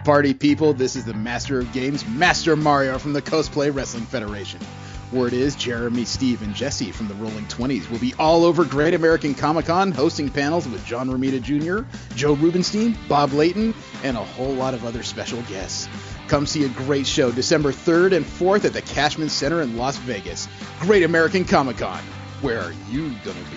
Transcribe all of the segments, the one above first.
Party people, this is the Master of Games, Master Mario from the Cosplay Wrestling Federation. Word is Jeremy, Steve, and Jesse from the Rolling 20s will be all over Great American Comic-Con hosting panels with John Romita Jr., Joe Rubenstein, Bob Layton, and a whole lot of other special guests. Come see a great show December 3rd and 4th at the Cashman Center in Las Vegas. Great American Comic-Con. Where are you gonna be?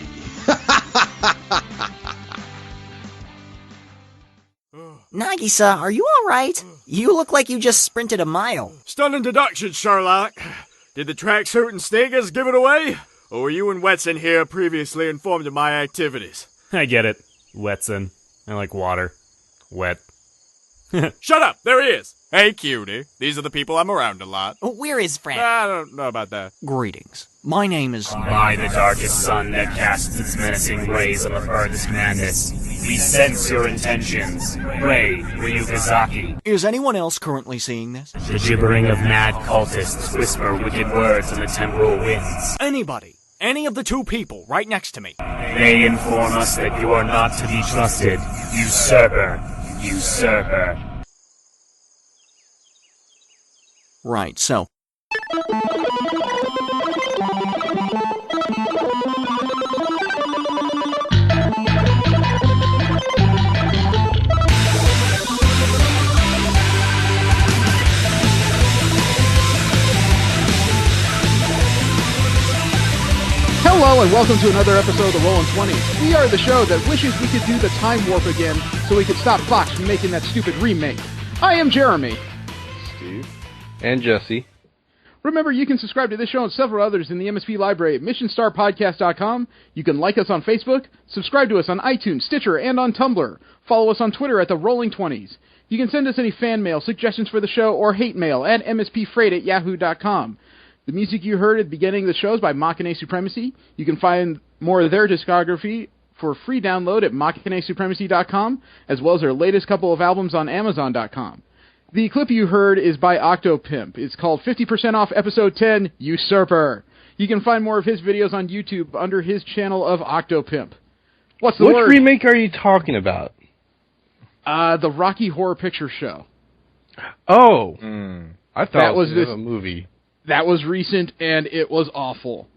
Nagisa, are you alright? You look like you just sprinted a mile. Stunning deduction, Sherlock. Did the tracksuit and sneakers give it away? Or were you and Wetson here previously informed of my activities? I get it, Wetson. I like water. Wet. Shut up! There he is! Hey, cutie. These are the people I'm around a lot. Where is Fred? I don't know about that. Greetings. My name is... By the darkest sun that casts its menacing rays on the furthest madness, we sense your intentions. Rei Ryukazaki. Is anyone else currently seeing this? The gibbering of mad cultists whisper wicked words in the temporal winds. Anybody. Any of the two people right next to me. They inform us that you are not to be trusted. Usurper. Usurper. Right, so... Hello and welcome to another episode of the Rolling 20s. We are the show that wishes we could do the time warp again so we could stop Fox from making that stupid remake. I am Jeremy. Steve. And Jesse. Remember, you can subscribe to this show and several others in the MSP library at missionstarpodcast.com. You can like us on Facebook, subscribe to us on iTunes, Stitcher, and on Tumblr. Follow us on Twitter at the Rolling 20s. You can send us any fan mail, suggestions for the show, or hate mail at mspfreight@yahoo.com. The music you heard at the beginning of the show is by Machina Supremacy. You can find more of their discography for free download at machinaesupremacy.com, as well as their latest couple of albums on Amazon.com. The clip you heard is by Octopimp. It's called 50% Off Episode 10, Usurper. You can find more of his videos on YouTube under his channel of Octopimp. What's the word? Which remake are you talking about? The Rocky Horror Picture Show. Oh. I thought that was this a movie. That was recent, and it was awful.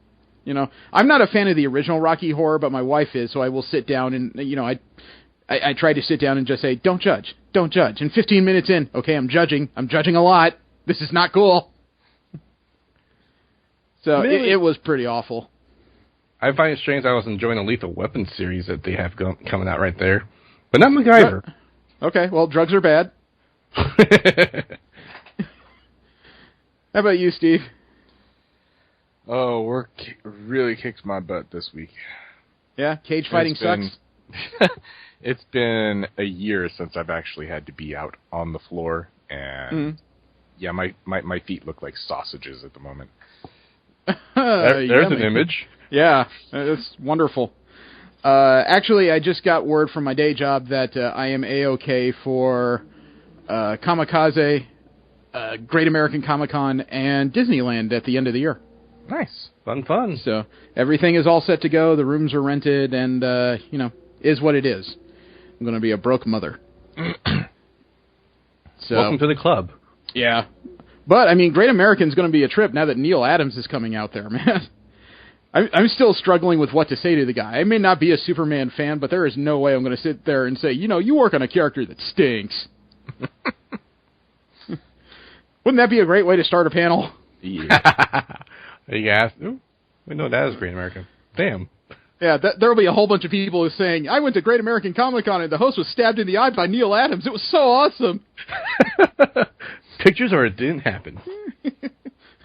You know, I'm not a fan of the original Rocky Horror, but my wife is, so I will sit down and, you know, I try to sit down and just say, don't judge, don't judge. And 15 minutes in, okay, I'm judging a lot. This is not cool. So really? it was pretty awful. I find it strange I was enjoying the Lethal Weapon series that they have coming out right there. But not MacGyver. Okay, well, drugs are bad. How about you, Steve? Oh, work really kicks my butt this week. Yeah? Cage fighting sucks? It's been a year since I've actually had to be out on the floor, and yeah, my feet look like sausages at the moment. There's an image. Yeah, that's wonderful. Actually, I just got word from my day job that I am A-OK for Kamikaze, Great American Comic-Con, and Disneyland at the end of the year. Nice. Fun. So everything is all set to go. The rooms are rented, and, you know, is what it is. I'm going to be a broke mother. So, welcome to the club. Yeah. But, I mean, Great American's going to be a trip now that Neil Adams is coming out there, man. I'm still struggling with what to say to the guy. I may not be a Superman fan, but there is no way I'm going to sit there and say, you know, you work on a character that stinks. Wouldn't that be a great way to start a panel? Yeah. You asked, we know that is Great American. Damn. Yeah, there will be a whole bunch of people saying, I went to Great American Comic-Con and the host was stabbed in the eye by Neil Adams. It was so awesome. Pictures or it didn't happen.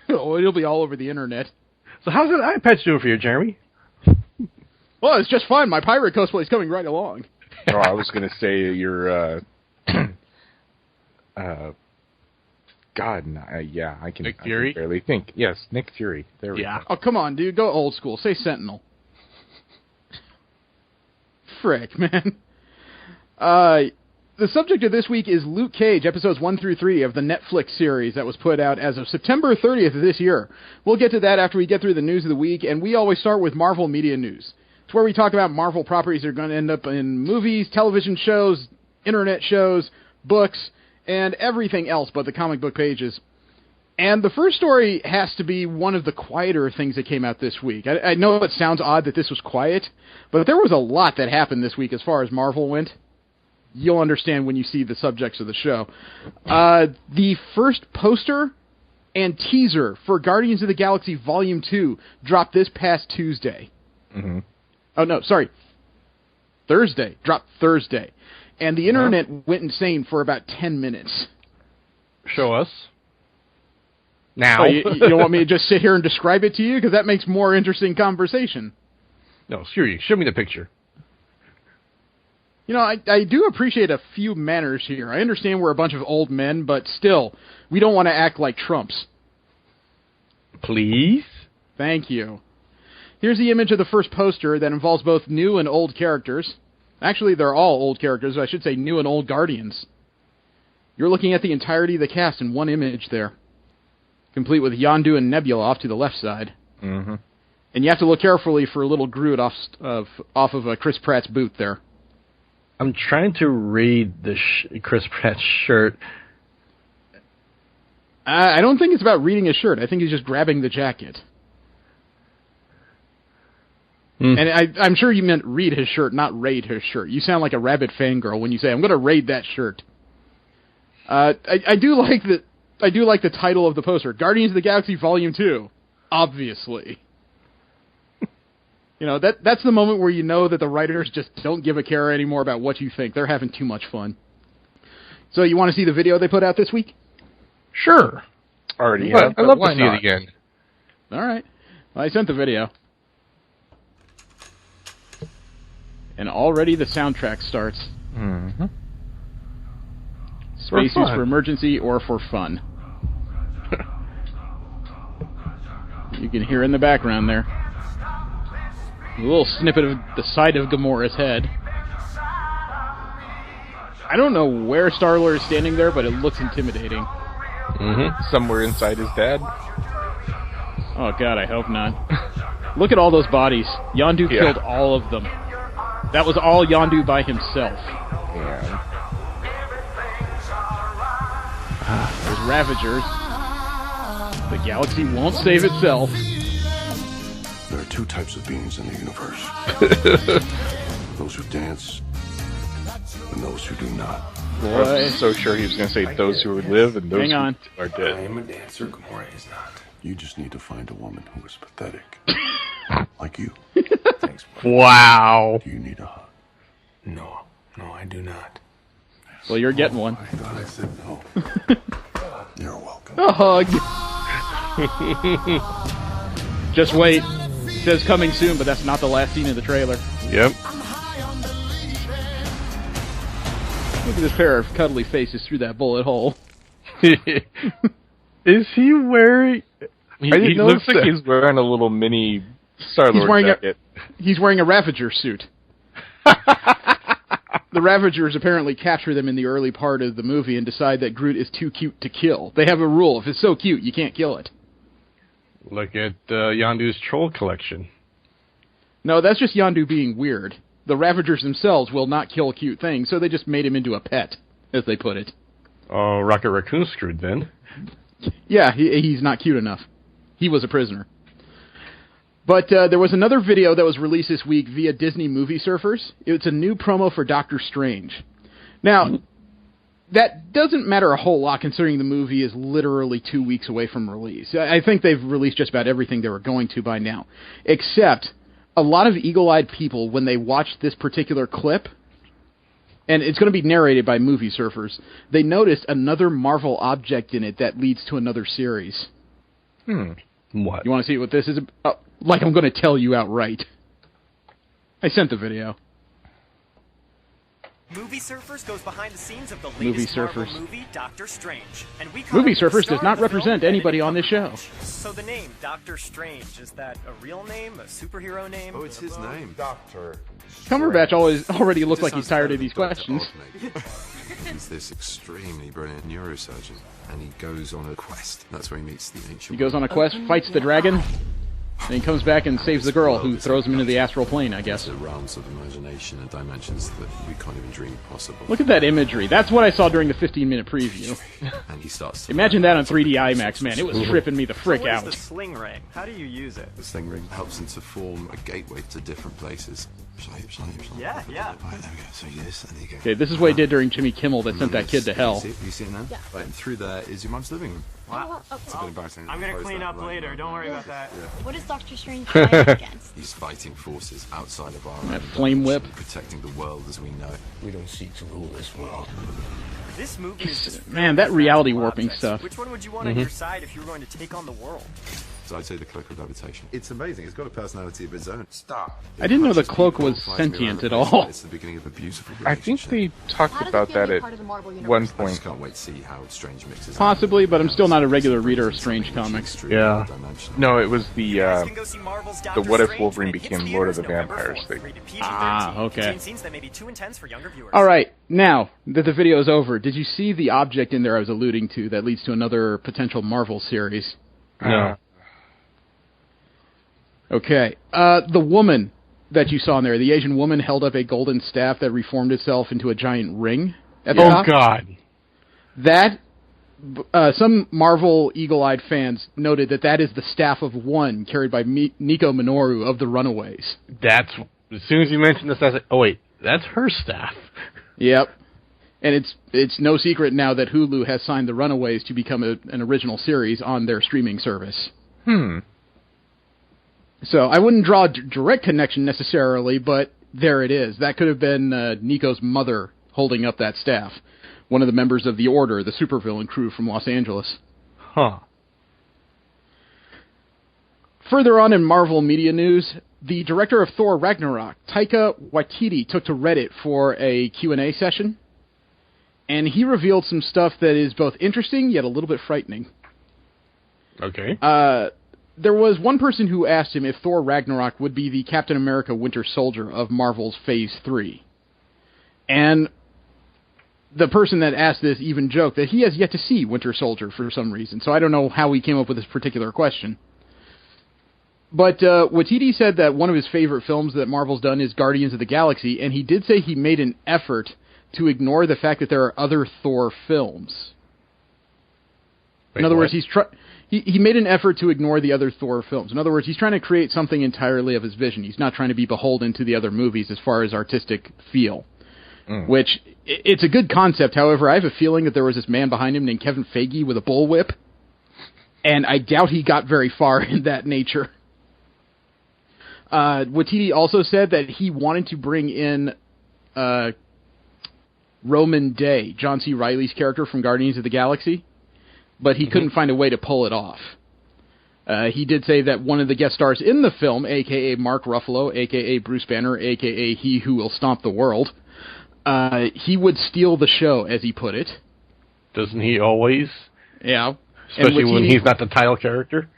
Oh, it'll be all over the internet. So how's that eye patch doing for you, Jeremy? Well, it's just fine. My pirate cosplay is coming right along. Oh, I was going to say your, God, yeah, I can, Nick Fury? I can barely think. Yes, Nick Fury. There we go. Oh, come on, dude. Go old school. Say Sentinel. Frick, man. The subject of this week is Luke Cage, episodes 1 through 3 of the Netflix series that was put out as of September 30th of this year. We'll get to that after we get through the news of the week, and we always start with Marvel Media News. It's where we talk about Marvel properties that are going to end up in movies, television shows, internet shows, books, and everything else but the comic book pages. And the first story has to be one of the quieter things that came out this week. I know it sounds odd that this was quiet, but there was a lot that happened this week as far as Marvel went. You'll understand when you see the subjects of the show. The first poster and teaser for Guardians of the Galaxy Volume 2 dropped this past Tuesday. Mm-hmm. Oh, no, sorry. Thursday. Dropped Thursday. And the internet went insane for about 10 minutes. Show us. Now. Oh, you don't want me to just sit here and describe it to you? Because that makes more interesting conversation. No, seriously, show me the picture. You know, I do appreciate a few manners here. I understand we're a bunch of old men, but still, we don't want to act like Trumps. Please? Thank you. Here's the image of the first poster that involves both new and old characters. Actually, they're all old characters. I should say new and old Guardians. You're looking at the entirety of the cast in one image there, complete with Yondu and Nebula off to the left side. Mm-hmm. And you have to look carefully for a little Groot off of Chris Pratt's boot there. I'm trying to read the Chris Pratt shirt. I don't think it's about reading his shirt. I think he's just grabbing the jacket. And I'm sure you meant read his shirt, not raid his shirt. You sound like a rabid fangirl when you say, I'm going to raid that shirt. I do like the title of the poster, Guardians of the Galaxy Volume 2. Obviously. You know, that's the moment where you know that the writers just don't give a care anymore about what you think. They're having too much fun. So you want to see the video they put out this week? Sure. Already But have, I'd love to why see not? it again. All right. Well, I sent the video. And already the soundtrack starts. Mm-hmm. Spacesuits for emergency or for fun. You can hear in the background there a little snippet of the side of Gamora's head. I don't know where Star-Lord is standing there, but it looks intimidating. Mm-hmm. Somewhere inside his dad. Oh god, I hope not. Look at all those bodies. Yondu killed all of them. That was all Yondu by himself. Yeah. There's Ravagers. The galaxy won't save itself. There are two types of beings in the universe. Those who dance and those who do not. I was so sure he was going to say those who live and those Hang on. who are dead. I am a dancer, Gamora is not. You just need to find a woman who is pathetic. Like you. Thanks. Wow. Do you need a hug? No, I do not. Well, you're getting one. I thought I said no. You're welcome. A hug. Just wait. It says coming soon, but that's not the last scene of the trailer. Yep. Look at this pair of cuddly faces through that bullet hole. Is he wearing... He looks like he's wearing a little mini Star-Lord jacket. He's wearing a Ravager suit. The Ravagers apparently capture them in the early part of the movie and decide that Groot is too cute to kill. They have a rule. If it's so cute, you can't kill it. Look at Yondu's troll collection. No, that's just Yondu being weird. The Ravagers themselves will not kill cute things, so they just made him into a pet, as they put it. Oh, Rocket Raccoon's screwed then. Yeah, he's not cute enough. He was a prisoner. But there was another video that was released this week via Disney Movie Surfers. It's a new promo for Doctor Strange. Now, that doesn't matter a whole lot considering the movie is literally 2 weeks away from release. I think they've released just about everything they were going to by now. Except, a lot of eagle-eyed people, when they watched this particular clip, and it's going to be narrated by Movie Surfers, they noticed another Marvel object in it that leads to another series. What? You want to see what this is? Like I'm going to tell you outright. I sent the video. Movie Surfers goes behind the scenes of the Movie latest Marvel Surfers. movie, Doctor Strange. And we Movie Surfers does not represent anybody on this show. So the name, Doctor Strange, is that a real name, a superhero name? Oh, it's his name. Doctor. Cumberbatch already looks like he's tired of these questions. He's this extremely brilliant neurosurgeon, and he goes on a quest. That's where he meets the ancient. He goes on a quest, fights the dragon. And he comes back and saves the girl, who throws him into the astral plane, I guess. The realms of imagination and dimensions that we can't even dream possible. Look at that imagery. That's what I saw during the 15-minute preview. And he starts to Imagine that on 3D IMAX, man. It was tripping me the frick What is out. the sling ring? How do you use it? The sling ring helps him to form a gateway to different places. Yeah. Right, there we go. So you do this, and there you go. Okay, this is what he did during Jimmy Kimmel that sent that kid to hell. You see it now? Yeah. Right, and through there is your mum's living room. Wow. It's a bit embarrassing. I'm gonna Close clean that up right later. now. Don't worry about that. What is Doctor Strange fighting against? He's fighting forces outside of our That own flame whip. dimension, protecting the world as we know it. We don't seek to rule this world. This movie is just Man, that reality warping stuff. Which one would you want on your side if you were going to take on the world? So I'd say the Cloak of Levitation. It's amazing. It's got a personality of its own. Stop. I didn't know the cloak was sentient at all. It's the beginning of a beautiful I think they talked How does about it feel to that be at part of the Marvel universe? one I just point. can't wait to see how Strange mixes. Possibly, but I'm still not a regular reader of Strange comics. Yeah. No, it was the Guys can go see Marvel's Doctor What If Strange Wolverine when it hits became Lord of the theaters November Vampires 4th. thing. Rated PG-13. Ah, okay. Contains scenes that may be too intense for younger viewers. All right, now that the video is over, did you see the object in there I was alluding to that leads to another potential Marvel series? No. Okay, the woman that you saw in there, the Asian woman, held up a golden staff that reformed itself into a giant ring at the top. Oh God. That, some Marvel eagle-eyed fans noted that is the staff of one carried by Nico Minoru of the Runaways. That's as soon as you mentioned this, I was like, oh wait, that's her staff. Yep. And it's no secret now that Hulu has signed the Runaways to become an original series on their streaming service. So I wouldn't draw a direct connection necessarily, but there it is. That could have been Nico's mother holding up that staff. One of the members of the Order, the supervillain crew from Los Angeles. Huh. Further on in Marvel media news, the director of Thor Ragnarok, Taika Waititi, took to Reddit for a Q&A session, and he revealed some stuff that is both interesting yet a little bit frightening. Okay. There was one person who asked him if Thor Ragnarok would be the Captain America Winter Soldier of Marvel's Phase 3. And the person that asked this even joked that he has yet to see Winter Soldier for some reason, so I don't know how he came up with this particular question. But Waititi said that one of his favorite films that Marvel's done is Guardians of the Galaxy, and he did say he made an effort to ignore the fact that there are other Thor films. In other words, he made an effort to ignore the other Thor films. In other words, he's trying to create something entirely of his vision. He's not trying to be beholden to the other movies as far as artistic feel. Which, it's a good concept. However, I have a feeling that there was this man behind him named Kevin Feige with a bullwhip, and I doubt he got very far in that nature. Waititi also said that he wanted to bring in Roman Day, John C. Reilly's character from Guardians of the Galaxy, but he couldn't find a way to pull it off. He did say that one of the guest stars in the film, a.k.a. Mark Ruffalo, a.k.a. Bruce Banner, a.k.a. He Who Will Stomp the World, he would steal the show, as he put it. Doesn't he always? Yeah. Especially when he's not the title character?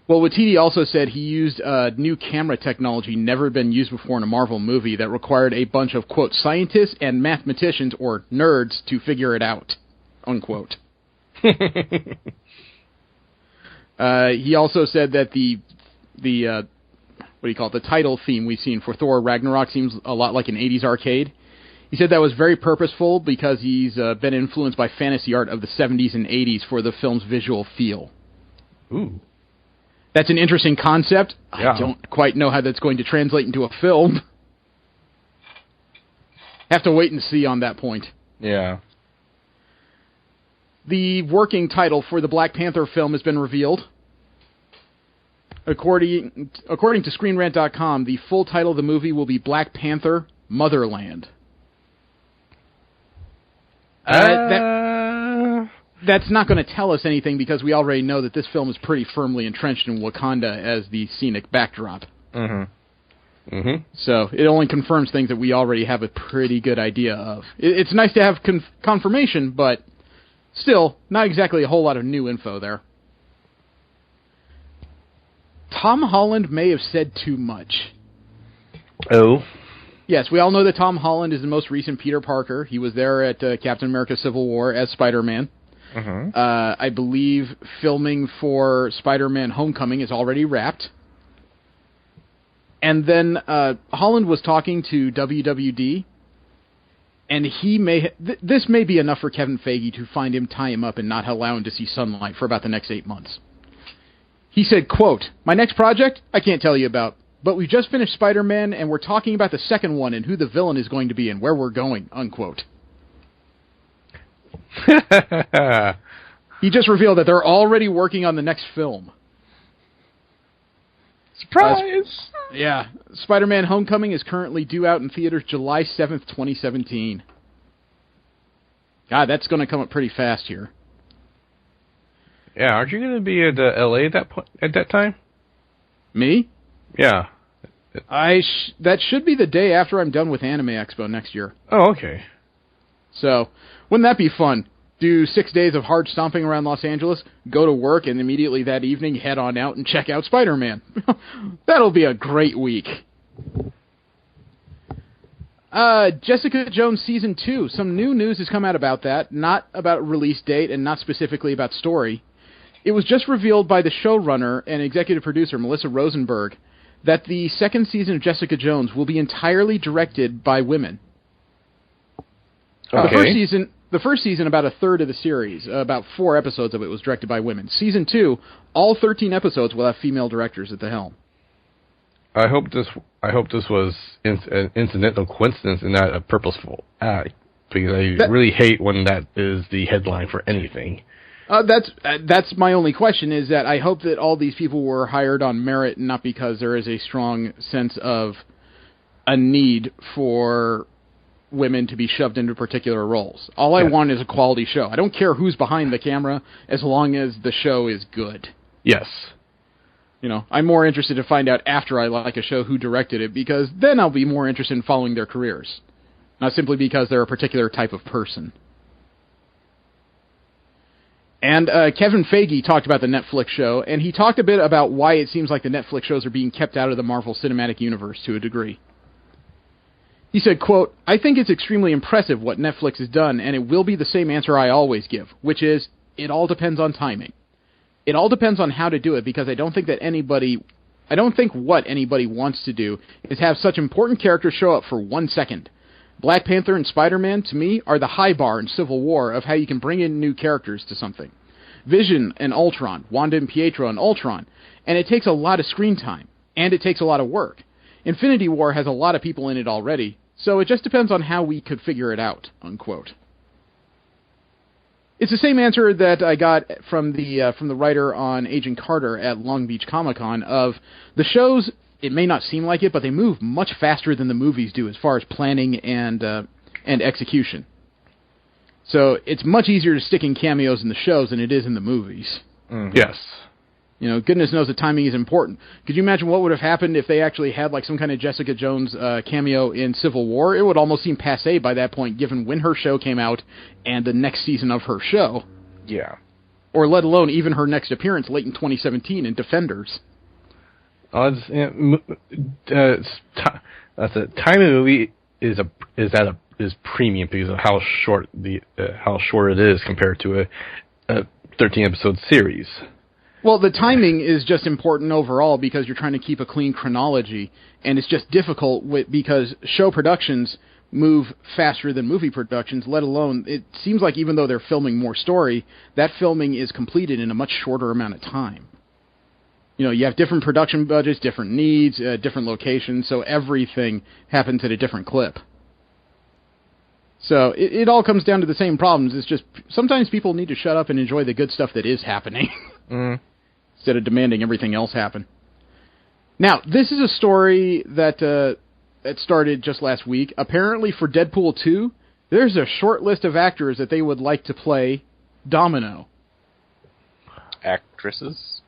Well, Waititi also said he used new camera technology never been used before in a Marvel movie that required a bunch of, quote, scientists and mathematicians, or nerds, to figure it out, unquote. He also said that the the title theme we've seen for Thor Ragnarok seems a lot like an 80s arcade. He said that was very purposeful because he's been influenced by fantasy art of the 70s and 80s for the film's visual feel. Ooh. That's an interesting concept. Yeah. I don't quite know how that's going to translate into a film. Have to wait and see on that point. Yeah. The working title for the Black Panther film has been revealed. According to ScreenRant.com, the full title of the movie will be Black Panther Motherland. That's not going to tell us anything because we already know that this film is pretty firmly entrenched in Wakanda as the scenic backdrop. Mm-hmm. Mm-hmm. So it only confirms things that we already have a pretty good idea of. It's nice to have confirmation, but still, not exactly a whole lot of new info there. Tom Holland may have said too much. Oh? Yes, we all know that Tom Holland is the most recent Peter Parker. He was there at Captain America Civil War as Spider-Man. Mm-hmm. I believe filming for Spider-Man Homecoming is already wrapped. And then Holland was talking to WWD, and this may be enough for Kevin Feige to find him, tie him up, and not allow him to see sunlight for about the next 8 months. He said, quote, "My next project, I can't tell you about, but we just finished Spider-Man, and we're talking about the second one and who the villain is going to be and where we're going," unquote. He just revealed that they're already working on the next film. Surprise! Yeah. Spider-Man Homecoming is currently due out in theaters July 7th, 2017. God, that's going to come up pretty fast here. Yeah, aren't you going to be at LA at that time? Me? Yeah. That should be the day after I'm done with Anime Expo next year. Oh, okay. So, wouldn't that be fun? Do 6 days of hard stomping around Los Angeles, go to work, and immediately that evening head on out and check out Spider-Man. That'll be a great week. Jessica Jones Season 2. Some new news has come out about that. Not about release date and not specifically about story. It was just revealed by the showrunner and executive producer, Melissa Rosenberg, that the second season of Jessica Jones will be entirely directed by women. Okay. The first season, about a third of the series, about 4 episodes of it was directed by women. Season 2, all 13 episodes will have female directors at the helm. I hope this was an incidental coincidence and not a purposeful act, because I really hate when that is the headline for anything. That's my only question, is that I hope that all these people were hired on merit, not because there is a strong sense of a need for women to be shoved into particular roles. All I want is a quality show. I don't care who's behind the camera, as long as the show is good. Yes. You know, I'm more interested to find out after I like a show who directed it, because then I'll be more interested in following their careers, not simply because they're a particular type of person. And Kevin Feige talked about the Netflix show, and he talked a bit about why it seems like the Netflix shows are being kept out of the Marvel Cinematic Universe to a degree. He said, quote, "I think it's extremely impressive what Netflix has done, and it will be the same answer I always give, which is, it all depends on timing. It all depends on how to do it, because I don't think what anybody wants to do is have such important characters show up for 1 second. Black Panther and Spider-Man, to me, are the high bar in Civil War of how you can bring in new characters to something. Vision and Ultron, Wanda and Pietro and Ultron, and it takes a lot of screen time, and it takes a lot of work. Infinity War has a lot of people in it already, so it just depends on how we could figure it out," unquote. It's the same answer that I got from the writer on Agent Carter at Long Beach Comic-Con of the shows. It may not seem like it, but they move much faster than the movies do as far as planning and execution. So it's much easier to stick in cameos in the shows than it is in the movies. Mm-hmm. Yes. You know, goodness knows that timing is important. Could you imagine what would have happened if they actually had like some kind of Jessica Jones cameo in Civil War? It would almost seem passé by that point, given when her show came out and the next season of her show. Yeah. Or let alone even her next appearance late in 2017 in Defenders. That's a timing movie is premium because of how short it is compared to a 13 episode series. Well, the timing is just important overall because you're trying to keep a clean chronology, and it's just difficult because show productions move faster than movie productions, let alone, it seems like even though they're filming more story, that filming is completed in a much shorter amount of time. You know, you have different production budgets, different needs, different locations, so everything happens at a different clip. So it all comes down to the same problems. It's just sometimes people need to shut up and enjoy the good stuff that is happening instead of demanding everything else happen. Now, this is a story that started just last week. Apparently for Deadpool 2, there's a short list of actors that they would like to play Domino. Actresses?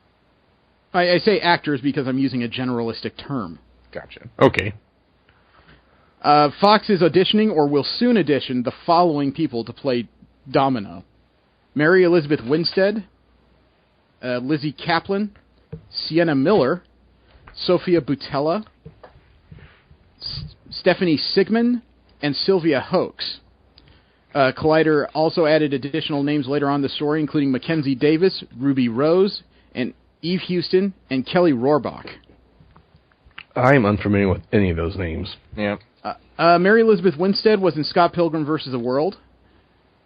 I say actors because I'm using a generalistic term. Gotcha. Okay. Fox is auditioning or will soon audition the following people to play Domino: Mary Elizabeth Winstead, Lizzie Kaplan, Sienna Miller, Sophia Boutella, Stephanie Sigmund, and Sylvia Hoeks. Collider also added additional names later on in the story, including Mackenzie Davis, Ruby Rose, and Eve Houston, and Kelly Rohrbach. I'm unfamiliar with any of those names. Yeah. Mary Elizabeth Winstead was in Scott Pilgrim vs. the World.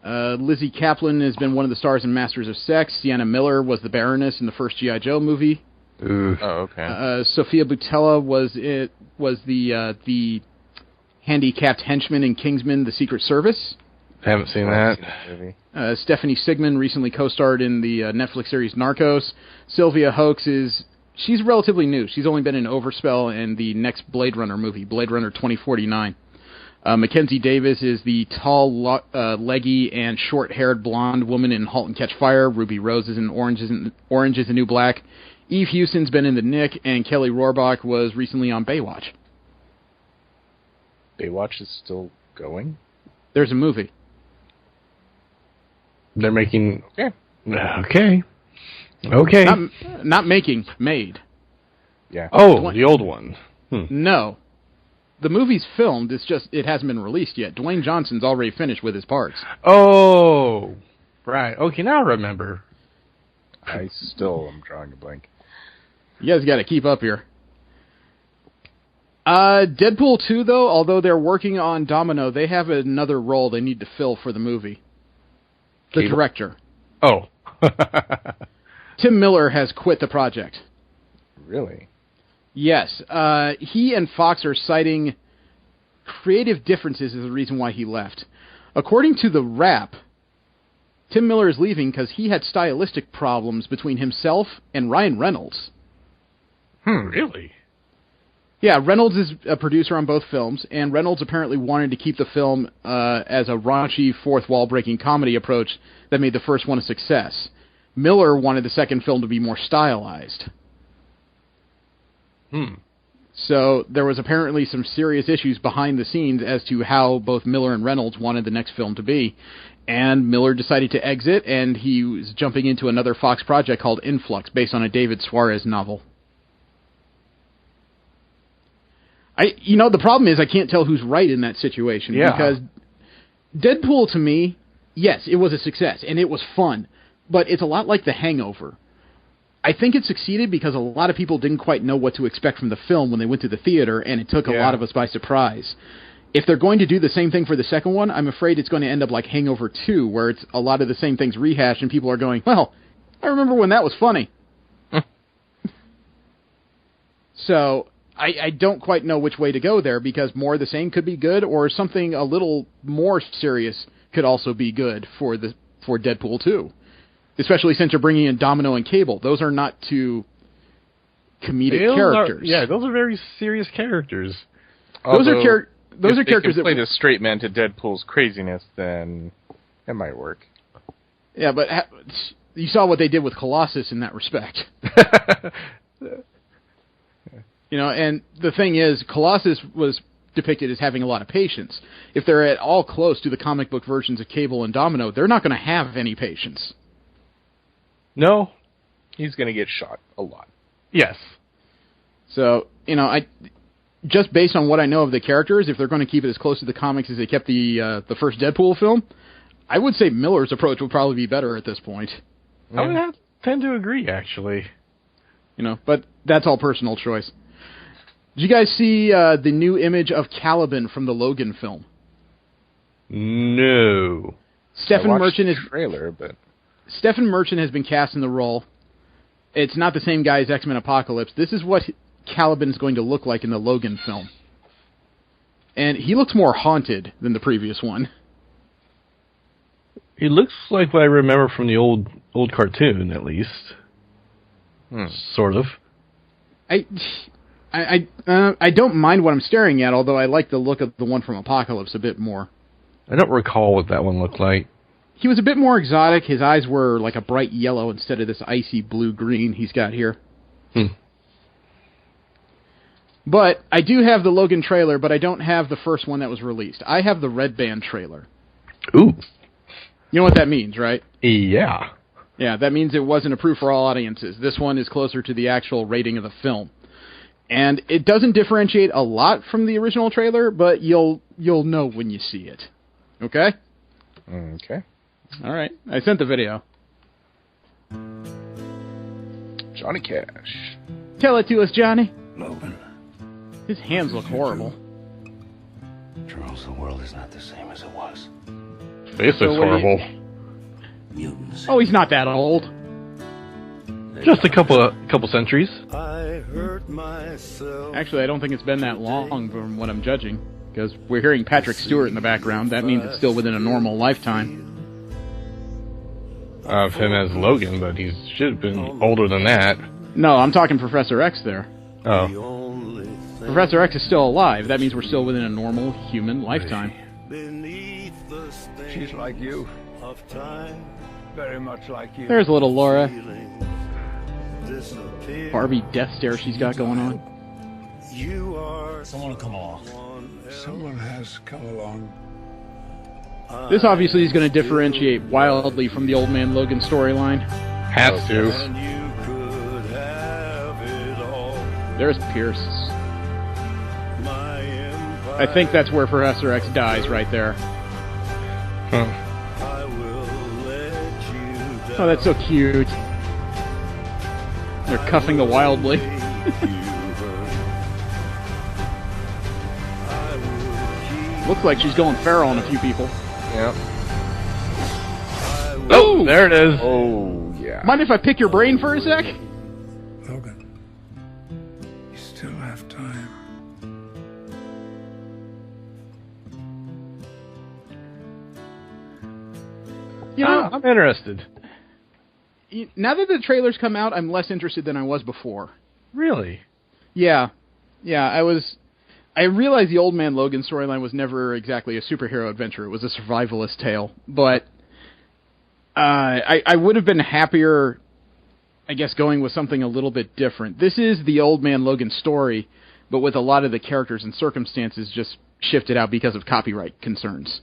Lizzie Kaplan has been one of the stars in Masters of Sex. Sienna Miller was the Baroness in the first G.I. Joe movie. Ooh. Oh, okay. Sophia Boutella was the handicapped henchman in Kingsman: The Secret Service. Haven't seen that. Stephanie Sigmund recently co-starred in the Netflix series Narcos. Sylvia Hoeks she's relatively new. She's only been in Overspell and the next Blade Runner movie, Blade Runner 2049. Mackenzie Davis is the tall, leggy, and short-haired blonde woman in *Halt and Catch Fire*. Ruby Rose is in Orange is the New Black. Eve Houston's been in The Nick, and Kelly Rohrbach was recently on Baywatch. Baywatch is still going? There's a movie. They're making... Okay. Okay. Not making, made. Yeah. Oh, the old one. No. The movie's filmed, it's just, it hasn't been released yet. Dwayne Johnson's already finished with his parts. Oh, right. Okay, now I remember. I still am drawing a blank. You guys got to keep up here. Deadpool 2, though, although they're working on Domino, they have another role they need to fill for the movie. The director. Oh. Tim Miller has quit the project. Really? Yes. He and Fox are citing creative differences as the reason why he left. According to The Wrap, Tim Miller is leaving because he had stylistic problems between himself and Ryan Reynolds. Really? Yeah, Reynolds is a producer on both films, and Reynolds apparently wanted to keep the film as a raunchy, fourth-wall-breaking comedy approach that made the first one a success. Miller wanted the second film to be more stylized. So there was apparently some serious issues behind the scenes as to how both Miller and Reynolds wanted the next film to be. And Miller decided to exit, and he was jumping into another Fox project called Influx, based on a David Suarez novel. The problem is I can't tell who's right in that situation. Yeah. Because Deadpool, to me, yes, it was a success, and it was fun. But it's a lot like The Hangover. I think it succeeded because a lot of people didn't quite know what to expect from the film when they went to the theater, and it took a lot of us by surprise. If they're going to do the same thing for the second one, I'm afraid it's going to end up like Hangover 2, where it's a lot of the same things rehashed, and people are going, well, I remember when that was funny. So I don't quite know which way to go there, because more of the same could be good, or something a little more serious could also be good for Deadpool 2. Especially since you're bringing in Domino and Cable. Those are not two comedic characters. Those are very serious characters. Those are characters that played a straight man to Deadpool's craziness, then it might work. Yeah, but you saw what they did with Colossus in that respect. And the thing is, Colossus was depicted as having a lot of patience. If they're at all close to the comic book versions of Cable and Domino, they're not going to have any patience. No. He's going to get shot a lot. Yes. So, just based on what I know of the characters, if they're going to keep it as close to the comics as they kept the first Deadpool film, I would say Miller's approach would probably be better at this point. I would tend to agree, actually. But that's all personal choice. Did you guys see the new image of Caliban from the Logan film? No. Stephen Merchant is trailer, but Stephen Merchant has been cast in the role. It's not the same guy as X-Men Apocalypse. This is what Caliban is going to look like in the Logan film. And he looks more haunted than the previous one. He looks like what I remember from the old cartoon, at least. Sort of. I don't mind what I'm staring at, although I like the look of the one from Apocalypse a bit more. I don't recall what that one looked like. He was a bit more exotic. His eyes were like a bright yellow instead of this icy blue-green he's got here. But I do have the Logan trailer, but I don't have the first one that was released. I have the Red Band trailer. Ooh. You know what that means, right? Yeah. Yeah, that means it wasn't approved for all audiences. This one is closer to the actual rating of the film. And it doesn't differentiate a lot from the original trailer, but you'll know when you see it. Okay? Okay. All right. I sent the video. Johnny Cash. Tell it to us, Johnny. Logan, His hands look horrible. Charles, the world is not the same as it was. Face looks horrible. Mutants. Oh, he's not that old. Just a couple centuries. I hurt myself. Actually, I don't think it's been that long from what I'm judging, because we're hearing Patrick Stewart in the background. That means it's still within a normal lifetime. Of him as Logan, but he should have been older than that. No, I'm talking Professor X there. Oh. Professor X is still alive. That means we're still within a normal human lifetime. She's like you. Very much like you. There's little Laura. Barbie death stare she's got going on. Someone come along. Someone has come along. This obviously is going to differentiate wildly from the Old Man Logan storyline. Has to. There's Pierce. I think that's where Professor X dies right there. Huh. Oh, that's so cute. They're cuffing the wildly. Looks like she's going feral on a few people. Yep. Oh, there it is. Oh, yeah. Mind if I pick your brain for a sec? Logan, you still have time. You know, I'm interested. Now that the trailer's come out, I'm less interested than I was before. Really? Yeah. I realized the Old Man Logan storyline was never exactly a superhero adventure. It was a survivalist tale. But I would have been happier, I guess, going with something a little bit different. This is the Old Man Logan story, but with a lot of the characters and circumstances just shifted out because of copyright concerns.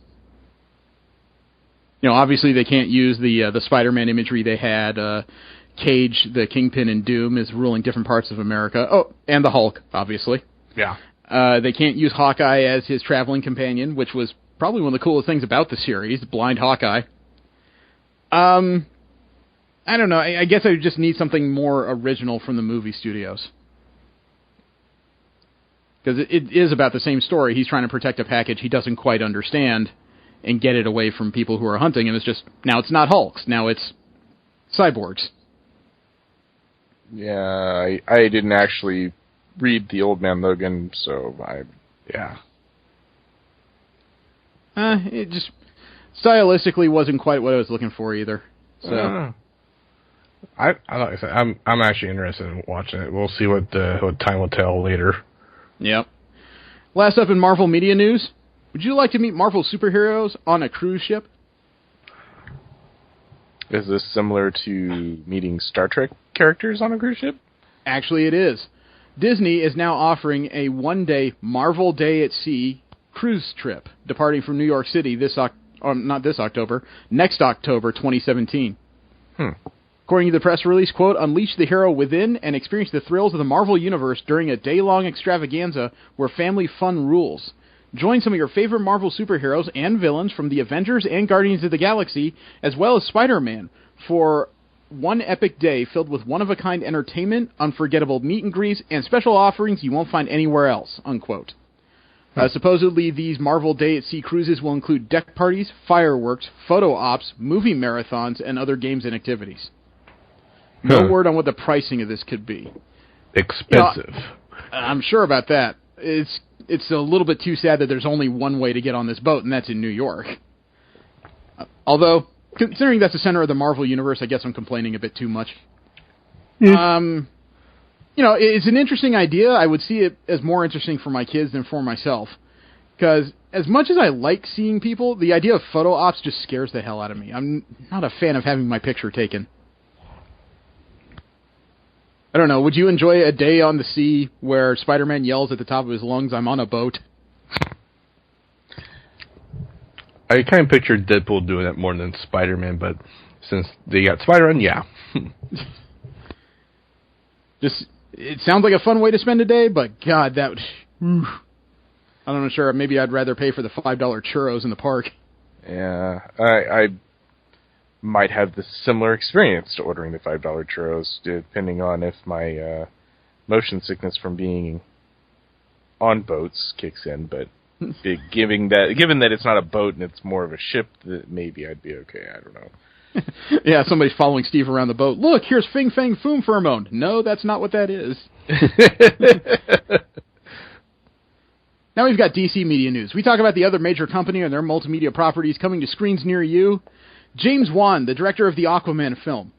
You know, obviously they can't use the Spider-Man imagery they had. Cage, the Kingpin, and Doom is ruling different parts of America. Oh, and the Hulk, obviously. Yeah. They can't use Hawkeye as his traveling companion, which was probably one of the coolest things about the series, Blind Hawkeye. I don't know. I guess I just need something more original from the movie studios. Because it is about the same story. He's trying to protect a package he doesn't quite understand and get it away from people who are hunting him. It's just, now it's not Hulks. Now it's cyborgs. Yeah, I didn't actually read The Old Man Logan, so yeah. It just stylistically wasn't quite what I was looking for either. So like I said, I'm actually interested in watching it. We'll see what time will tell later. Yep. Last up in Marvel media news, would you like to meet Marvel superheroes on a cruise ship? Is this similar to meeting Star Trek characters on a cruise ship? Actually, it is. Disney is now offering a one-day Marvel Day at Sea cruise trip, departing from New York City next October, 2017. According to the press release, quote, unleash the hero within and experience the thrills of the Marvel Universe during a day-long extravaganza where family fun rules. Join some of your favorite Marvel superheroes and villains from the Avengers and Guardians of the Galaxy, as well as Spider-Man, for one epic day filled with one-of-a-kind entertainment, unforgettable meet and greets, and special offerings you won't find anywhere else, unquote. Supposedly, these Marvel Day at Sea cruises will include deck parties, fireworks, photo ops, movie marathons, and other games and activities. No word on what the pricing of this could be. Expensive. You know, I'm sure about that. It's a little bit too sad that there's only one way to get on this boat, and that's in New York. Although, considering that's the center of the Marvel Universe, I guess I'm complaining a bit too much. You know, it's an interesting idea. I would see it as more interesting for my kids than for myself. Because as much as I like seeing people, the idea of photo ops just scares the hell out of me. I'm not a fan of having my picture taken. I don't know, would you enjoy a day on the sea where Spider-Man yells at the top of his lungs, I'm on a boat? I kind of pictured Deadpool doing that more than Spider-Man, but since they got Spider-Man, yeah. It sounds like a fun way to spend a day, but God, that would... I'm not sure, maybe I'd rather pay for the $5 churros in the park. Yeah, I might have the similar experience to ordering the $5 churros, depending on if my motion sickness from being on boats kicks in, but given that it's not a boat and it's more of a ship, that maybe I'd be okay. I don't know. Yeah, somebody's following Steve around the boat. Look, here's Fing Fang Foom Pheromone. No, that's not what that is. Now we've got DC media news. We talk about the other major company and their multimedia properties coming to screens near you. James Wan, the director of the Aquaman film.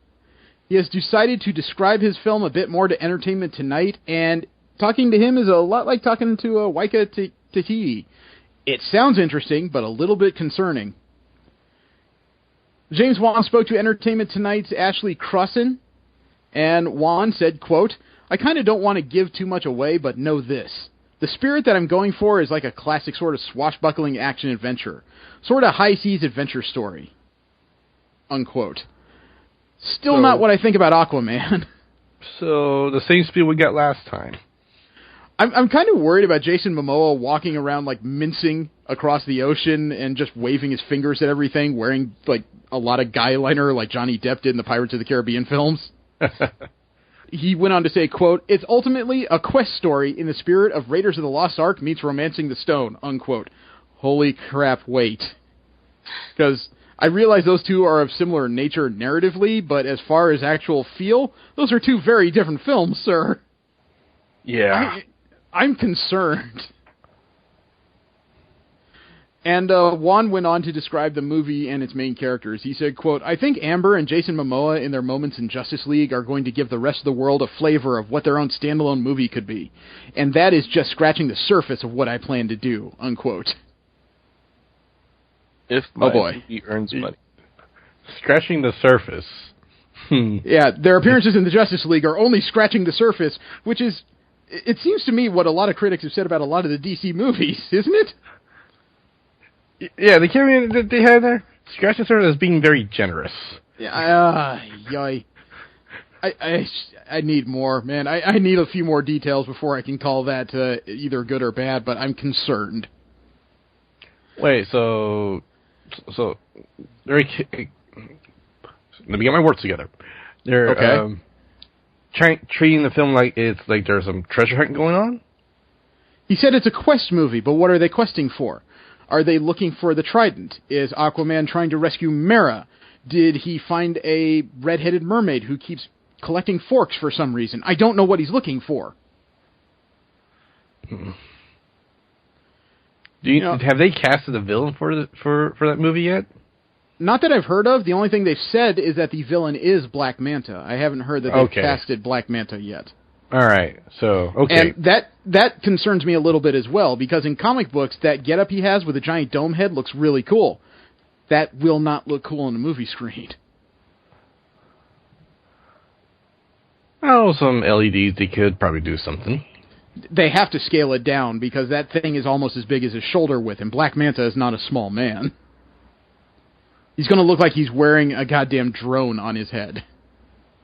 He has decided to describe his film a bit more to Entertainment Tonight, and talking to him is a lot like talking to Waika Tahiti. It sounds interesting, but a little bit concerning. James Wan spoke to Entertainment Tonight's Ashley Crossan, and Wan said, quote, "I kind of don't want to give too much away, but know this. The spirit that I'm going for is like a classic sort of swashbuckling action-adventure. Sort of high-seas adventure story." Unquote. Still not what I think about Aquaman. So, the same speed we got last time. I'm kind of worried about Jason Momoa walking around, like, mincing across the ocean and just waving his fingers at everything, wearing, like, a lot of guy liner like Johnny Depp did in the Pirates of the Caribbean films. He went on to say, quote, "It's ultimately a quest story in the spirit of Raiders of the Lost Ark meets Romancing the Stone," unquote. Holy crap, wait. Because I realize those two are of similar nature narratively, but as far as actual feel, those are two very different films, sir. Yeah. I'm concerned. And Wan went on to describe the movie and its main characters. He said, quote, "I think Amber and Jason Momoa in their moments in Justice League are going to give the rest of the world a flavor of what their own standalone movie could be. And that is just scratching the surface of what I plan to do," unquote. If my movie earns money. Scratching the surface. Yeah, their appearances in the Justice League are only scratching the surface, which is, it seems to me, what a lot of critics have said about a lot of the DC movies, isn't it? Yeah, they had there. Scratch the surface as being very generous. Yeah, I need more, man. I need a few more details before I can call that either good or bad, but I'm concerned. Wait, so let me get my words together. They're treating the film like it's like there's some treasure hunt going on? He said it's a quest movie, but what are they questing for? Are they looking for the Trident? Is Aquaman trying to rescue Mera? Did he find a red-headed mermaid who keeps collecting forks for some reason? I don't know what he's looking for. Have they casted a villain for that movie yet? Not that I've heard of. The only thing they've said is that the villain is Black Manta. I haven't heard that they've casted Black Manta yet. All right, so, okay. And that concerns me a little bit as well, because in comic books, that getup he has with a giant dome head looks really cool. That will not look cool on the movie screen. Oh, some LEDs, they could probably do something. They have to scale it down, because that thing is almost as big as his shoulder width, and Black Manta is not a small man. He's going to look like he's wearing a goddamn drone on his head.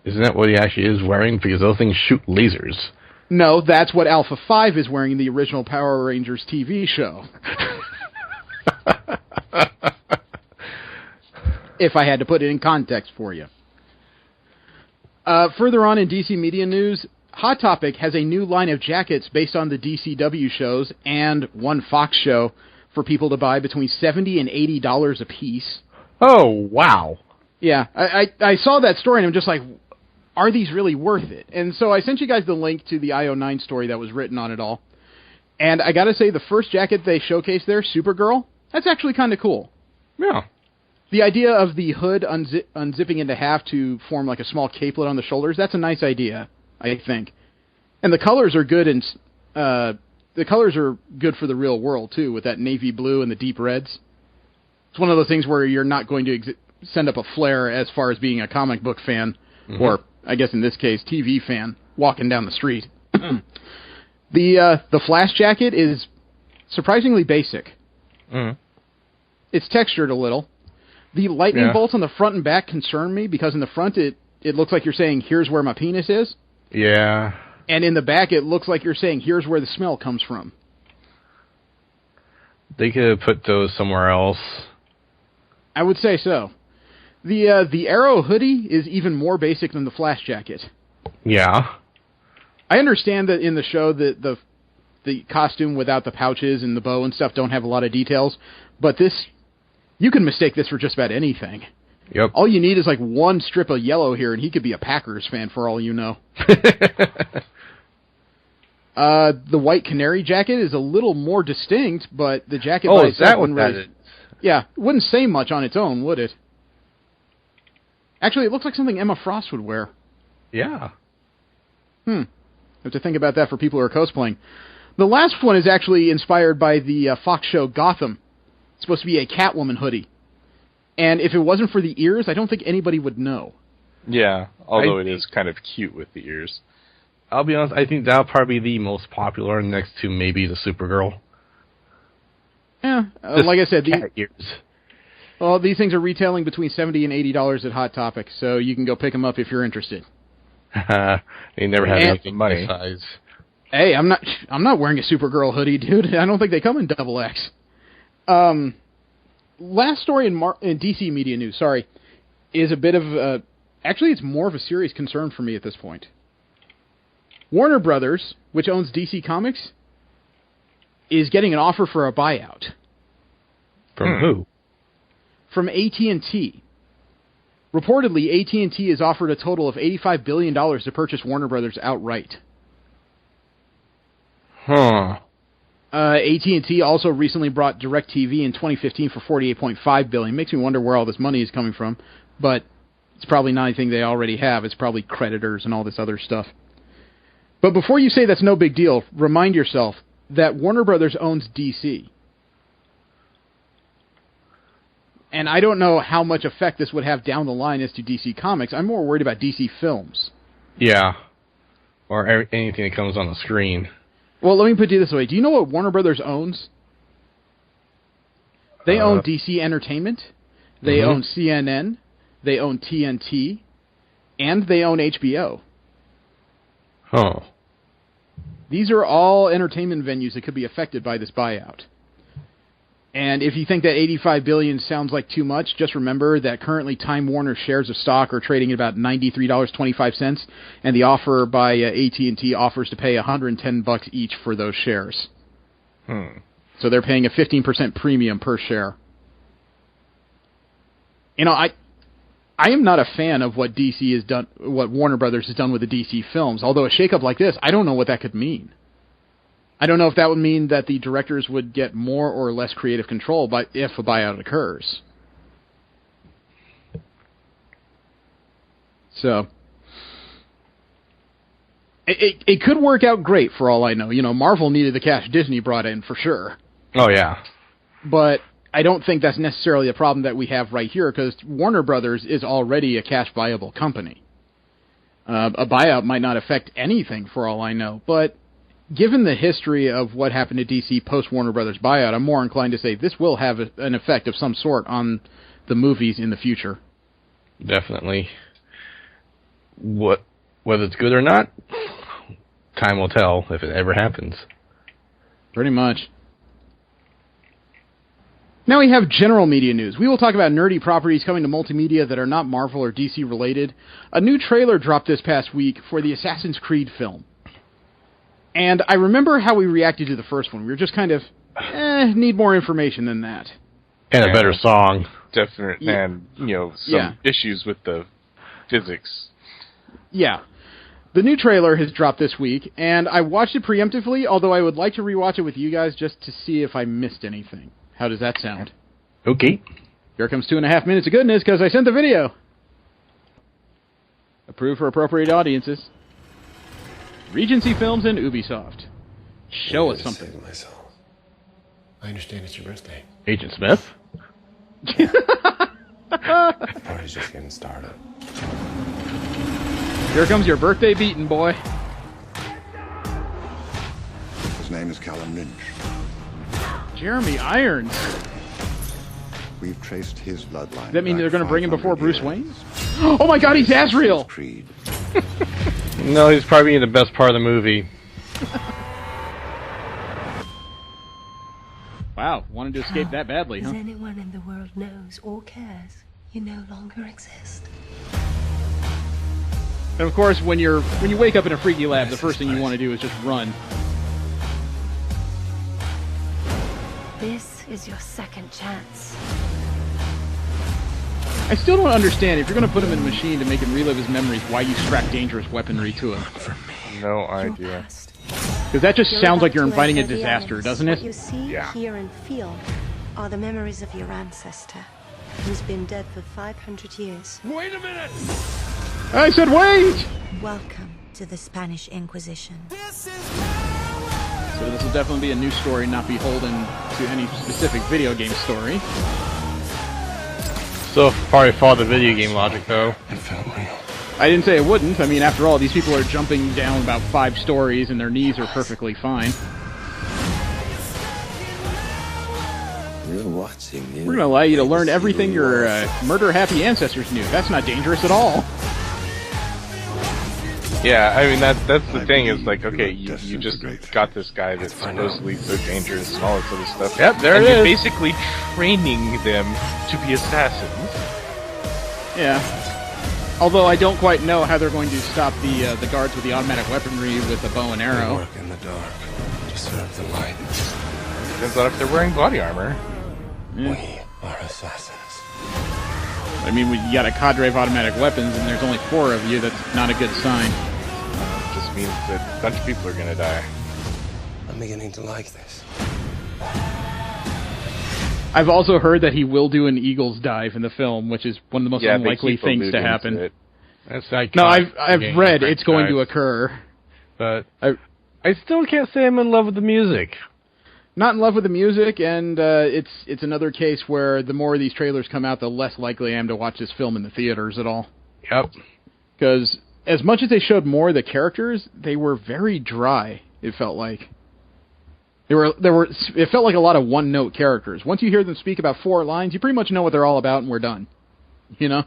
Isn't that what he actually is wearing? Because those things shoot lasers. No, that's what Alpha 5 is wearing in the original Power Rangers TV show. If I had to put it in context for you. Further on in DC media news, Hot Topic has a new line of jackets based on the DCW shows and one Fox show for people to buy between $70 and $80 a piece. Oh, wow. Yeah, I saw that story and I'm just like, are these really worth it? And so I sent you guys the link to the IO9 story that was written on it all. And I gotta say, the first jacket they showcased there, Supergirl, that's actually kind of cool. Yeah. The idea of the hood unzipping into half to form like a small capelet on the shoulders, that's a nice idea, I think. And the colors are good, and the colors are good for the real world, too, with that navy blue and the deep reds. It's one of those things where you're not going to send up a flare as far as being a comic book fan, or, I guess in this case, TV fan, walking down the street. The Flash jacket is surprisingly basic. It's textured a little. The lightning bolts on the front and back concern me, because in the front it looks like you're saying, here's where my penis is. Yeah. And in the back it looks like you're saying, here's where the smell comes from. They could have put those somewhere else. I would say so. The Arrow hoodie is even more basic than the Flash jacket. Yeah. I understand that in the show that the the costume without the pouches and the bow and stuff don't have a lot of details. But this, you can mistake this for just about anything. Yep. All you need is like one strip of yellow here, and he could be a Packers fan for all you know. The white canary jacket is a little more distinct, but the jacket by is that what that is? Yeah, it wouldn't say much on its own, would it? Actually, it looks like something Emma Frost would wear. Yeah. Have to think about that for people who are cosplaying. The last one is actually inspired by the Fox show Gotham. It's supposed to be a Catwoman hoodie. And if it wasn't for the ears, I don't think anybody would know. Yeah, although it is kind of cute with the ears. I'll be honest, I think that'll probably be the most popular next to maybe the Supergirl. Yeah, like I said, cat ears. Well, these things are retailing between $70 and $80 at Hot Topic, so you can go pick them up if you're interested. They never have enough money. Size. Hey, I'm not wearing a Supergirl hoodie, dude. I don't think they come in XX. Last story in DC media news, is a bit of actually it's more of a serious concern for me at this point. Warner Brothers, which owns DC Comics, is getting an offer for a buyout. From who? From AT&T. Reportedly, AT&T has offered a total of $85 billion to purchase Warner Brothers outright. AT&T also recently bought DirecTV in 2015 for $48.5 billion. Makes me wonder where all this money is coming from, but it's probably not anything they already have. It's probably creditors and all this other stuff. But before you say that's no big deal, remind yourself that Warner Brothers owns DC. And I don't know how much effect this would have down the line as to DC Comics. I'm more worried about DC Films. Yeah. Or anything that comes on the screen. Well, let me put it this way. Do you know what Warner Brothers owns? They own DC Entertainment. They own CNN. They own TNT. And they own HBO. Huh. These are all entertainment venues that could be affected by this buyout. And if you think that $85 billion sounds like too much, just remember that currently Time Warner shares of stock are trading at about $93.25, and the offer by AT&T offers to pay $110 each for those shares. So they're paying a 15% premium per share. You know, I am not a fan of what DC has done, what Warner Brothers has done with the DC films. Although a shakeup like this, I don't know what that could mean. I don't know if that would mean that the directors would get more or less creative control if a buyout occurs. So, it could work out great for all I know. You know, Marvel needed the cash Disney brought in for sure. Oh, yeah. But I don't think that's necessarily a problem that we have right here, because Warner Brothers is already a cash-viable company. A buyout might not affect anything for all I know, but given the history of what happened to DC post-Warner Brothers buyout, I'm more inclined to say this will have an effect of some sort on the movies in the future. Definitely. Whether it's good or not, time will tell if it ever happens. Pretty much. Now we have general media news. We will talk about nerdy properties coming to multimedia that are not Marvel or DC related. A new trailer dropped this past week for the Assassin's Creed film. And I remember how we reacted to the first one. We were just kind of, need more information than that. And a better song. Definitely. Yeah. And, some issues with the physics. Yeah. The new trailer has dropped this week, and I watched it preemptively, although I would like to rewatch it with you guys just to see if I missed anything. How does that sound? Okay. Here comes 2.5 minutes of goodness, because I sent the video. Approved for appropriate audiences. Regency Films and Ubisoft. Show us something. I understand it's your birthday. Agent Smith? The party's just getting started. Here comes your birthday beating, boy. His name is Callum Lynch. Jeremy Irons. We've traced his bloodline. That mean they're going to bring him before Bruce Wayne? Oh my God, he's Azrael! Creed. No, he's probably in the best part of the movie. Wow, wanted to escape that badly, huh? As anyone in the world knows or cares, you no longer exist. And of course, when you wake up in a freaky lab, the first thing you want to do is just run. This is your second chance. I still don't understand, if you're going to put him in a machine to make him relive his memories, why you strap dangerous weaponry to him. No idea. Because that just sounds like you're inviting a disaster, doesn't it? What you see, hear, and feel are the memories of your ancestor, who's been dead for 500 years. Wait a minute! I said wait! Welcome to the Spanish Inquisition. So this will definitely be a new story, not beholden to any specific video game story. So probably follow the video game logic, though. It felt real. I didn't say it wouldn't. I mean, after all, these people are jumping down about 5 stories, and their knees are perfectly fine. You're watching me. We're going to allow you to learn everything your murder-happy ancestors knew. That's not dangerous at all. Yeah, I mean, that's the thing, is like, okay, you just got this guy that's supposedly so dangerous and all this other stuff. Yep, there and it you're is. basically training them to be assassins. Yeah. Although I don't quite know how they're going to stop the guards with the automatic weaponry with a bow and arrow. Work in the dark to serve the light. Depends on if they're wearing body armor. Yeah. We are assassins. I mean, you got a cadre of automatic weapons, and there's only 4 of you. That's not a good sign. It just means that a bunch of people are going to die. I'm beginning to like this. I've also heard that he will do an eagle's dive in the film, which is one of the most unlikely things to happen. That's iconic. No, I've read it's going to occur. But I still can't say I'm in love with the music. Not in love with the music, and it's another case where the more these trailers come out, the less likely I am to watch this film in the theaters at all. Yep. Because as much as they showed more of the characters, they were very dry, it felt like. It felt like a lot of one-note characters. Once you hear them speak about 4 lines, you pretty much know what they're all about, and we're done. You know?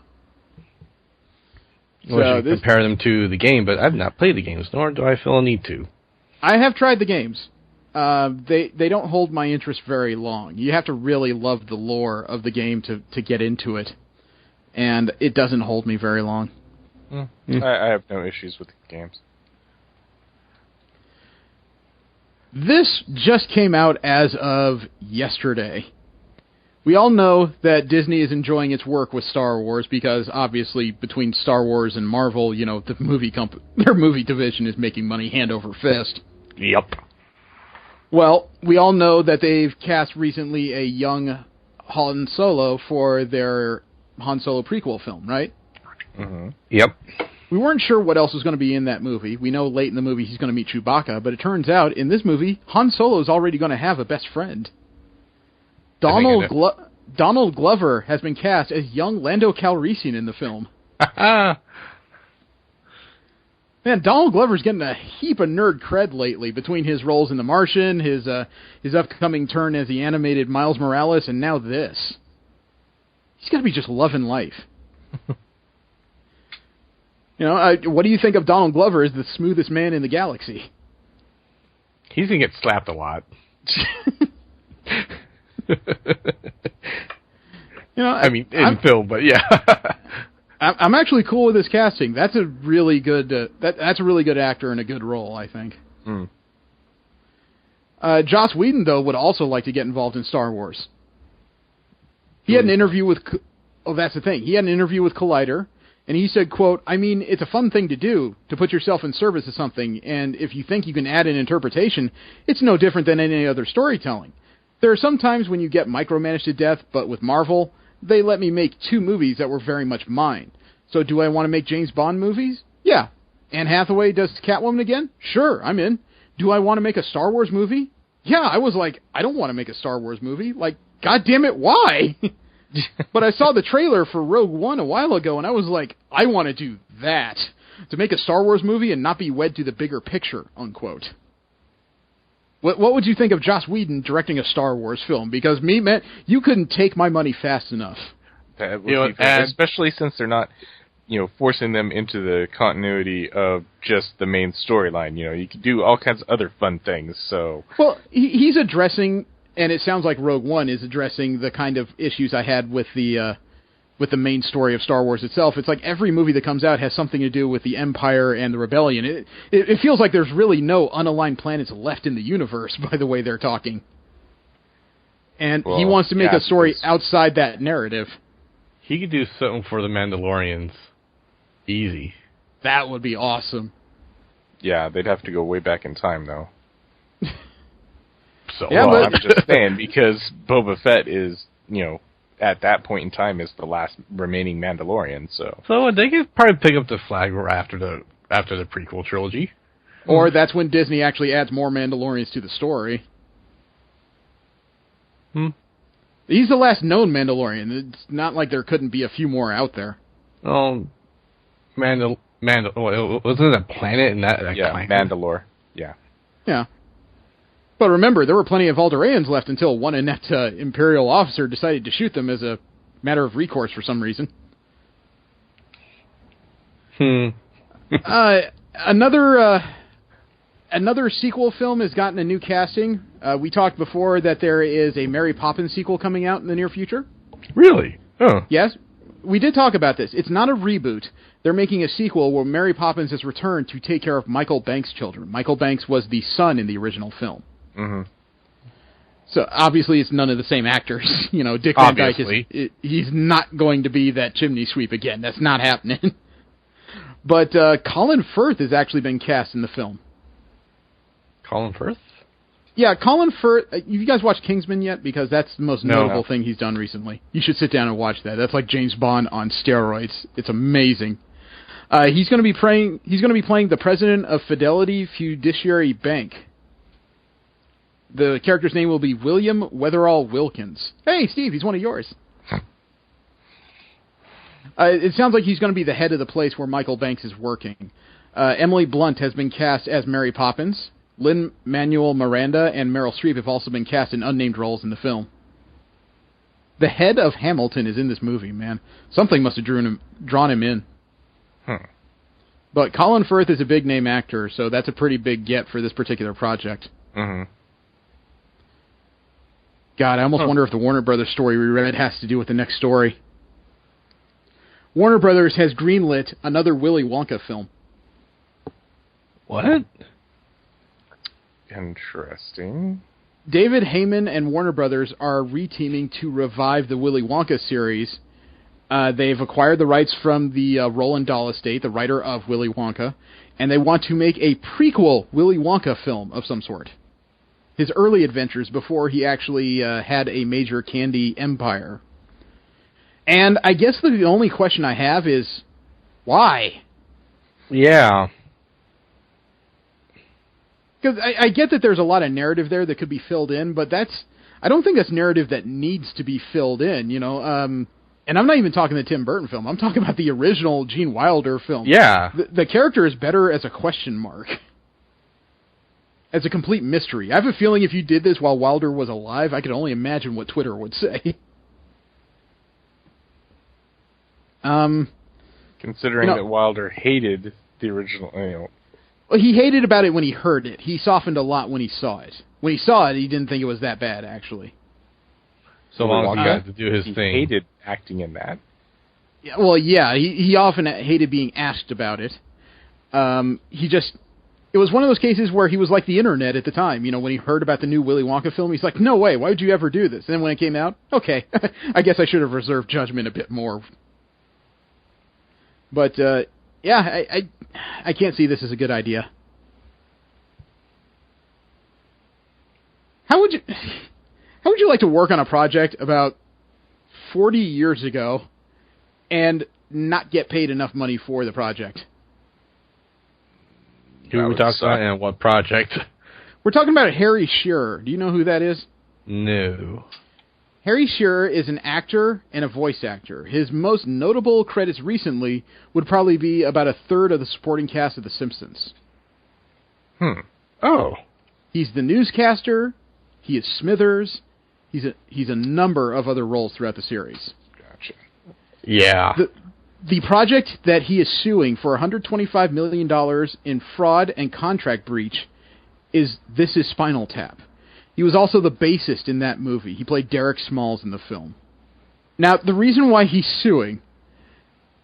Well, so compare them to the game, but I've not played the games, nor do I feel a need to. I have tried the games. They don't hold my interest very long. You have to really love the lore of the game to get into it, and it doesn't hold me very long. I have no issues with the games. This just came out as of yesterday. We all know that Disney is enjoying its work with Star Wars because, obviously, between Star Wars and Marvel, you know, their movie division is making money hand over fist. Yep. Well, we all know that they've cast recently a young Han Solo for their Han Solo prequel film, right? Mm-hmm. Yep. We weren't sure what else was going to be in that movie. We know late in the movie he's going to meet Chewbacca, but it turns out in this movie, Han Solo is already going to have a best friend. Donald Glover has been cast as young Lando Calrissian in the film. Man, Donald Glover's getting a heap of nerd cred lately between his roles in The Martian, his upcoming turn as the animated Miles Morales, and now this. He's got to be just loving life. You know, what do you think of Donald Glover as the smoothest man in the galaxy? He's going to get slapped a lot. You know, I mean, in film, but yeah. I'm actually cool with his casting. That's a really good that's a really good actor in a good role, I think. Joss Whedon, though, would also like to get involved in Star Wars. He had an interview with... Oh, that's the thing. He had an interview with Collider, and he said, quote, I mean, it's a fun thing to do, to put yourself in service of something, and if you think you can add an interpretation, it's no different than any other storytelling. There are some times when you get micromanaged to death, but with Marvel, they let me make 2 movies that were very much mine. So do I want to make James Bond movies? Yeah. Anne Hathaway does Catwoman again? Sure, I'm in. Do I want to make a Star Wars movie? Yeah, I was like, I don't want to make a Star Wars movie. Like, God damn it, why? But I saw the trailer for Rogue One a while ago, and I was like, I want to do that. To make a Star Wars movie and not be wed to the bigger picture, unquote. What would you think of Joss Whedon directing a Star Wars film? Because me, man, you couldn't take my money fast enough. That would be especially since they're not, forcing them into the continuity of just the main storyline. You could do all kinds of other fun things. So, well, he's addressing, and it sounds like Rogue One is addressing the kind of issues I had with the main story of Star Wars itself. It's like every movie that comes out has something to do with the Empire and the Rebellion. It feels like there's really no unaligned planets left in the universe by the way they're talking. And he wants to make a story outside that narrative. He could do something for the Mandalorians. Easy. That would be awesome. Yeah, they'd have to go way back in time, though. So yeah, I'm just saying, because Boba Fett is, at that point in time, is the last remaining Mandalorian, so they could probably pick up the flag after the prequel trilogy. Or that's when Disney actually adds more Mandalorians to the story. He's the last known Mandalorian. It's not like there couldn't be a few more out there. Oh, wasn't it a planet in that? Yeah, Mandalore. Yeah. Yeah. But remember, there were plenty of Alderaans left until one inept Imperial officer decided to shoot them as a matter of recourse for some reason. Another sequel film has gotten a new casting. We talked before that there is a Mary Poppins sequel coming out in the near future. Really? Oh. Yes. We did talk about this. It's not a reboot. They're making a sequel where Mary Poppins has returned to take care of Michael Banks' children. Michael Banks was the son in the original film. Mm-hmm. So, obviously, it's none of the same actors. Dick Van Dyke he's not going to be that chimney sweep again. That's not happening. But Colin Firth has actually been cast in the film. Colin Firth? Yeah, Colin Firth. You guys watched Kingsman yet? Because that's the most notable thing he's done recently. You should sit down and watch that. That's like James Bond on steroids. It's amazing. He's going to be playing the president of Fidelity Fiduciary Bank. The character's name will be William Weatherall Wilkins. Hey, Steve, he's one of yours. It sounds like he's going to be the head of the place where Michael Banks is working. Emily Blunt has been cast as Mary Poppins. Lin-Manuel Miranda and Meryl Streep have also been cast in unnamed roles in the film. The head of Hamilton is in this movie, man. Something must have drawn him in. But Colin Firth is a big-name actor, so that's a pretty big get for this particular project. Mm-hmm. God, I almost wonder if the Warner Brothers story we read has to do with the next story. Warner Brothers has greenlit another Willy Wonka film. What? Interesting. David Heyman and Warner Brothers are reteaming to revive the Willy Wonka series. They've acquired the rights from the Roald Dahl estate, the writer of Willy Wonka, and they want to make a prequel Willy Wonka film of some sort. His early adventures before he actually had a major candy empire. And I guess the only question I have is, why? Yeah. Because I get that there's a lot of narrative there that could be filled in, but I don't think that's narrative that needs to be filled in, And I'm not even talking the Tim Burton film. I'm talking about the original Gene Wilder film. Yeah. The character is better as a question mark. As a complete mystery. I have a feeling if you did this while Wilder was alive, I could only imagine what Twitter would say. Considering that Wilder hated the original, Well, he hated about it when he heard it. He softened a lot when he saw it. When he saw it, he didn't think it was that bad, actually. So long as he got to do his thing. He hated acting in that. Yeah, well, yeah, he often hated being asked about it. It was one of those cases where he was like the internet at the time. When he heard about the new Willy Wonka film, he's like, no way, why would you ever do this? And then when it came out, okay, I guess I should have reserved judgment a bit more. But, yeah, I can't see this as a good idea. How would you like to work on a project about 40 years ago and not get paid enough money for the project? Who are we talking about and what project? We're talking about Harry Shearer. Do you know who that is? No. Harry Shearer is an actor and a voice actor. His most notable credits recently would probably be about a third of the supporting cast of The Simpsons. Oh. He's the newscaster. He is Smithers. He's a number of other roles throughout the series. Gotcha. Yeah. The project that he is suing for $125 million in fraud and contract breach is This Is Spinal Tap. He was also the bassist in that movie. He played Derek Smalls in the film. Now, the reason why he's suing,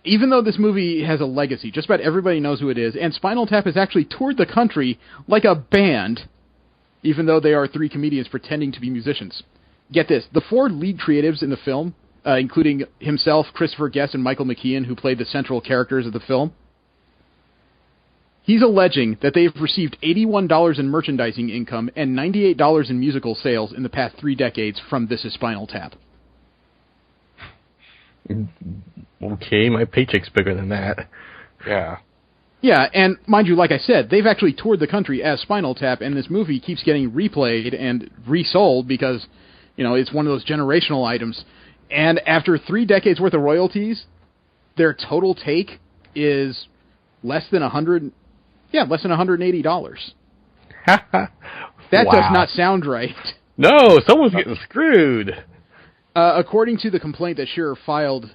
even though this movie has a legacy, just about everybody knows who it is, and Spinal Tap has actually toured the country like a band, even though they are three comedians pretending to be musicians. Get this, the 4 lead creatives in the film, including himself, Christopher Guest, and Michael McKean, who played the central characters of the film, he's alleging that they've received $81 in merchandising income and $98 in musical sales in the past 3 decades from This Is Spinal Tap. Okay, my paycheck's bigger than that. Yeah. Yeah, and mind you, like I said, they've actually toured the country as Spinal Tap, and this movie keeps getting replayed and resold because, it's one of those generational items. And after 3 decades worth of royalties, their total take is less than $180. That does not sound right. No, someone's getting screwed. According to the complaint that Shearer filed,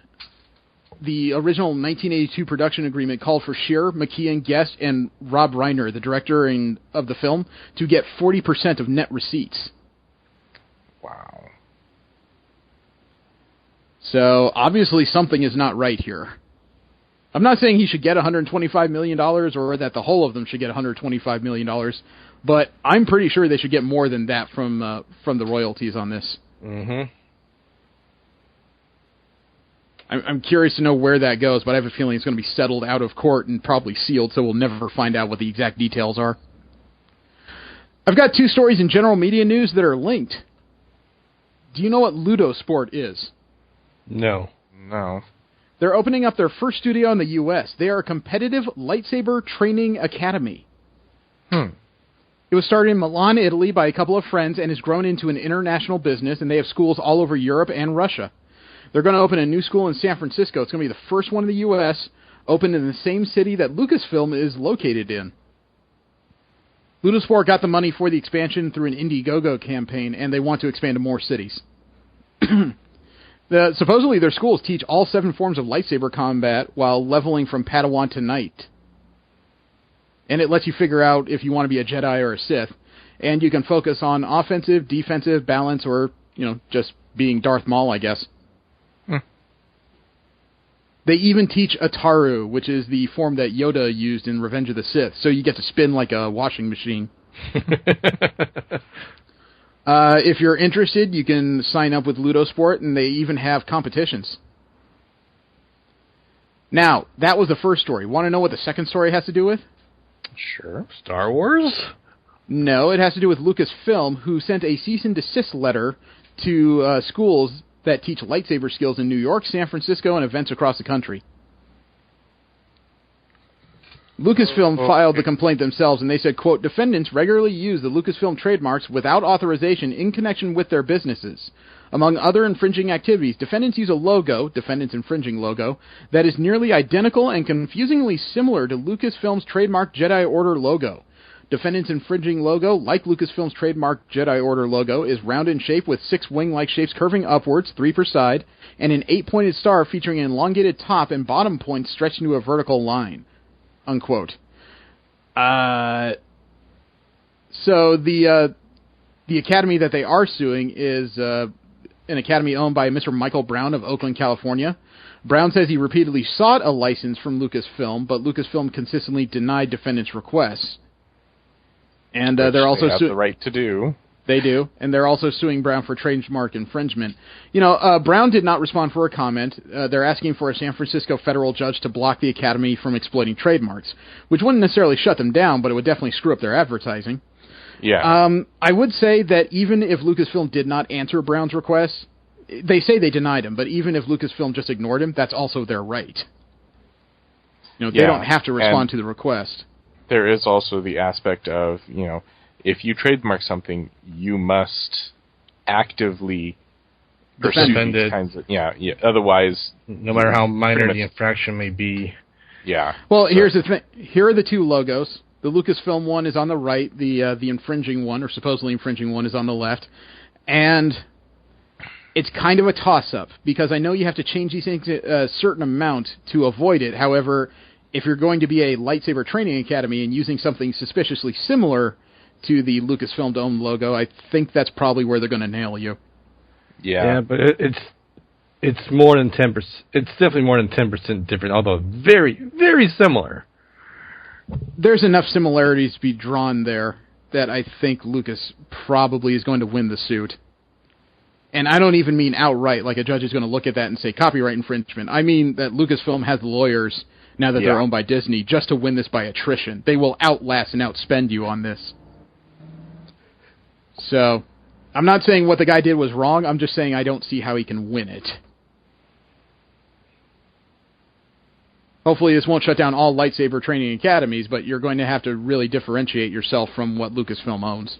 the original 1982 production agreement called for Shearer, McKean, Guest, and Rob Reiner, the director of the film, to get 40% of net receipts. Wow. So, obviously something is not right here. I'm not saying he should get $125 million or that the whole of them should get $125 million, but I'm pretty sure they should get more than that from the royalties on this. Mm-hmm. I'm curious to know where that goes, but I have a feeling it's going to be settled out of court and probably sealed, so we'll never find out what the exact details are. I've got 2 stories in general media news that are linked. Do you know what Ludosport is? No. They're opening up their first studio in the U.S. They are a competitive lightsaber training academy. It was started in Milan, Italy by a couple of friends and has grown into an international business, and they have schools all over Europe and Russia. They're going to open a new school in San Francisco. It's going to be the first one in the U.S., opened in the same city that Lucasfilm is located in. Ludosport got the money for the expansion through an Indiegogo campaign, and they want to expand to more cities. Supposedly their schools teach all 7 forms of lightsaber combat while leveling from Padawan to Knight. And it lets you figure out if you want to be a Jedi or a Sith. And you can focus on offensive, defensive, balance, or, just being Darth Maul, I guess. They even teach Ataru, which is the form that Yoda used in Revenge of the Sith, so you get to spin like a washing machine. If you're interested, you can sign up with Ludosport, and they even have competitions. Now, that was the first story. Want to know what the second story has to do with? Sure. Star Wars? No, it has to do with Lucasfilm, who sent a cease and desist letter to schools that teach lightsaber skills in New York, San Francisco, and events across the country. Lucasfilm filed the complaint themselves, and they said, quote, defendants regularly use the Lucasfilm trademarks without authorization in connection with their businesses. Among other infringing activities, defendants use a logo, defendants' infringing logo, that is nearly identical and confusingly similar to Lucasfilm's trademark Jedi Order logo. Defendant's infringing logo, like Lucasfilm's trademark Jedi Order logo, is round in shape with 6 wing-like shapes curving upwards, 3 per side, and an 8-pointed star featuring an elongated top and bottom points stretched into a vertical line. Unquote. So the academy that they are suing is an academy owned by Mr. Michael Brown of Oakland, California. Brown says he repeatedly sought a license from Lucasfilm, but Lucasfilm consistently denied defendants' requests. And they're also have the right to do. They do, and they're also suing Brown for trademark infringement. Brown did not respond for a comment. They're asking for a San Francisco federal judge to block the Academy from exploiting trademarks, which wouldn't necessarily shut them down, but it would definitely screw up their advertising. Yeah. I would say that even if Lucasfilm did not answer Brown's request, they say they denied him, but even if Lucasfilm just ignored him, that's also their right. They don't have to respond to the request. There is also the aspect of, if you trademark something, you must actively pursue these kinds of... Yeah, otherwise... No matter how minor the infraction may be. Yeah. Well, here's the thing. Here are the 2 logos. The Lucasfilm one is on the right. The infringing one, or supposedly infringing one, is on the left. And it's kind of a toss-up, because I know you have to change these things a certain amount to avoid it. However, if you're going to be a lightsaber training academy and using something suspiciously similar to the Lucasfilm Dome logo, I think that's probably where they're going to nail you. Yeah, but it's more than 10%. It's definitely more than 10% different, although very, very similar. There's enough similarities to be drawn there that I think Lucas probably is going to win the suit. And I don't even mean outright, like a judge is going to look at that and say copyright infringement. I mean that Lucasfilm has lawyers, now that they're owned by Disney, just to win this by attrition. They will outlast and outspend you on this. So, I'm not saying what the guy did was wrong, I'm just saying I don't see how he can win it. Hopefully this won't shut down all lightsaber training academies, but you're going to have to really differentiate yourself from what Lucasfilm owns.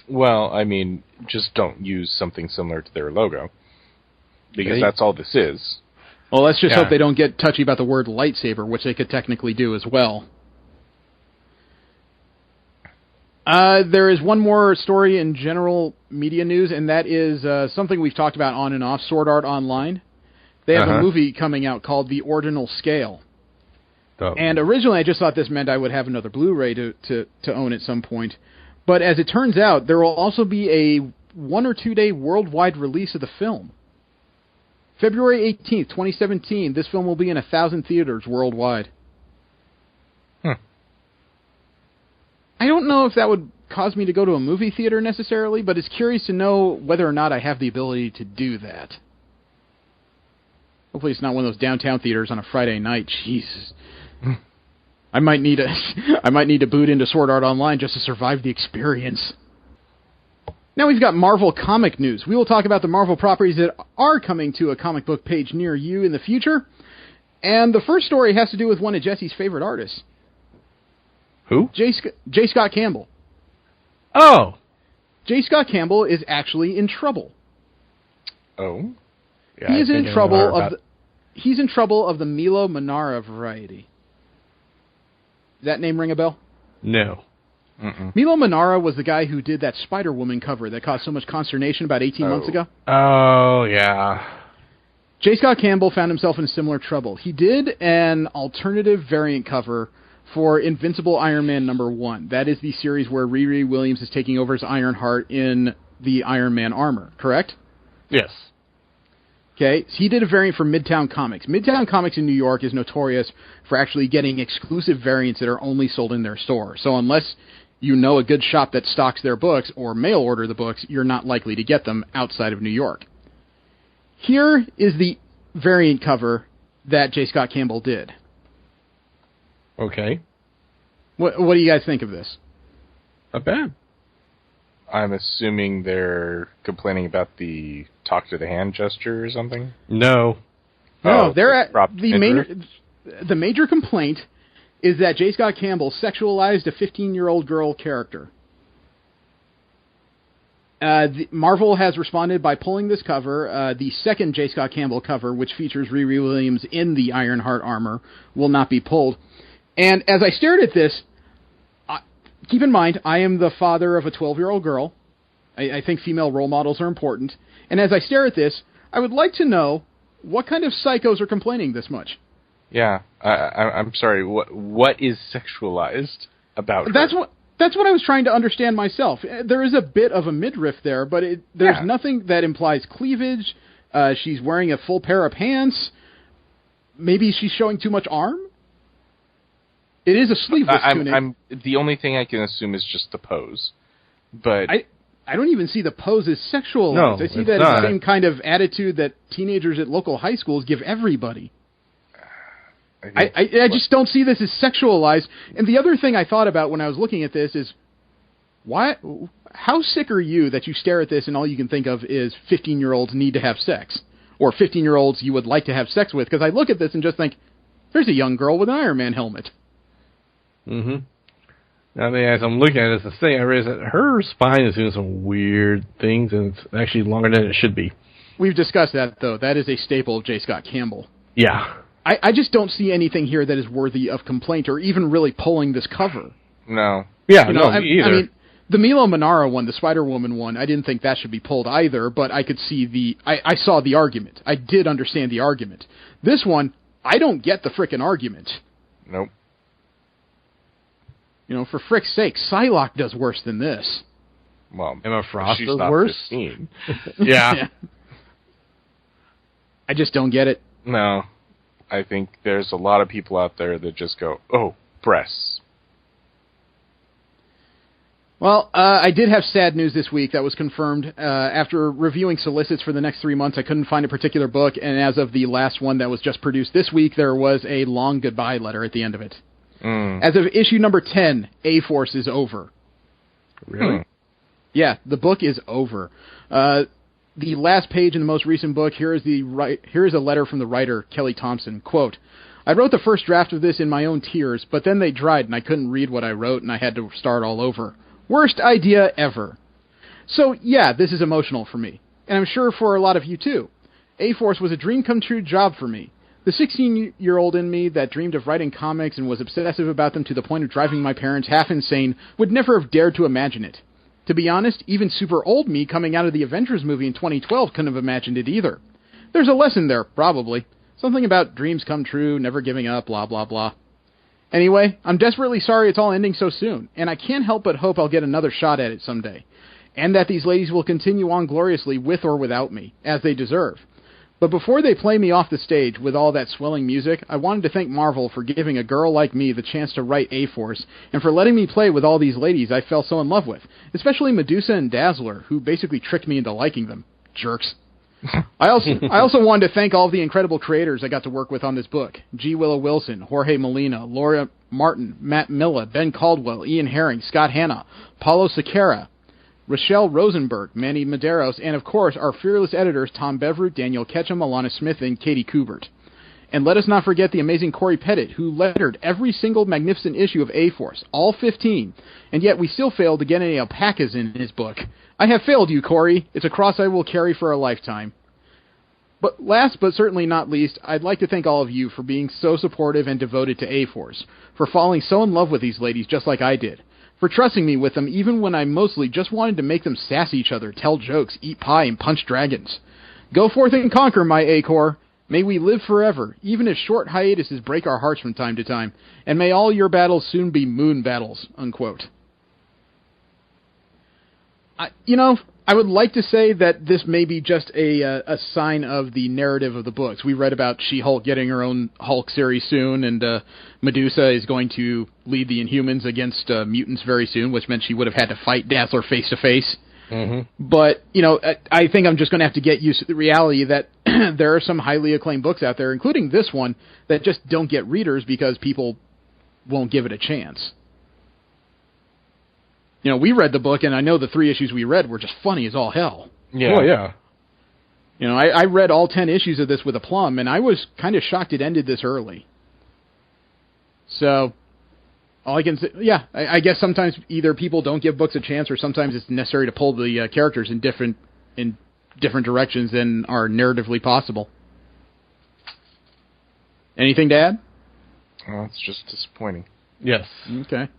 Well, I mean, just don't use something similar to their logo. Because that's all this is. Well, let's just hope they don't get touchy about the word lightsaber, which they could technically do as well. There is one more story in general media news, and that is something we've talked about on and off, Sword Art Online. They have a movie coming out called The Ordinal Scale. And originally I just thought this meant I would have another Blu-ray to own at some point. But as it turns out, there will also be a 1 or 2 day worldwide release of the film. February 18th, 2017, this film will be in 1,000 theaters worldwide. I don't know if that would cause me to go to a movie theater necessarily, but it's curious to know whether or not I have the ability to do that. Hopefully it's not one of those downtown theaters on a Friday night. Jesus. I might need to boot into Sword Art Online just to survive the experience. Now we've got Marvel comic news. We will talk about the Marvel properties that are coming to a comic book page near you in the future. And the first story has to do with one of Jesse's favorite artists. Who? J. Scott Campbell. Oh! J. Scott Campbell is actually in trouble. Oh? Yeah, he's in trouble of the Milo Manara variety. Does that name ring a bell? No. Milo Manara was the guy who did that Spider-Woman cover that caused so much consternation about 18 months ago. Oh, yeah. J. Scott Campbell found himself in similar trouble. He did an alternative variant cover for Invincible Iron Man #1. That is the series where Riri Williams is taking over as Ironheart in the Iron Man armor, correct? Yes. Okay, so he did a variant for Midtown Comics. Midtown Comics in New York is notorious for actually getting exclusive variants that are only sold in their store. So unless you know a good shop that stocks their books or mail order the books, you're not likely to get them outside of New York. Here is the variant cover that J. Scott Campbell did. Okay. What do you guys think of this? Not bad. I'm assuming they're complaining about the talk to the hand gesture or something? No. No, the major complaint is that J. Scott Campbell sexualized a 15-year-old girl character. Marvel has responded by pulling this cover. The second J. Scott Campbell cover, which features Riri Williams in the Ironheart armor, will not be pulled. And as I stared at this, keep in mind, I am the father of a 12-year-old girl. I think female role models are important. And as I stare at this, I would like to know what kind of psychos are complaining this much. Yeah, I'm sorry. What is sexualized about her? That's what I was trying to understand myself. There is a bit of a midriff there, but there's nothing that implies cleavage. She's wearing a full pair of pants. Maybe she's showing too much arm. It is a sleeveless tunic. The only thing I can assume is just the pose. But I don't even see the pose as sexualized. No, I see that as the same kind of attitude that teenagers at local high schools give everybody. I just don't see this as sexualized. And the other thing I thought about when I was looking at this is, how sick are you that you stare at this and all you can think of is 15-year-olds need to have sex? Or 15-year-olds you would like to have sex with? Because I look at this and just think, there's a young girl with an Iron Man helmet. Mm-hmm. Now, as I'm looking at this thing, I realize that her spine is doing some weird things, and it's actually longer than it should be. We've discussed that, though. That is a staple of J. Scott Campbell. Yeah. I just don't see anything here that is worthy of complaint or even really pulling this cover. No. Yeah, me either. I mean, the Milo Manara one, the Spider-Woman one, I didn't think that should be pulled either, but I could see I saw the argument. I did understand the argument. This one, I don't get the frickin' argument. Nope. You know, for frick's sake, Psylocke does worse than this. Well, Emma Frost she's does not worse? 15. Yeah. I just don't get it. No. I think there's a lot of people out there that just go, oh, breasts. Well, I did have sad news this week that was confirmed. After reviewing solicits for the next 3 months, I couldn't find a particular book, and as of the last one that was just produced this week, there was a long goodbye letter at the end of it. As of issue number 10, A-Force is over. Really? Yeah, the book is over. The last page in the most recent book, here is a letter from the writer, Kelly Thompson. Quote, I wrote the first draft of this in my own tears, but then they dried and I couldn't read what I wrote and I had to start all over. Worst idea ever. So, yeah, this is emotional for me. And I'm sure for a lot of you, too. A-Force was a dream-come-true job for me. The 16-year-old in me that dreamed of writing comics and was obsessive about them to the point of driving my parents half insane would never have dared to imagine it. To be honest, even super old me coming out of the Avengers movie in 2012 couldn't have imagined it either. There's a lesson there, probably. Something about dreams come true, never giving up, blah, blah, blah. Anyway, I'm desperately sorry it's all ending so soon, and I can't help but hope I'll get another shot at it someday, and that these ladies will continue on gloriously with or without me, as they deserve. But before they play me off the stage with all that swelling music, I wanted to thank Marvel for giving a girl like me the chance to write A-Force, and for letting me play with all these ladies I fell so in love with, especially Medusa and Dazzler, who basically tricked me into liking them. Jerks. I also wanted to thank all of the incredible creators I got to work with on this book. G. Willow Wilson, Jorge Molina, Laura Martin, Matt Milla, Ben Caldwell, Ian Herring, Scott Hanna, Paulo Sequeira, Rochelle Rosenberg, Manny Medeiros, and of course our fearless editors Tom Beveroot, Daniel Ketchum, Alana Smith, and Katie Kubert. And let us not forget the amazing Corey Pettit, who lettered every single magnificent issue of A-Force, all 15, and yet we still failed to get any alpacas in his book. I have failed you, Corey. It's a cross I will carry for a lifetime. But last but certainly not least, I'd like to thank all of you for being so supportive and devoted to A-Force, for falling so in love with these ladies just like I did, for trusting me with them even when I mostly just wanted to make them sass each other, tell jokes, eat pie, and punch dragons. Go forth and conquer, my A-Corps. May we live forever, even if short hiatuses break our hearts from time to time, and may all your battles soon be moon battles, unquote. I would like to say that this may be just a sign of the narrative of the books. We read about She-Hulk getting her own Hulk series soon, and Medusa is going to lead the Inhumans against mutants very soon, which meant she would have had to fight Dazzler face-to-face. Mm-hmm. But, I think I'm just going to have to get used to the reality that there are some highly acclaimed books out there, including this one, that just don't get readers because people won't give it a chance. We read the book, and I know the 3 issues we read were just funny as all hell. Yeah. Oh, yeah. I read all 10 issues of this with aplomb, and I was kind of shocked it ended this early. So, all I can say, I guess sometimes either people don't give books a chance, or sometimes it's necessary to pull the characters in different directions than are narratively possible. Anything to add? Well, it's just disappointing. Yes. Okay.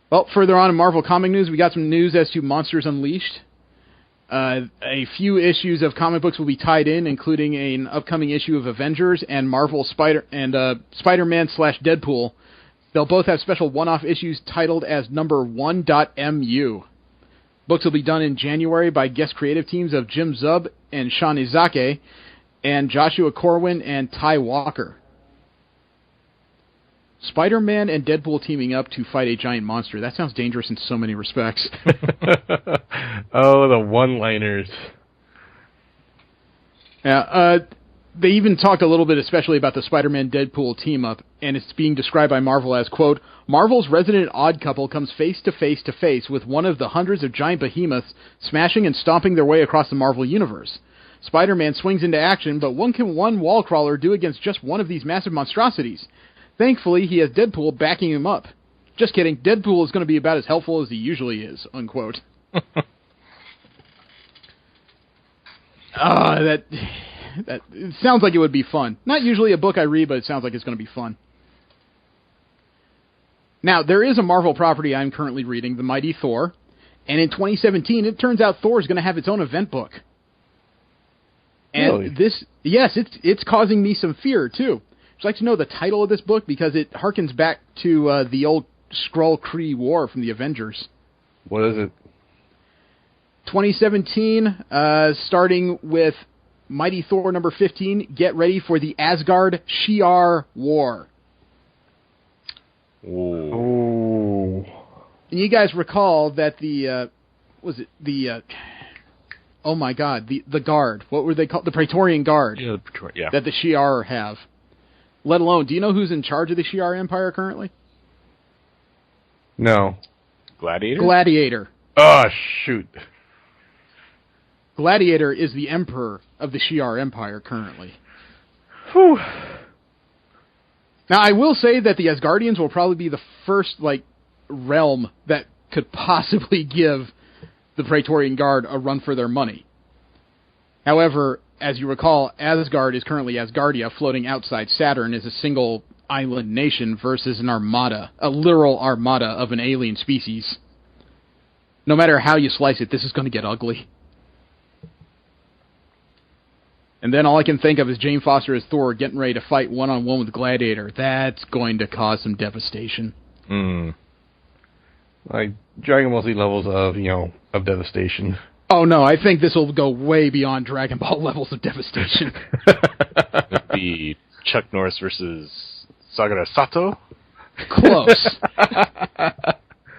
Well, further on in Marvel comic news, we got some news as to Monsters Unleashed. A few issues of comic books will be tied in, including an upcoming issue of Avengers and Spider-Man / Deadpool. They'll both have special one-off issues titled as number 1.mu. Books will be done in January by guest creative teams of Jim Zub and Sean Izake, and Joshua Corwin and Ty Walker. Spider-Man and Deadpool teaming up to fight a giant monster. That sounds dangerous in so many respects. Oh, the one-liners. Yeah, they even talked a little bit especially about the Spider-Man Deadpool team-up, and it's being described by Marvel as, quote, Marvel's resident odd couple comes face to face with one of the hundreds of giant behemoths smashing and stomping their way across the Marvel Universe. Spider-Man swings into action, but what can one wall crawler do against just one of these massive monstrosities? Thankfully, he has Deadpool backing him up. Just kidding, Deadpool is going to be about as helpful as he usually is, unquote. That it sounds like it would be fun. Not usually a book I read, but it sounds like it's going to be fun. Now, there is a Marvel property I'm currently reading, The Mighty Thor, and in 2017, it turns out Thor is going to have its own event book. And really? It's causing me some fear, too. I'd like to know the title of this book because it harkens back to the old Skrull-Kree War from the Avengers. What is it? 2017, starting with Mighty Thor number 15, get ready for the Asgard Shi'ar War. Ooh. And you guys recall that oh my God, the Guard. What were they called? The Praetorian Guard. Yeah, that the Shi'ar have. Let alone, do you know who's in charge of the Shi'ar Empire currently? No. Gladiator. Oh, shoot. Gladiator is the emperor of the Shi'ar Empire currently. Whew. Now, I will say that the Asgardians will probably be the first, realm that could possibly give the Praetorian Guard a run for their money. However, as you recall, Asgard is currently Asgardia, floating outside Saturn as a single island nation versus an armada, a literal armada of an alien species. No matter how you slice it, this is going to get ugly. And then all I can think of is Jane Foster as Thor getting ready to fight one-on-one with Gladiator. That's going to cause some devastation. Like Dragon Ball Z levels of devastation. Oh no, I think this will go way beyond Dragon Ball levels of devastation. It'd be Chuck Norris versus Sagara Sato? Close.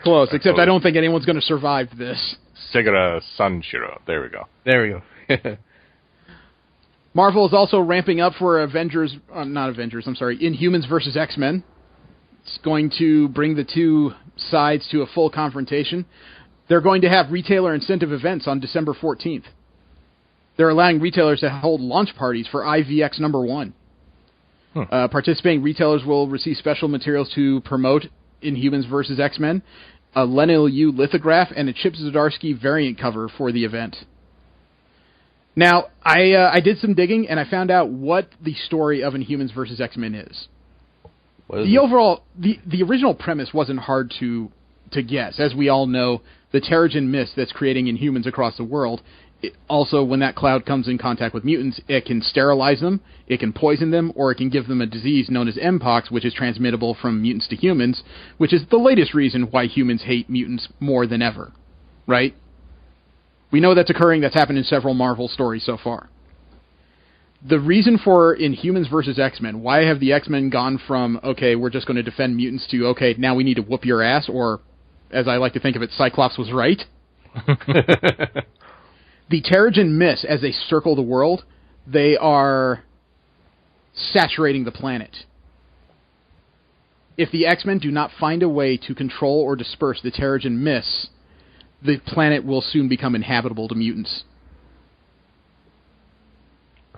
Close, except I don't think anyone's going to survive this. Segara Sanshiro. There we go. Marvel is also ramping up for Inhumans versus X-Men. It's going to bring the two sides to a full confrontation. They're going to have retailer incentive events on December 14th. They're allowing retailers to hold launch parties for IVX #1. Participating retailers will receive special materials to promote Inhumans versus X-Men, a Lenil Yu lithograph, and a Chip Zdarsky variant cover for the event. Now, I did some digging, and I found out what the story of Inhumans versus X-Men is. The original premise wasn't hard to guess. As we all know, the Terrigen Mist that's creating Inhumans across the world, also, when that cloud comes in contact with mutants, it can sterilize them, it can poison them, or it can give them a disease known as Mpox, which is transmittable from mutants to humans, which is the latest reason why humans hate mutants more than ever. Right? We know that's occurring. That's happened in several Marvel stories so far. The reason for Inhumans versus X-Men, why have the X-Men gone from, okay, we're just going to defend mutants, to, okay, now we need to whoop your ass, or, as I like to think of it, Cyclops was right? The Terrigen Mist, as they circle the world, they are saturating the planet. If the X-Men do not find a way to control or disperse the Terrigen Mist, the planet will soon become inhabitable to mutants.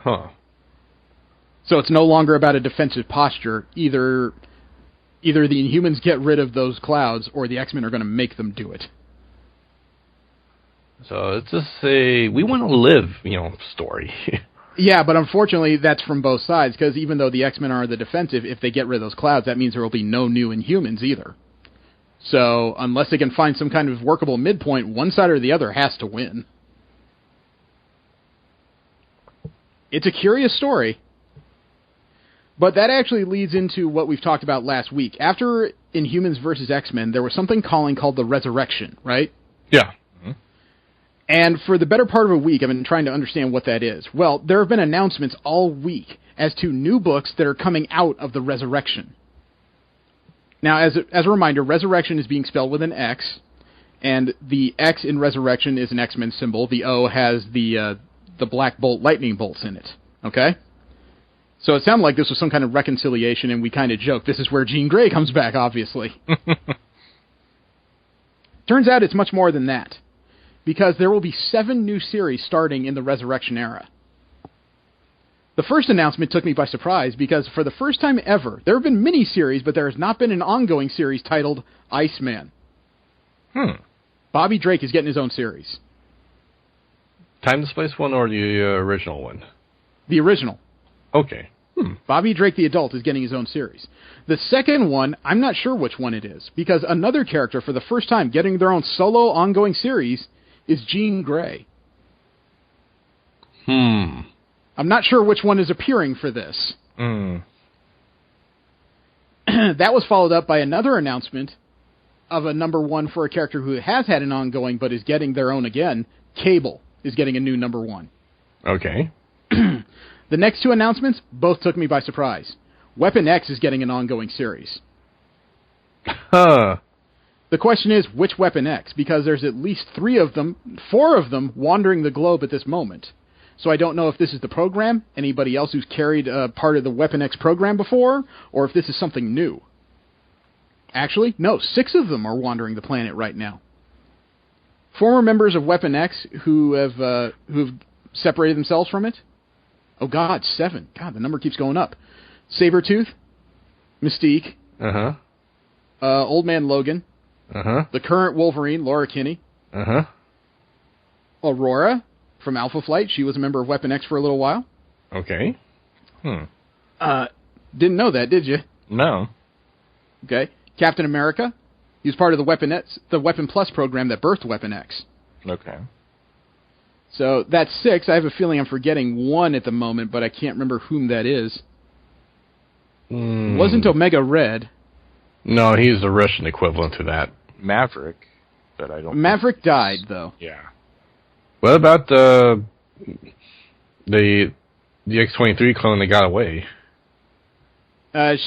So it's no longer about a defensive posture. Either the Inhumans get rid of those clouds, or the X-Men are going to make them do it. So it's just a we want to live, story. Yeah, but unfortunately that's from both sides, because even though the X-Men are the defensive, if they get rid of those clouds, that means there will be no new Inhumans either. So unless they can find some kind of workable midpoint, one side or the other has to win. It's a curious story. But that actually leads into what we've talked about last week. After Inhumans versus X-Men, there was something called the Resurrection, right? Yeah. And for the better part of a week, I've been trying to understand what that is. Well, there have been announcements all week as to new books that are coming out of the Resurrection. Now, as a reminder, Resurrection is being spelled with an X, and the X in Resurrection is an X-Men symbol. The O has the black bolt lightning bolts in it. Okay? So it sounded like this was some kind of reconciliation, and we kind of joked, this is where Jean Grey comes back, obviously. Turns out it's much more than that, because there will be 7 new series starting in the Resurrection era. The first announcement took me by surprise, because for the first time ever, there have been mini-series, but there has not been an ongoing series titled Iceman. Bobby Drake is getting his own series. Time to Space one or the original one? The original. Okay. Bobby Drake the adult is getting his own series. The second one, I'm not sure which one it is, because another character for the first time getting their own solo ongoing series is Jean Grey. I'm not sure which one is appearing for this. That was followed up by another announcement of a #1 for a character who has had an ongoing but is getting their own again. Cable is getting a new #1. Okay. The next 2 announcements both took me by surprise. Weapon X is getting an ongoing series. The question is, which Weapon X? Because there's at least 4 of them wandering the globe at this moment. So I don't know if this is the program, anybody else who's carried part of the Weapon X program before, or if this is something new. Actually, no, 6 of them are wandering the planet right now. Former members of Weapon X who've separated themselves from it. Oh God, 7. God, the number keeps going up. Sabretooth, Mystique, Old Man Logan, the current Wolverine, Laura Kinney, Aurora from Alpha Flight. She was a member of Weapon X for a little while. Okay. Didn't know that, did you? No. Okay. Captain America. He was part of the Weapon Plus program that birthed Weapon X. Okay. So that's 6. I have a feeling I'm forgetting 1 at the moment, but I can't remember whom that is. Wasn't Omega Red. No, he's the Russian equivalent to that. Maverick, but I don't. Maverick died, though. Yeah. What about the X-23 clone that got away?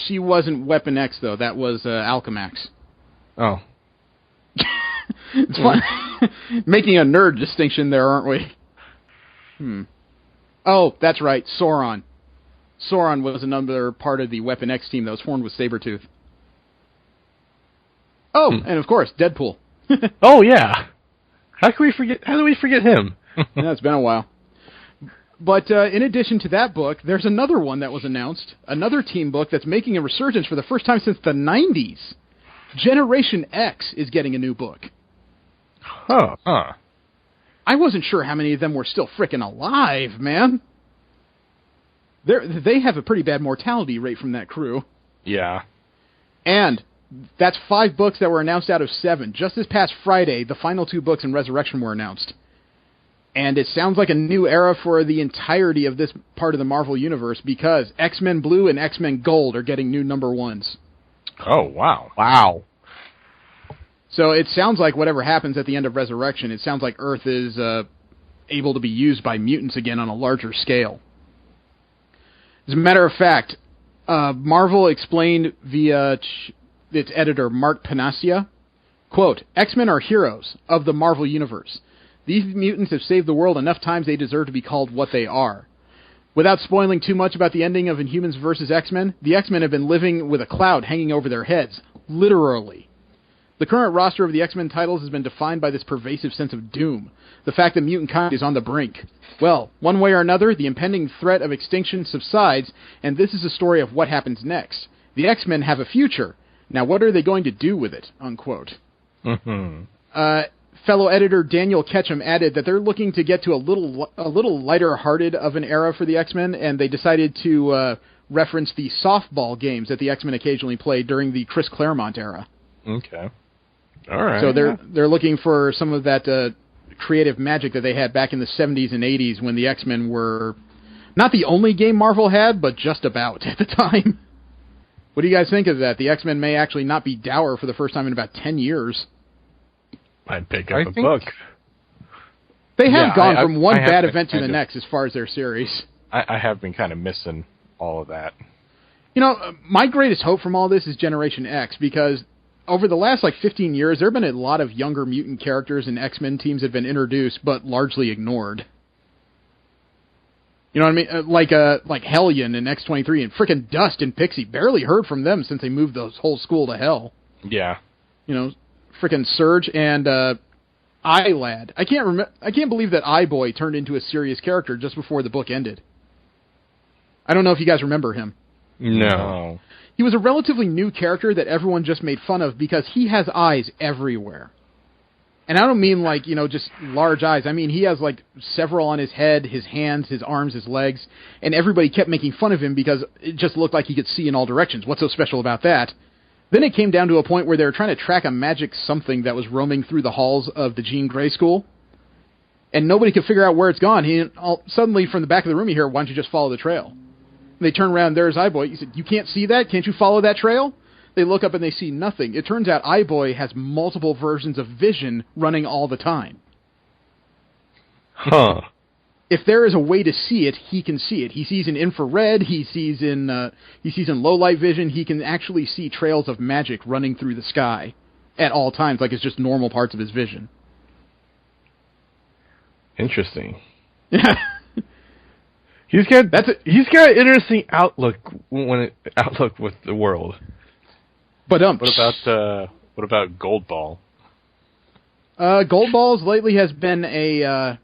She wasn't Weapon X, though. That was Alchemax. Oh. It's fun. Making a nerd distinction there, aren't we? Oh, that's right. Sauron. Sauron was another part of the Weapon X team that was formed with Sabretooth. Oh, and of course, Deadpool. Oh, yeah. How do we forget him? Yeah, it's been a while. But in addition to that book, there's another one that was announced, another team book that's making a resurgence for the first time since the 90s. Generation X is getting a new book. Huh. I wasn't sure how many of them were still frickin' alive, man. They have a pretty bad mortality rate from that crew. Yeah. And that's 5 books that were announced out of 7. Just this past Friday, the final 2 books in Resurrection were announced. And it sounds like a new era for the entirety of this part of the Marvel Universe because X-Men Blue and X-Men Gold are getting new number 1s. Oh, wow. Wow. So it sounds like whatever happens at the end of Resurrection, it sounds like Earth is able to be used by mutants again on a larger scale. As a matter of fact, Marvel explained via its editor, Mark Panacea, quote, X-Men are heroes of the Marvel Universe. These mutants have saved the world enough times they deserve to be called what they are. Without spoiling too much about the ending of Inhumans vs. X-Men, the X-Men have been living with a cloud hanging over their heads, literally. The current roster of the X-Men titles has been defined by this pervasive sense of doom, the fact that mutant kind is on the brink. Well, one way or another, the impending threat of extinction subsides, and this is a story of what happens next. The X-Men have a future. Now what are they going to do with it? Unquote. Fellow editor Daniel Ketchum added that they're looking to get to a little lighter-hearted of an era for the X-Men, and they decided to reference the softball games that the X-Men occasionally played during the Chris Claremont era. Okay. All right. So they're looking for some of that creative magic that they had back in the 70s and 80s when the X-Men were not the only game Marvel had, but just about at the time. What do you guys think of that? The X-Men may actually not be dour for the first time in about 10 years. I'd pick up a book. They have gone from one bad event to the next as far as their series. I have been kind of missing all of that. You know, my greatest hope from all this is Generation X, because over the last 15 years, there have been a lot of younger mutant characters and X-Men teams that have been introduced, but largely ignored. You know what I mean? Like Hellion and X-23 and frickin' Dust and Pixie. Barely heard from them since they moved the whole school to hell. Yeah. You know, frickin' Surge and I-Lad. I can't believe that I-Boy turned into a serious character just before the book ended. I don't know if you guys remember him. No. He was a relatively new character that everyone just made fun of because he has eyes everywhere. And I don't mean just large eyes. I mean he has several on his head, his hands, his arms, his legs, and everybody kept making fun of him because it just looked like he could see in all directions. What's so special about that? Then it came down to a point where they were trying to track a magic something that was roaming through the halls of the Jean Grey School. And nobody could figure out where it's gone. Suddenly, from the back of the room, you hear, why don't you just follow the trail? And they turn around, there's I-Boy. He said, you can't see that? Can't you follow that trail? They look up and they see nothing. It turns out I-Boy has multiple versions of vision running all the time. Huh. If there is a way to see it, he can see it. He sees in infrared. He sees in low light vision. He can actually see trails of magic running through the sky at all times, like it's just normal parts of his vision. Interesting. Yeah. He's got an interesting outlook with the world. But what about Goldball? Goldballs lately has been a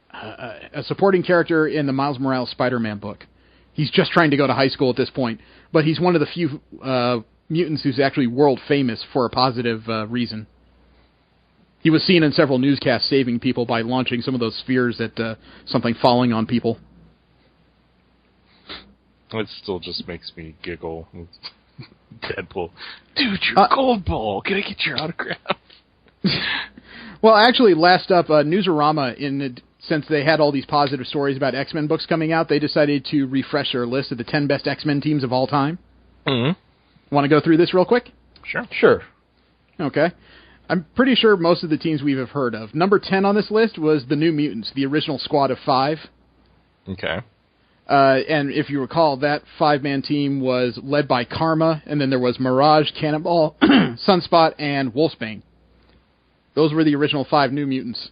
supporting character in the Miles Morales Spider-Man book. He's just trying to go to high school at this point, but he's one of the few mutants who's actually world famous for a positive reason. He was seen in several newscasts saving people by launching some of those spheres at something falling on people. It still just makes me giggle. Deadpool. Dude, you're Goldball. Can I get your autograph? Well, actually, last up, Newsarama, since they had all these positive stories about X-Men books coming out, they decided to refresh their list of the 10 best X-Men teams of all time. Mm-hmm. Want to go through this real quick? Sure. Okay. I'm pretty sure most of the teams we have heard of. Number 10 on this list was the New Mutants, the original squad of 5. Okay. And if you recall, that 5-man team was led by Karma, and then there was Mirage, Cannonball, Sunspot, and Wolfsbane. Those were the original 5 New Mutants.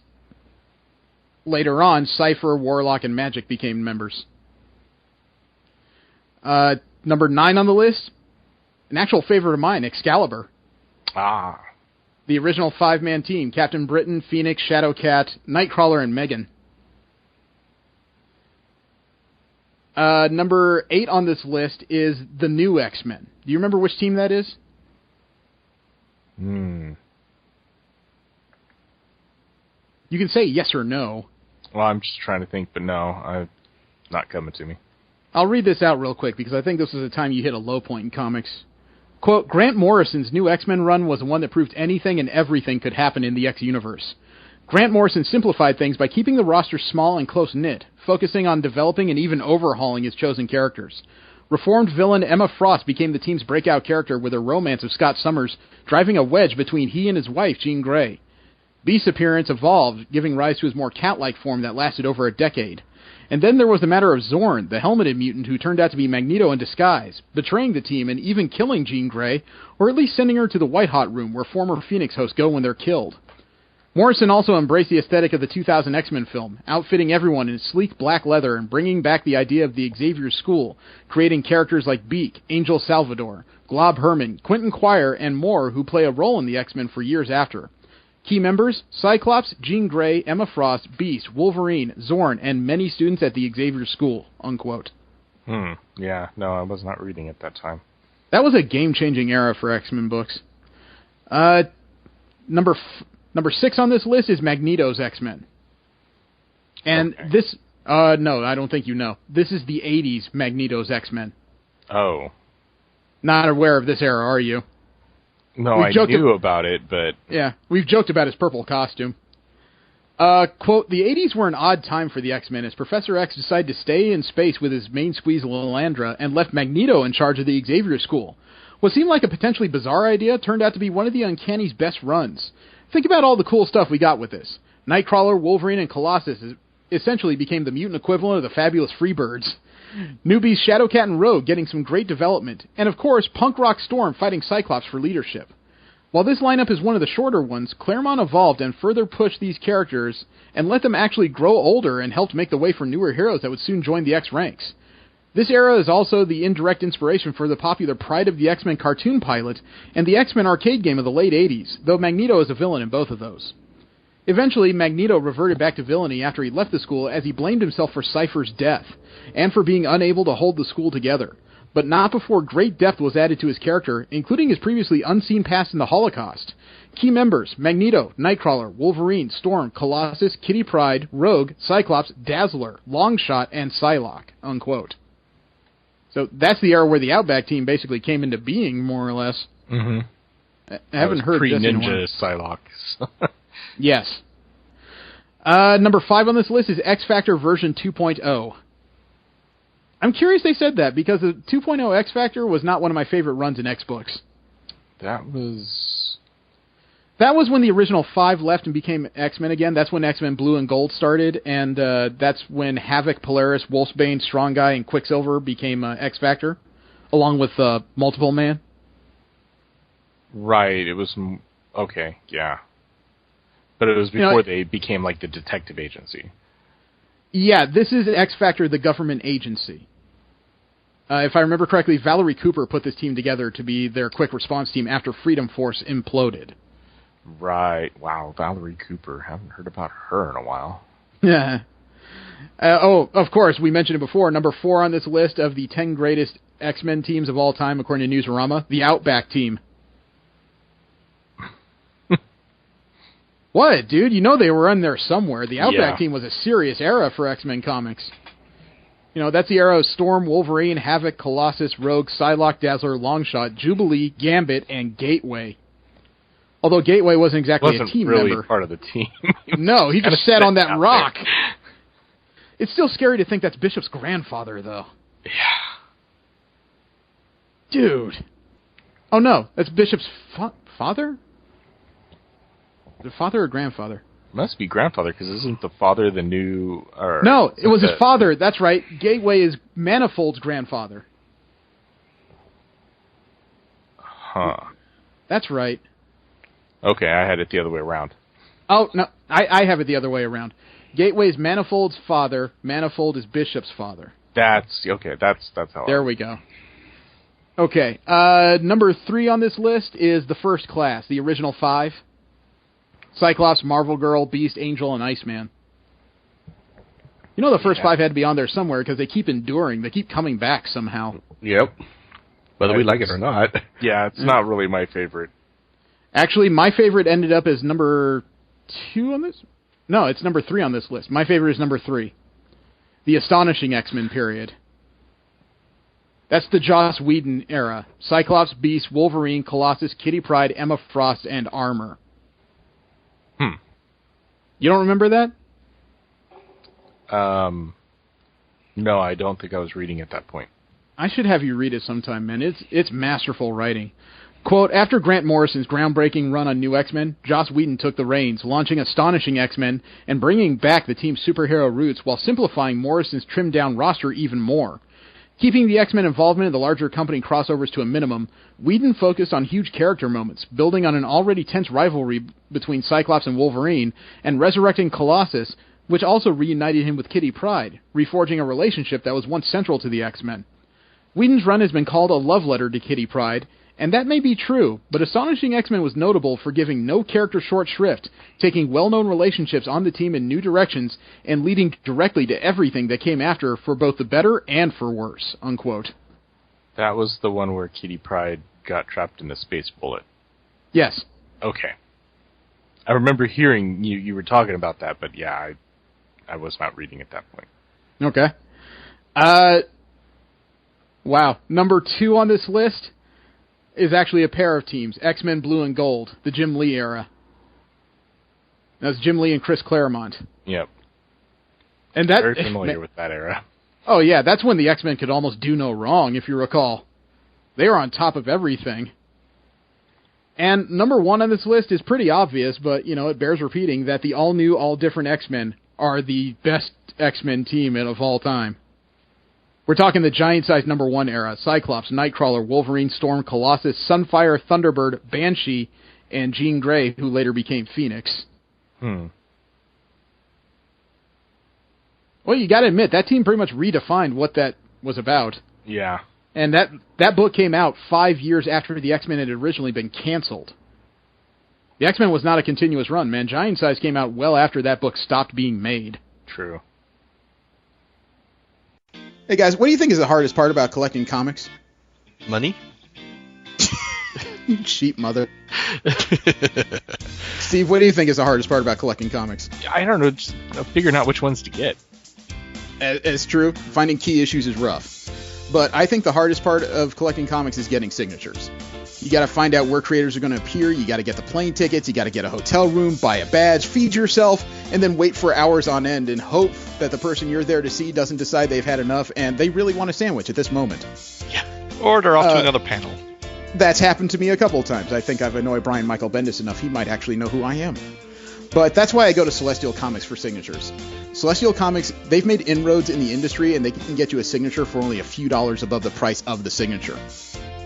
Later on, Cypher, Warlock, and Magik became members. Number 9 on the list, an actual favorite of mine, Excalibur. Ah. The original 5-man team, Captain Britain, Phoenix, Shadowcat, Nightcrawler, and Megan. Number 8 on this list is the new X-Men. Do you remember which team that is? You can say yes or no. Well, I'm just trying to think, but no, not coming to me. I'll read this out real quick, because I think this was the time you hit a low point in comics. Quote, Grant Morrison's new X-Men run was one that proved anything and everything could happen in the X-Universe. Grant Morrison simplified things by keeping the roster small and close-knit, focusing on developing and even overhauling his chosen characters. Reformed villain Emma Frost became the team's breakout character with her romance of Scott Summers driving a wedge between he and his wife, Jean Grey. Beast's appearance evolved, giving rise to his more cat-like form that lasted over a decade. And then there was the matter of Zorn, the helmeted mutant who turned out to be Magneto in disguise, betraying the team and even killing Jean Grey, or at least sending her to the White-Hot Room where former Phoenix hosts go when they're killed. Morrison also embraced the aesthetic of the 2000 X-Men film, outfitting everyone in sleek black leather and bringing back the idea of the Xavier School, creating characters like Beak, Angel Salvador, Glob Herman, Quentin Quire, and more who play a role in the X-Men for years after. Key members, Cyclops, Jean Grey, Emma Frost, Beast, Wolverine, Zorn, and many students at the Xavier School, unquote. Yeah, no, I was not reading at that time. That was a game-changing era for X-Men books. Number 6 on this list is Magneto's X-Men. And this... no, I don't think you know. This is the 80s Magneto's X-Men. Oh. Not aware of this era, are you? No, I knew about it, but... Yeah, we've joked about his purple costume. Quote, the 80s were an odd time for the X-Men as Professor X decided to stay in space with his main squeeze Lilandra and left Magneto in charge of the Xavier School. What seemed like a potentially bizarre idea turned out to be one of the Uncanny's best runs. Think about all the cool stuff we got with this. Nightcrawler, Wolverine, and Colossus essentially became the mutant equivalent of the fabulous Freebirds. Newbies Shadowcat and Rogue getting some great development, and of course, Punk Rock Storm fighting Cyclops for leadership. While this lineup is one of the shorter ones, Claremont evolved and further pushed these characters and let them actually grow older and helped make the way for newer heroes that would soon join the X ranks. This era is also the indirect inspiration for the popular Pride of the X-Men cartoon pilot and the X-Men arcade game of the late 80s, though Magneto is a villain in both of those. Eventually, Magneto reverted back to villainy after he left the school as he blamed himself for Cypher's death, and for being unable to hold the school together, but not before great depth was added to his character, including his previously unseen past in the Holocaust. Key members, Magneto, Nightcrawler, Wolverine, Storm, Colossus, Kitty Pryde, Rogue, Cyclops, Dazzler, Longshot, and Psylocke, unquote. So that's the era where the Outback team basically came into being, more or less. Mm-hmm. I haven't heard this in a while. Pre-Ninja Psylocke. Yes. Number 5 on this list is X Factor version 2.0. I'm curious they said that, because the 2.0 X Factor was not one of my favorite runs in X books. That was when the original 5 left and became X-Men again. That's when X-Men Blue and Gold started, and that's when Havoc, Polaris, Wolfsbane, Strong Guy, and Quicksilver became X Factor, along with Multiple Man. Right, it was Okay, yeah. But it was before they became like the detective agency. Yeah, this is X-Factor, the government agency. If I remember correctly, Valerie Cooper put this team together to be their quick response team after Freedom Force imploded. Right. Wow, Valerie Cooper. Haven't heard about her in a while. Yeah. Of course, we mentioned it before. Number 4 on this list of the 10 greatest X-Men teams of all time, according to Newsarama, the Outback team. What, dude? You know they were in there somewhere. The Outback team was a serious era for X-Men comics. You know, that's the era of Storm, Wolverine, Havoc, Colossus, Rogue, Psylocke, Dazzler, Longshot, Jubilee, Gambit, and Gateway. Although Gateway wasn't exactly a team really member. Part of the team. No, he just sat on that rock. It's still scary to think that's Bishop's grandfather, though. Yeah. Dude. Oh, no. That's Bishop's father? Is it father or grandfather? Must be grandfather, because isn't the father the new... No, it was his father. That's right. Gateway is Manifold's grandfather. Huh. That's right. Okay, I had it the other way around. Oh, no. I have it the other way around. Gateway is Manifold's father. Manifold is Bishop's father. That's how. There we go. Okay. Number 3 on this list is the First Class, the original 5. Cyclops, Marvel Girl, Beast, Angel, and Iceman. You know the first 5 had to be on there somewhere because they keep enduring. They keep coming back somehow. Yep. Whether we like it or not. Yeah, it's not really my favorite. Actually, my favorite ended up as number 2 on this. No, it's number 3 on this list. My favorite is number 3. The Astonishing X-Men period. That's the Joss Whedon era. Cyclops, Beast, Wolverine, Colossus, Kitty Pryde, Emma Frost, and Armor. You don't remember that? No, I don't think I was reading at that point. I should have you read it sometime, man. It's masterful writing. Quote, after Grant Morrison's groundbreaking run on New X-Men, Joss Whedon took the reins, launching Astonishing X-Men and bringing back the team's superhero roots while simplifying Morrison's trimmed-down roster even more. Keeping the X-Men involvement in the larger company crossovers to a minimum, Whedon focused on huge character moments, building on an already tense rivalry between Cyclops and Wolverine, and resurrecting Colossus, which also reunited him with Kitty Pryde, reforging a relationship that was once central to the X-Men. Whedon's run has been called a love letter to Kitty Pryde, and that may be true, but Astonishing X-Men was notable for giving no character short shrift, taking well-known relationships on the team in new directions, and leading directly to everything that came after for both the better and for worse, unquote. That was the one where Kitty Pryde got trapped in the space bullet. Yes. Okay. I remember hearing you were talking about that, but yeah, I was not reading at that point. Okay. Wow. Number 2 on this list is actually a pair of teams, X-Men Blue and Gold, the Jim Lee era. That's Jim Lee and Chris Claremont. Yep. And that, very familiar with that era. Oh yeah, that's when the X-Men could almost do no wrong, if you recall. They were on top of everything. And number 1 on this list is pretty obvious, but, you know, it bears repeating that the all-new, all-different X-Men are the best X-Men team of all time. We're talking the giant-sized number 1 era. Cyclops, Nightcrawler, Wolverine, Storm, Colossus, Sunfire, Thunderbird, Banshee, and Jean Grey, who later became Phoenix. Well, you gotta admit, that team pretty much redefined what that was about. Yeah. And that book came out 5 years after the X-Men had originally been canceled. The X-Men was not a continuous run, man. Giant Size came out well after that book stopped being made. True. Hey guys, what do you think is the hardest part about collecting comics? Money? You cheap mother. Steve, what do you think is the hardest part about collecting comics? I don't know, just figuring out which ones to get. It's true. Finding key issues is rough. But I think the hardest part of collecting comics is getting signatures. You got to find out where creators are going to appear, you got to get the plane tickets, you got to get a hotel room, buy a badge, feed yourself, and then wait for hours on end and hope that the person you're there to see doesn't decide they've had enough and they really want a sandwich at this moment. Yeah. Or they're off to another panel. That's happened to me a couple of times. I think I've annoyed Brian Michael Bendis enough. He might actually know who I am. But that's why I go to Celestial Comics for signatures. Celestial Comics, they've made inroads in the industry, and they can get you a signature for only a few dollars above the price of the signature.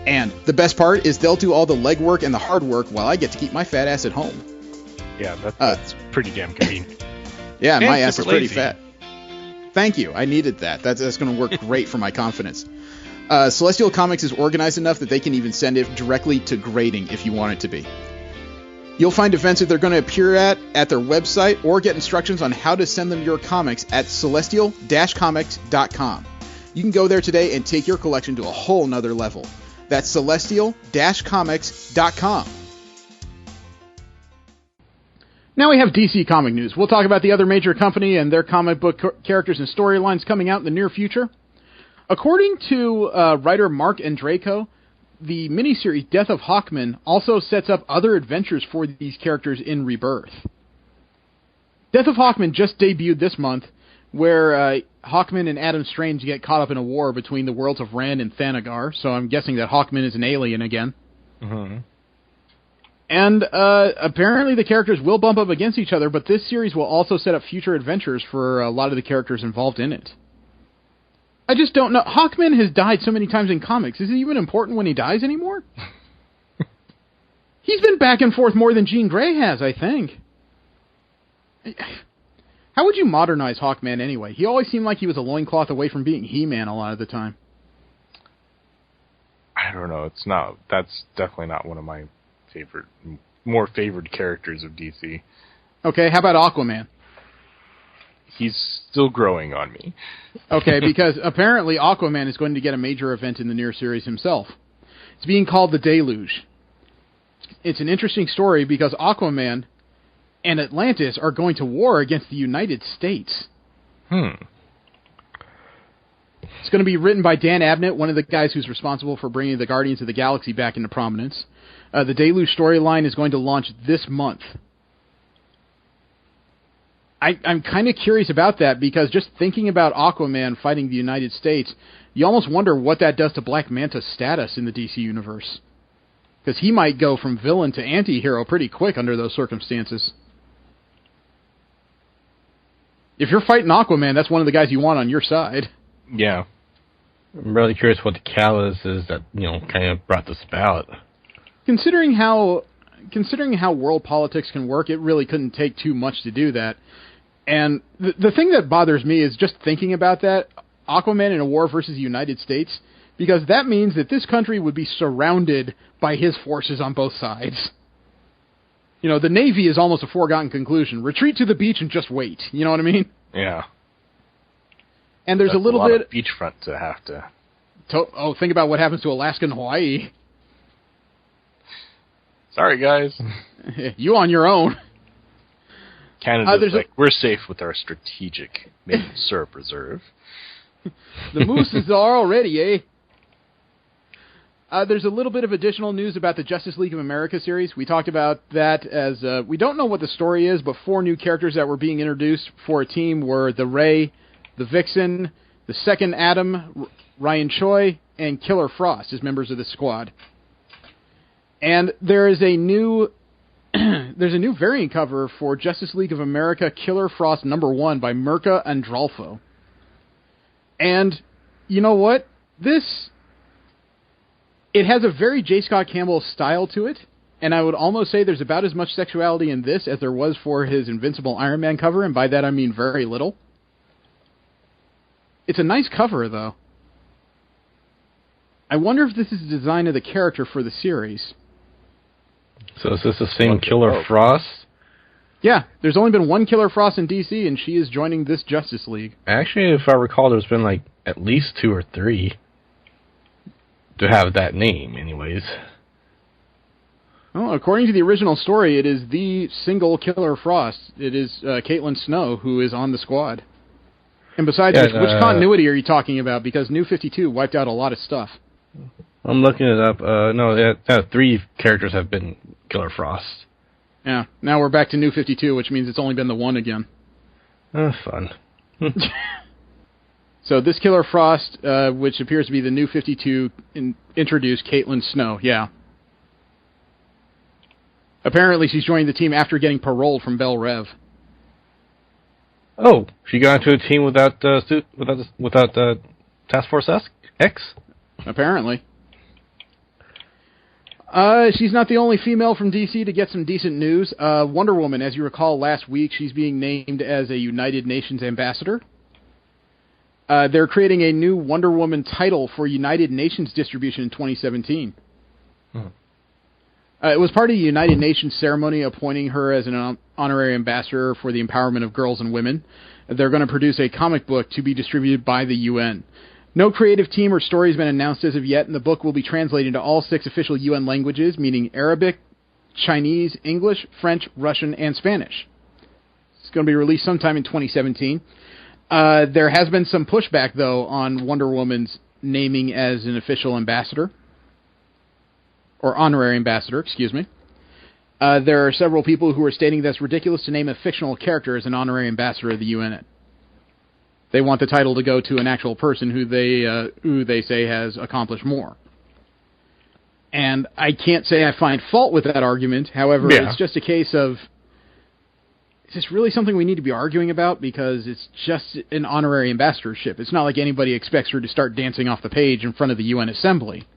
And the best part is they'll do all the legwork and the hard work while I get to keep my fat ass at home. Yeah, that's pretty damn convenient. Yeah, And my ass is super pretty lazy. fat. Thank you. I needed that. That's going to work great for my confidence. Celestial Comics is organized enough that they can even send it directly to grading if you want it to be. You'll find events that they're going to appear at their website or get instructions on how to send them your comics at celestial-comics.com. You can go there today and take your collection to a whole nother level. That's celestial-comics.com. Now we have DC comic news. We'll talk about the other major company and their comic book characters and storylines coming out in the near future. According to writer Mark Andreyko, the miniseries Death of Hawkman also sets up other adventures for these characters in Rebirth. Death of Hawkman just debuted this month, where Hawkman and Adam Strange get caught up in a war between the worlds of Rand and Thanagar, so I'm guessing that Hawkman is an alien again. Mm-hmm. And apparently the characters will bump up against each other, but this series will also set up future adventures for a lot of the characters involved in it. I just don't know. Hawkman has died so many times in comics. Is it even important when he dies anymore? He's been back and forth more than Jean Grey has, I think. How would you modernize Hawkman anyway? He always seemed like he was a loincloth away from being He-Man a lot of the time. I don't know. That's definitely not one of my more favored characters of DC. Okay, how about Aquaman? He's still growing on me. Okay, because apparently Aquaman is going to get a major event in the near series himself. It's being called The Deluge. It's an interesting story because Aquaman and Atlantis are going to war against the United States. Hmm. It's going to be written by Dan Abnett, one of the guys who's responsible for bringing the Guardians of the Galaxy back into prominence. The Deluge storyline is going to launch this month. I'm kind of curious about that because just thinking about Aquaman fighting the United States, you almost wonder what that does to Black Manta's status in the DC universe. Because he might go from villain to anti-hero pretty quick under those circumstances. If you're fighting Aquaman, that's one of the guys you want on your side. Yeah. I'm really curious what the catalyst is that, kind of brought this about. Considering how world politics can work, it really couldn't take too much to do that. And the thing that bothers me is just thinking about that, Aquaman in a war versus the United States, because that means that this country would be surrounded by his forces on both sides. The Navy is almost a foregone conclusion. Retreat to the beach and just wait. You know what I mean? Yeah. And there's That's a little lot bit of beachfront to have to. Think about what happens to Alaska and Hawaii. Sorry, guys. You on your own. Canada's we're safe with our strategic maple syrup reserve. The mooses are already, eh? There's a little bit of additional news about the Justice League of America series. We talked about that as we don't know what the story is, but 4 new characters that were being introduced for a team were the Ray, the Vixen, the Second Adam, Ryan Choi, and Killer Frost as members of the squad. And there is a new variant cover for Justice League of America Killer Frost #1 by Mirka Androlfo. And you know what? It has a very J. Scott Campbell style to it, and I would almost say there's about as much sexuality in this as there was for his Invincible Iron Man cover, and by that I mean very little. It's a nice cover, though. I wonder if this is the design of the character for the series. So is this the same Killer Frost? Yeah, there's only been one Killer Frost in DC, and she is joining this Justice League. Actually, if I recall, there's been at least 2 or 3 to have that name, anyways. Well, according to the original story, it is the single Killer Frost. It is Caitlin Snow who is on the squad. And besides, which continuity are you talking about? Because New 52 wiped out a lot of stuff. I'm looking it up. No, 3 characters have been Killer Frost. Yeah, now we're back to New 52, which means it's only been the one again. Fun. So this Killer Frost, which appears to be the New 52, introduced Caitlin Snow, yeah. Apparently she's joining the team after getting paroled from Belle Rev. Oh, she got into a team without Task Force X? Apparently. She's not the only female from DC to get some decent news. Wonder Woman, as you recall last week, she's being named as a United Nations ambassador. They're creating a new Wonder Woman title for United Nations distribution in 2017. It was part of the United Nations ceremony appointing her as an honorary ambassador for the empowerment of girls and women. They're going to produce a comic book to be distributed by the UN. No creative team or story has been announced as of yet, and the book will be translated into all 6 official UN languages, meaning Arabic, Chinese, English, French, Russian, and Spanish. It's going to be released sometime in 2017. There has been some pushback, though, on Wonder Woman's naming as an official ambassador. Or honorary ambassador, excuse me. There are several people who are stating that it's ridiculous to name a fictional character as an honorary ambassador of the UN. They want the title to go to an actual person who they say has accomplished more. And I can't say I find fault with that argument. However, It's just a case of, is this really something we need to be arguing about? Because it's just an honorary ambassadorship. It's not like anybody expects her to start dancing off the page in front of the UN Assembly.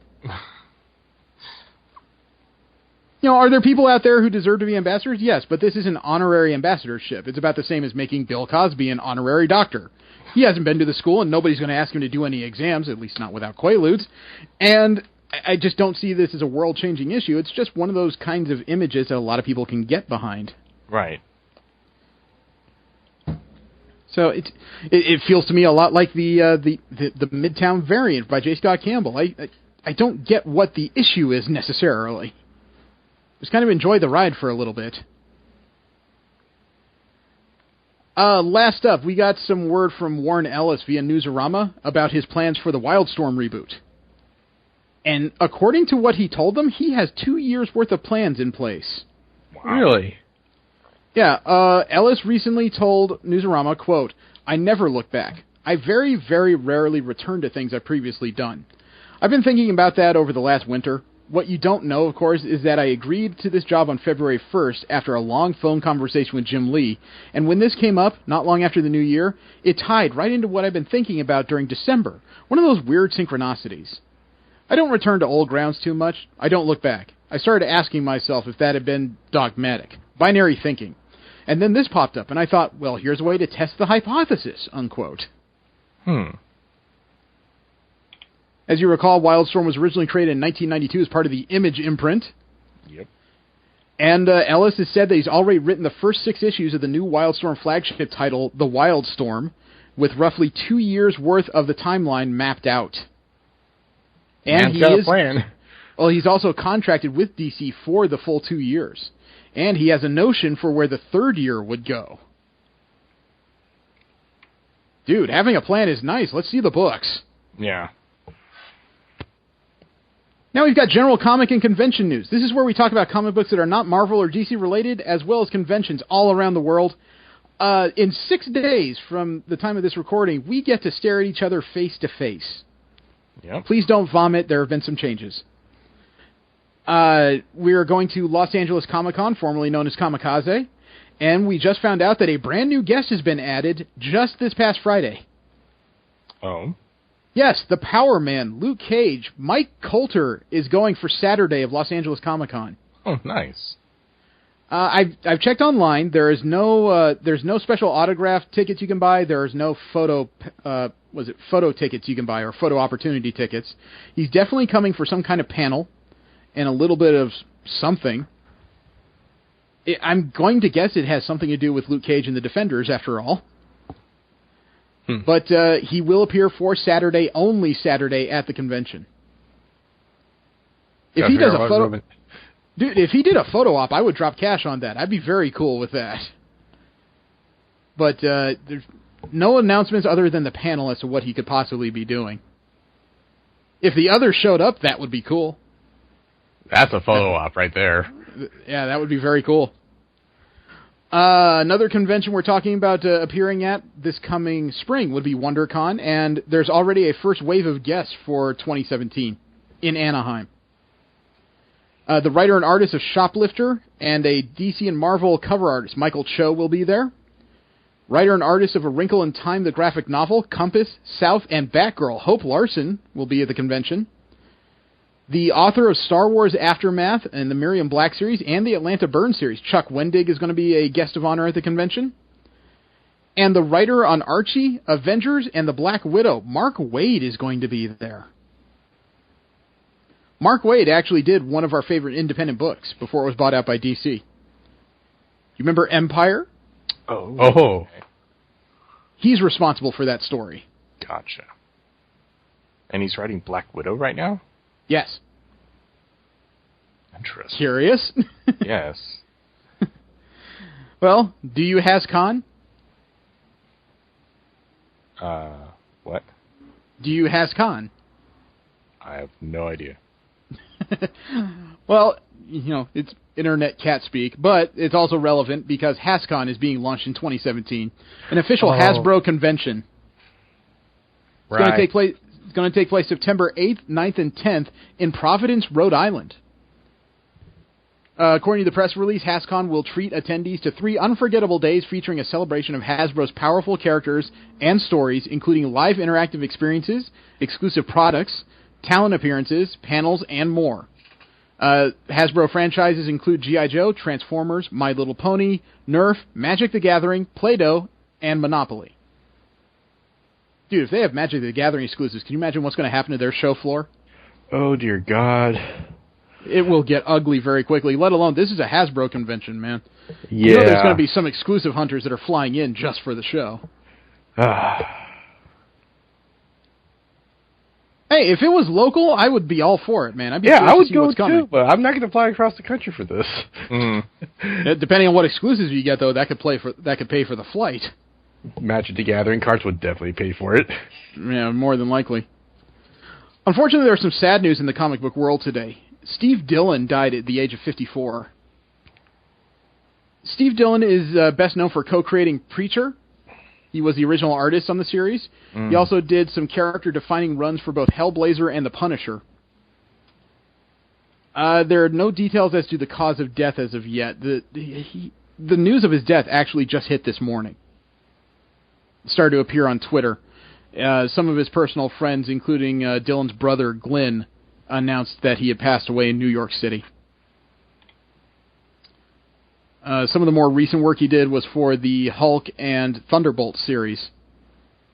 Are there people out there who deserve to be ambassadors? Yes, but this is an honorary ambassadorship. It's about the same as making Bill Cosby an honorary doctor. He hasn't been to the school, and nobody's going to ask him to do any exams, at least not without Quaaludes. And I just don't see this as a world-changing issue. It's just one of those kinds of images that a lot of people can get behind. Right. So it feels to me a lot like the Midtown variant by J. Scott Campbell. I don't get what the issue is necessarily. Just kind of enjoy the ride for a little bit. Last up, we got some word from Warren Ellis via Newsarama about his plans for the Wildstorm reboot. And according to what he told them, he has 2 years' worth of plans in place. Wow. Really? Yeah, Ellis recently told Newsarama, quote, "I never look back. I very, very rarely return to things I've previously done. I've been thinking about that over the last winter. What you don't know, of course, is that I agreed to this job on February 1st after a long phone conversation with Jim Lee, and when this came up, not long after the new year, it tied right into what I've been thinking about during December. One of those weird synchronicities. I don't return to old grounds too much. I don't look back. I started asking myself if that had been dogmatic, binary thinking. And then this popped up, and I thought, well, here's a way to test the hypothesis," unquote. As you recall, Wildstorm was originally created in 1992 as part of the Image imprint. Yep. And Ellis has said that he's already written the first 6 issues of the new Wildstorm flagship title, The Wildstorm, with roughly 2 years' worth of the timeline mapped out. And he's got a plan. Well, he's also contracted with DC for the full 2 years. And he has a notion for where the 3rd year would go. Dude, having a plan is nice. Let's see the books. Yeah. Now we've got general comic and convention news. This is where we talk about comic books that are not Marvel or DC related, as well as conventions all around the world. In 6 days from the time of this recording, we get to stare at each other face to face. Yep. Please don't vomit. There have been some changes. We are going to Los Angeles Comic-Con, formerly known as Kamikaze, and we just found out that a brand new guest has been added just this past Friday. Oh? Yes, the Power Man, Luke Cage. Mike Coulter is going for Saturday of Los Angeles Comic-Con. Oh, nice. I've checked online. There's no special autograph tickets you can buy. There's no photo tickets you can buy or photo opportunity tickets. He's definitely coming for some kind of panel and a little bit of something. I'm going to guess it has something to do with Luke Cage and the Defenders, after all. But he will appear for Saturday, only Saturday, at the convention. If he does a photo, dude, if he did a photo op, I would drop cash on that. I'd be very cool with that. But there's no announcements other than the panel as to what he could possibly be doing. If the others showed up, that would be cool. That's a photo op right there. Yeah, that would be very cool. Another convention we're talking about appearing at this coming spring would be WonderCon, and there's already a first wave of guests for 2017 in Anaheim. The writer and artist of Shoplifter and a DC and Marvel cover artist, Michael Cho, will be there. Writer and artist of A Wrinkle in Time, the graphic novel, Compass, South, and Batgirl, Hope Larson, will be at the convention. The author of Star Wars Aftermath and the Miriam Black series and the Atlanta Burn series, Chuck Wendig, is going to be a guest of honor at the convention. And the writer on Archie, Avengers, and the Black Widow, Mark Waid, is going to be there. Mark Waid actually did one of our favorite independent books before it was bought out by DC. You remember Empire? Oh. He's responsible for that story. Gotcha. And he's writing Black Widow right now? Yes. Interesting. Curious? Yes. Well, do you HasCon? What? Do you HasCon? I have no idea. Well, it's internet cat speak, but it's also relevant because HasCon is being launched in 2017, an official Hasbro convention. It's going to take place September 8th, 9th, and 10th in Providence, Rhode Island. According to the press release, HasCon will treat attendees to 3 unforgettable days featuring a celebration of Hasbro's powerful characters and stories, including live interactive experiences, exclusive products, talent appearances, panels, and more. Hasbro franchises include G.I. Joe, Transformers, My Little Pony, Nerf, Magic the Gathering, Play-Doh, and Monopoly. Dude, if they have Magic the Gathering exclusives, can you imagine what's going to happen to their show floor? Oh, dear God. It will get ugly very quickly, let alone this is a Hasbro convention, man. Yeah. You know there's going to be some exclusive hunters that are flying in just for the show. Hey, if it was local, I would be all for it, man. I'd be I would to see go what's coming. too, but I'm not going to fly across the country for this. Depending on what exclusives you get, though, that could pay for the flight. Magic the Gathering cards would definitely pay for it. Yeah, more than likely. Unfortunately, there's some sad news in the comic book world today. Steve Dillon died at the age of 54. Steve Dillon is best known for co-creating Preacher. He was the original artist on the series. He also did some character-defining runs for both Hellblazer and The Punisher. There are no details as to the cause of death as of yet. The news of his death actually just hit this morning. It started to appear on Twitter. Some of his personal friends, including Dillon's brother, Glenn, announced that he had passed away in New York City. Some of the more recent work he did was for the Hulk and Thunderbolt series.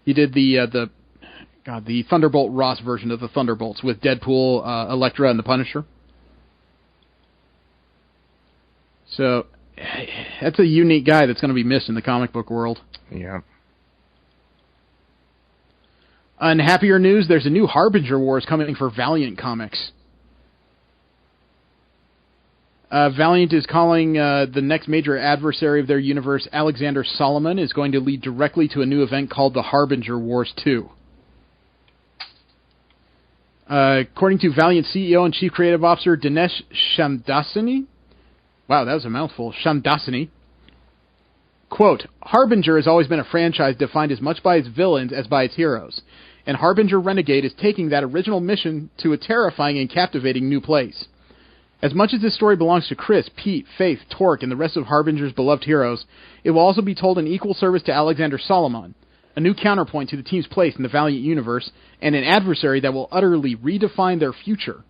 He did the Thunderbolt Ross version of the Thunderbolts with Deadpool, Elektra, and the Punisher. So that's a unique guy that's going to be missed in the comic book world. Yeah. On happier news, there's a new Harbinger Wars coming for Valiant Comics. Valiant is calling the next major adversary of their universe, Alexander Solomon, is going to lead directly to a new event called the Harbinger Wars 2. According to Valiant CEO and Chief Creative Officer Dinesh Shamdasani, wow, that was a mouthful, Shamdasani, quote, Harbinger has always been a franchise defined as much by its villains as by its heroes, and Harbinger Renegade is taking that original mission to a terrifying and captivating new place. As much as this story belongs to Chris, Pete, Faith, Torque, and the rest of Harbinger's beloved heroes, it will also be told in equal service to Alexander Solomon, a new counterpoint to the team's place in the Valiant universe, and an adversary that will utterly redefine their future.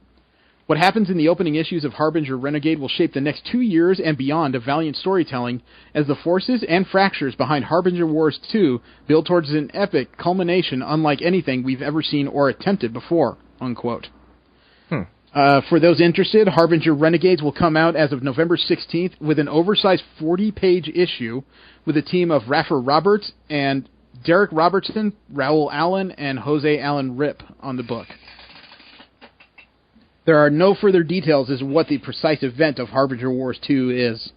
What happens in the opening issues of Harbinger Renegade will shape the next 2 years and beyond of Valiant storytelling as the forces and fractures behind Harbinger Wars 2 build towards an epic culmination unlike anything we've ever seen or attempted before, unquote. For those interested, Harbinger Renegades will come out as of November 16th with an oversized 40-page issue with a team of Raffer Roberts and Derek Robertson, Raul Allen, and Jose Allen Ripp on the book. There are no further details as to what the precise event of Harbinger Wars 2 is.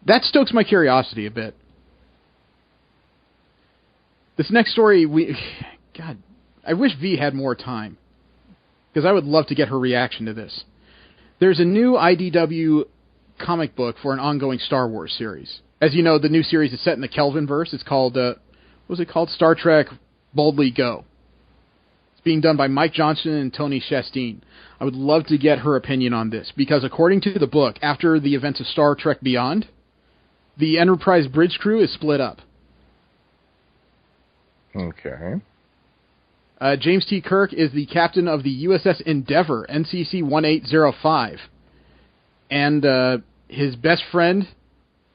That stokes my curiosity a bit. This next story, God, I wish V had more time, because I would love to get her reaction to this. There's a new IDW comic book for an ongoing Star Wars series. As you know, the new series is set in the Kelvinverse. It's called, what was it called? Star Trek Boldly Go. It's being done by Mike Johnston and Tony Shasteen. I would love to get her opinion on this, because according to the book, after the events of Star Trek Beyond, the Enterprise bridge crew is split up. Okay. James T. Kirk is the captain of the USS Endeavour, NCC 1805. And his best friend,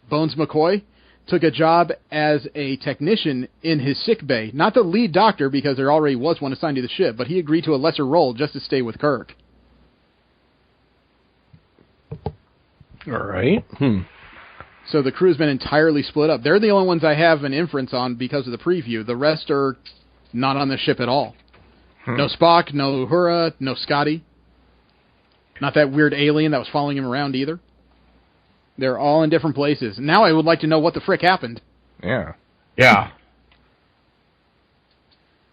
Bones McCoy, took a job as a technician in his sick bay. Not the lead doctor, because there already was one assigned to the ship, but he agreed to a lesser role just to stay with Kirk. All right. So the crew's been entirely split up. They're the only ones I have an inference on because of the preview. The rest are not on the ship at all. No Spock, no Uhura, no Scotty. Not that weird alien that was following him around either. They're all in different places. Now I would like to know what the frick happened. Yeah.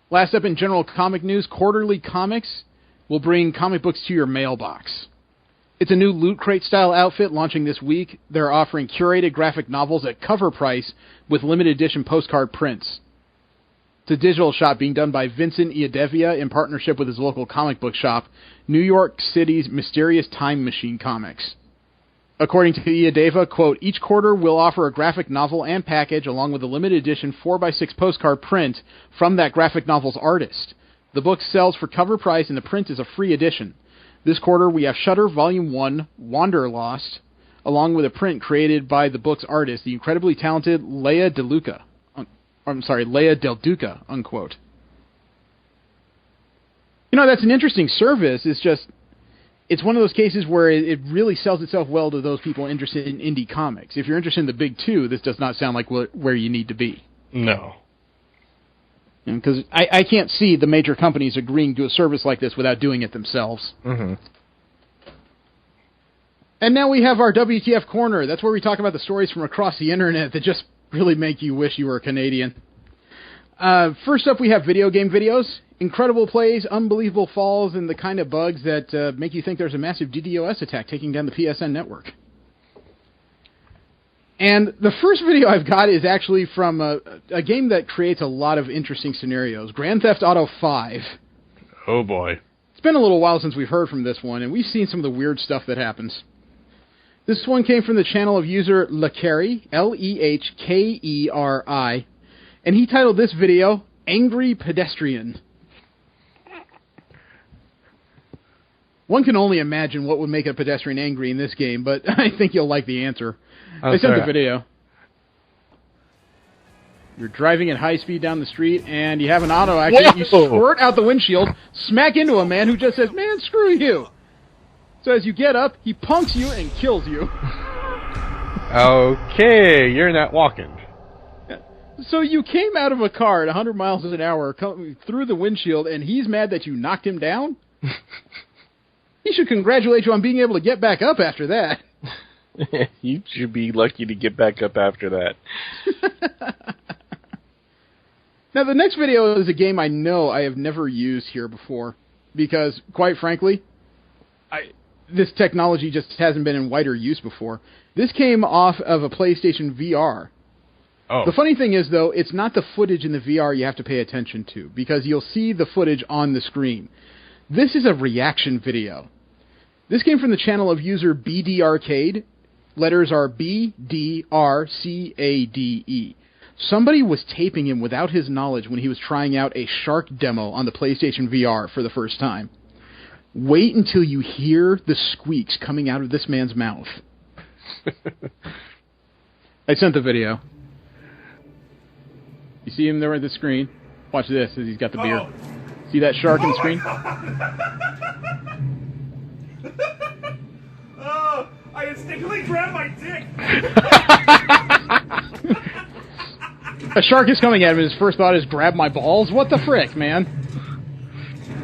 Last up in general comic news, Quarterly Comics will bring comic books to your mailbox. It's a new Loot Crate-style outfit launching this week. They're offering curated graphic novels at cover price with limited edition postcard prints. It's a digital shop being done by Vincent Iadevia in partnership with his local comic book shop, New York City's Mysterious Time Machine Comics. According to Iadeva, quote, each quarter will offer a graphic novel and package along with a limited edition 4x6 postcard print from that graphic novel's artist. The book sells for cover price and the print is a free edition. This quarter we have Shudder Volume 1, Wanderlost, along with a print created by the book's artist, the incredibly talented Leia Del Duca, unquote. You know, that's an interesting service. It's one of those cases where it really sells itself well to those people interested in indie comics. If you're interested in the big two, this does not sound like where you need to be. No. Because I can't see the major companies agreeing to a service like this without doing it themselves. Mm-hmm. And now we have our WTF Corner. That's where we talk about the stories from across the internet that just really make you wish you were a Canadian. First up, we have video game videos. Incredible plays, unbelievable falls, and the kind of bugs that make you think there's a massive DDoS attack taking down the PSN network. And the first video I've got is actually from a game that creates a lot of interesting scenarios. Grand Theft Auto 5. Oh, boy. It's been a little while since we've heard from this one, and we've seen some of the weird stuff that happens. This one came from the channel of user Lehkeri, Lehkeri, and he titled this video, Angry Pedestrian. One can only imagine what would make a pedestrian angry in this game, but I think you'll like the answer. I sent the video. You're driving at high speed down the street, and you have an auto accident. You squirt out the windshield, smack into a man who just says, man, screw you. So as you get up, he punks you and kills you. Okay, you're not walking. So you came out of a car at 100 miles an hour through the windshield, and he's mad that you knocked him down? He should congratulate you on being able to get back up after that. You should be lucky to get back up after that. Now, the next video is a game I know I have never used here before, because, quite frankly, this technology just hasn't been in wider use before. This came off of a PlayStation VR. Oh. The funny thing is, though, it's not the footage in the VR you have to pay attention to, because you'll see the footage on the screen. This is a reaction video. This came from the channel of user BD Arcade. Letters are BDRCADE. Somebody was taping him without his knowledge when he was trying out a shark demo on the PlayStation VR for the first time. Wait until you hear the squeaks coming out of this man's mouth. I sent the video. You see him there at the screen? Watch this as he's got the beer. See that shark on the screen? Oh, I instinctively grabbed my dick. A shark is coming at him, and his first thought is, grab my balls? What the frick, man?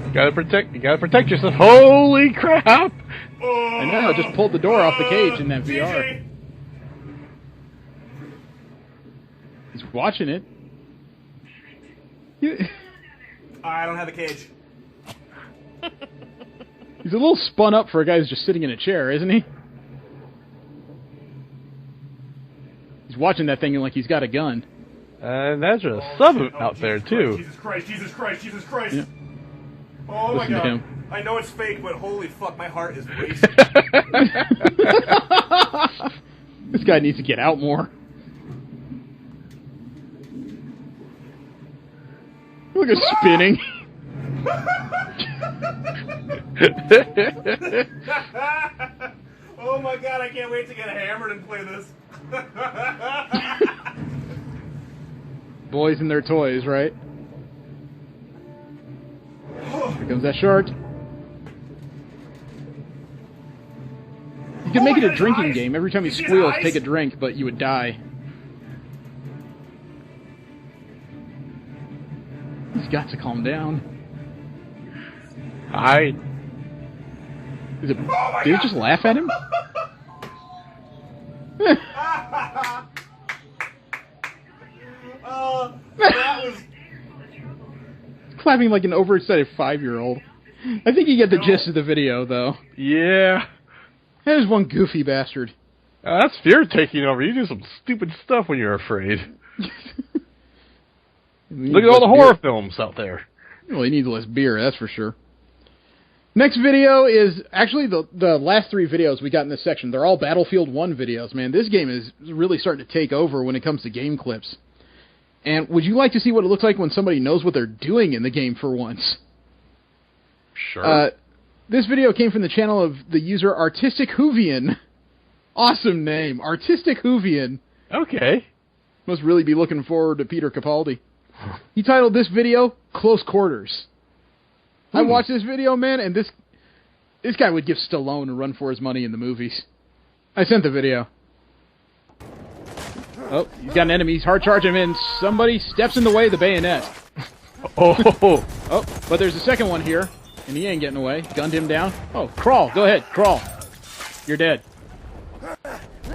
You gotta protect yourself. Holy crap! I know, just pulled the door off the cage in that VR. He's watching it. I don't have the cage. He's a little spun up for a guy who's just sitting in a chair, isn't he? He's watching that thing like he's got a gun. There's a sub out there, too. Jesus Christ, Jesus Christ, Jesus Christ. Yeah. Oh Listen my to god. him. I know it's fake, but holy fuck, my heart is racing. This guy needs to get out more. Look at spinning. Oh my god, I can't wait to get hammered and play this. Boys and their toys, right? Here comes that shark. You could make it a drinking game. Every time he squeals, take a drink, but you would die. He's got to calm down. Hi. Did it just laugh at him? That was... Clapping like an overexcited 5-year-old. I think you get the gist of the video, though. Yeah. There's one goofy bastard. That's fear taking over. You do some stupid stuff when you're afraid. Look at all the horror films out there. Well, he needs less beer, that's for sure. Next video is actually the last 3 videos we got in this section. They're all Battlefield 1 videos, man. This game is really starting to take over when it comes to game clips. And would you like to see what it looks like when somebody knows what they're doing in the game for once? Sure. This video came from the channel of the user Artistic Hoovian. Awesome name, Artistic Hoovian. Okay. Must really be looking forward to Peter Capaldi. He titled this video, Close Quarters. I watched this video, man, and this guy would give Stallone a run for his money in the movies. I sent the video. Oh, he's got an enemy. He's hard charging him in. Somebody steps in the way of the bayonet. Oh, but there's a second one here, and he ain't getting away. Gunned him down. Oh, crawl. Go ahead. Crawl. You're dead.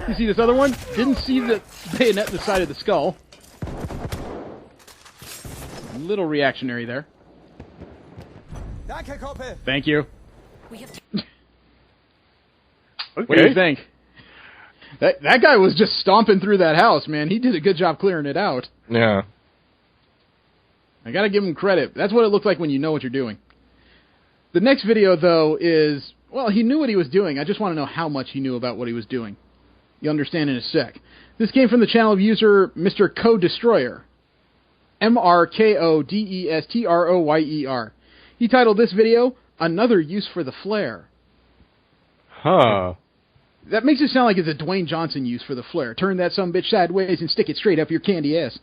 You see this other one? Didn't see the bayonet in the side of the skull. A little reactionary there. Thank you. Okay. What do you think? That guy was just stomping through that house, man. He did a good job clearing it out. Yeah. I gotta give him credit. That's what it looks like when you know what you're doing. The next video, though, is... Well, he knew what he was doing. I just want to know how much he knew about what he was doing. You'll understand in a sec. This came from the channel of user Mr. Co-Destroyer. MrKodestroyer. He titled this video, Another Use for the Flare. Huh. That makes it sound like it's a Dwayne Johnson use for the flare. Turn that sumbitch sideways and stick it straight up your candy ass.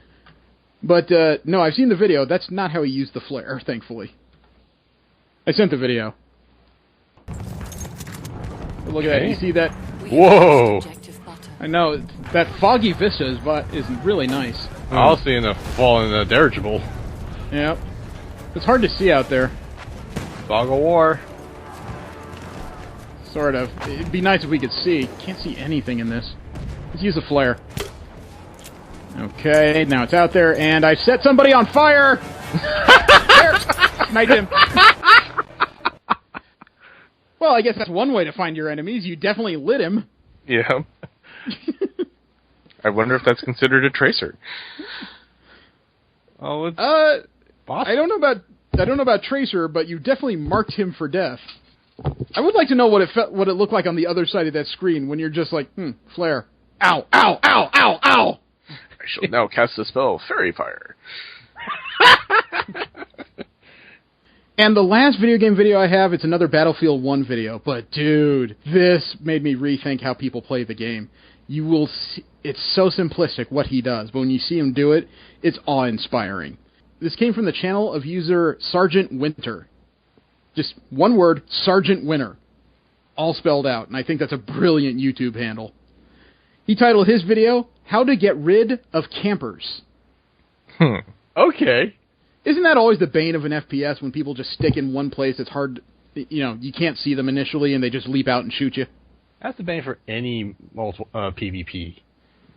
But, no, I've seen the video. That's not how he used the flare, thankfully. I sent the video. Look at that. You see that? Whoa! I know. That foggy vista is really nice. I was seeing a fall in the dirigible. Yep. It's hard to see out there. Fog of war. Sort of. It'd be nice if we could see. Can't see anything in this. Let's use a flare. Okay, now it's out there, and I set somebody on fire! There! Sniped him. Well, I guess that's one way to find your enemies. You definitely lit him. Yeah. I wonder if that's considered a tracer. Oh, it's I don't know about tracer, but you definitely marked him for death. I would like to know what it looked like on the other side of that screen when you're just like, flare. Ow, ow, ow, ow, ow! I shall now cast the spell Fairy Fire. And the last video game video I have, it's another Battlefield 1 video. But, dude, this made me rethink how people play the game. You will see, it's so simplistic what he does, but when you see him do it, it's awe-inspiring. This came from the channel of user Sergeant Winter. Just one word, Sergeant Winter. All spelled out, and I think that's a brilliant YouTube handle. He titled his video, How to Get Rid of Campers. Okay. Isn't that always the bane of an FPS when people just stick in one place? It's hard, you can't see them initially and they just leap out and shoot you. That's the bane for any PvP.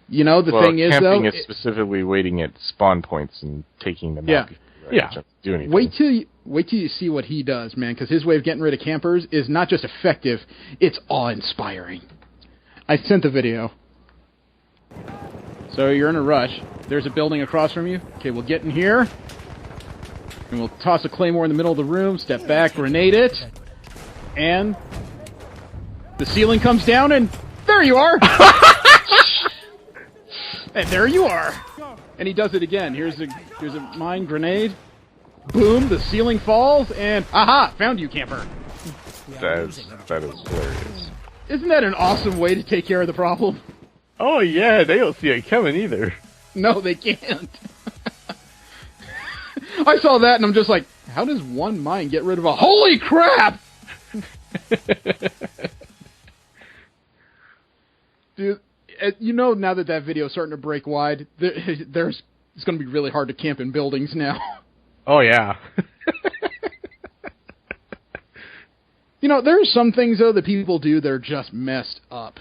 You know, the thing is, though... camping is specifically waiting at spawn points and taking them out. Yeah. Do anything. Wait till you see what he does, man, because his way of getting rid of campers is not just effective, it's awe-inspiring. I sent the video. So you're in a rush. There's a building across from you. Okay, we'll get in here. And we'll toss a claymore in the middle of the room, step back, grenade it. And the ceiling comes down, and there you are! And there you are! And he does it again. Here's a mine grenade. Boom, the ceiling falls, and aha, found you, camper. That is hilarious. Isn't that an awesome way to take care of the problem? Oh yeah, they don't see it coming either. No, they can't. I saw that and I'm just like, how does one mine get rid of a... Holy crap! Dude, you know now that video is starting to break wide, it's going to be really hard to camp in buildings now. Oh, yeah. You know, there are some things, though, that people do that are just messed up.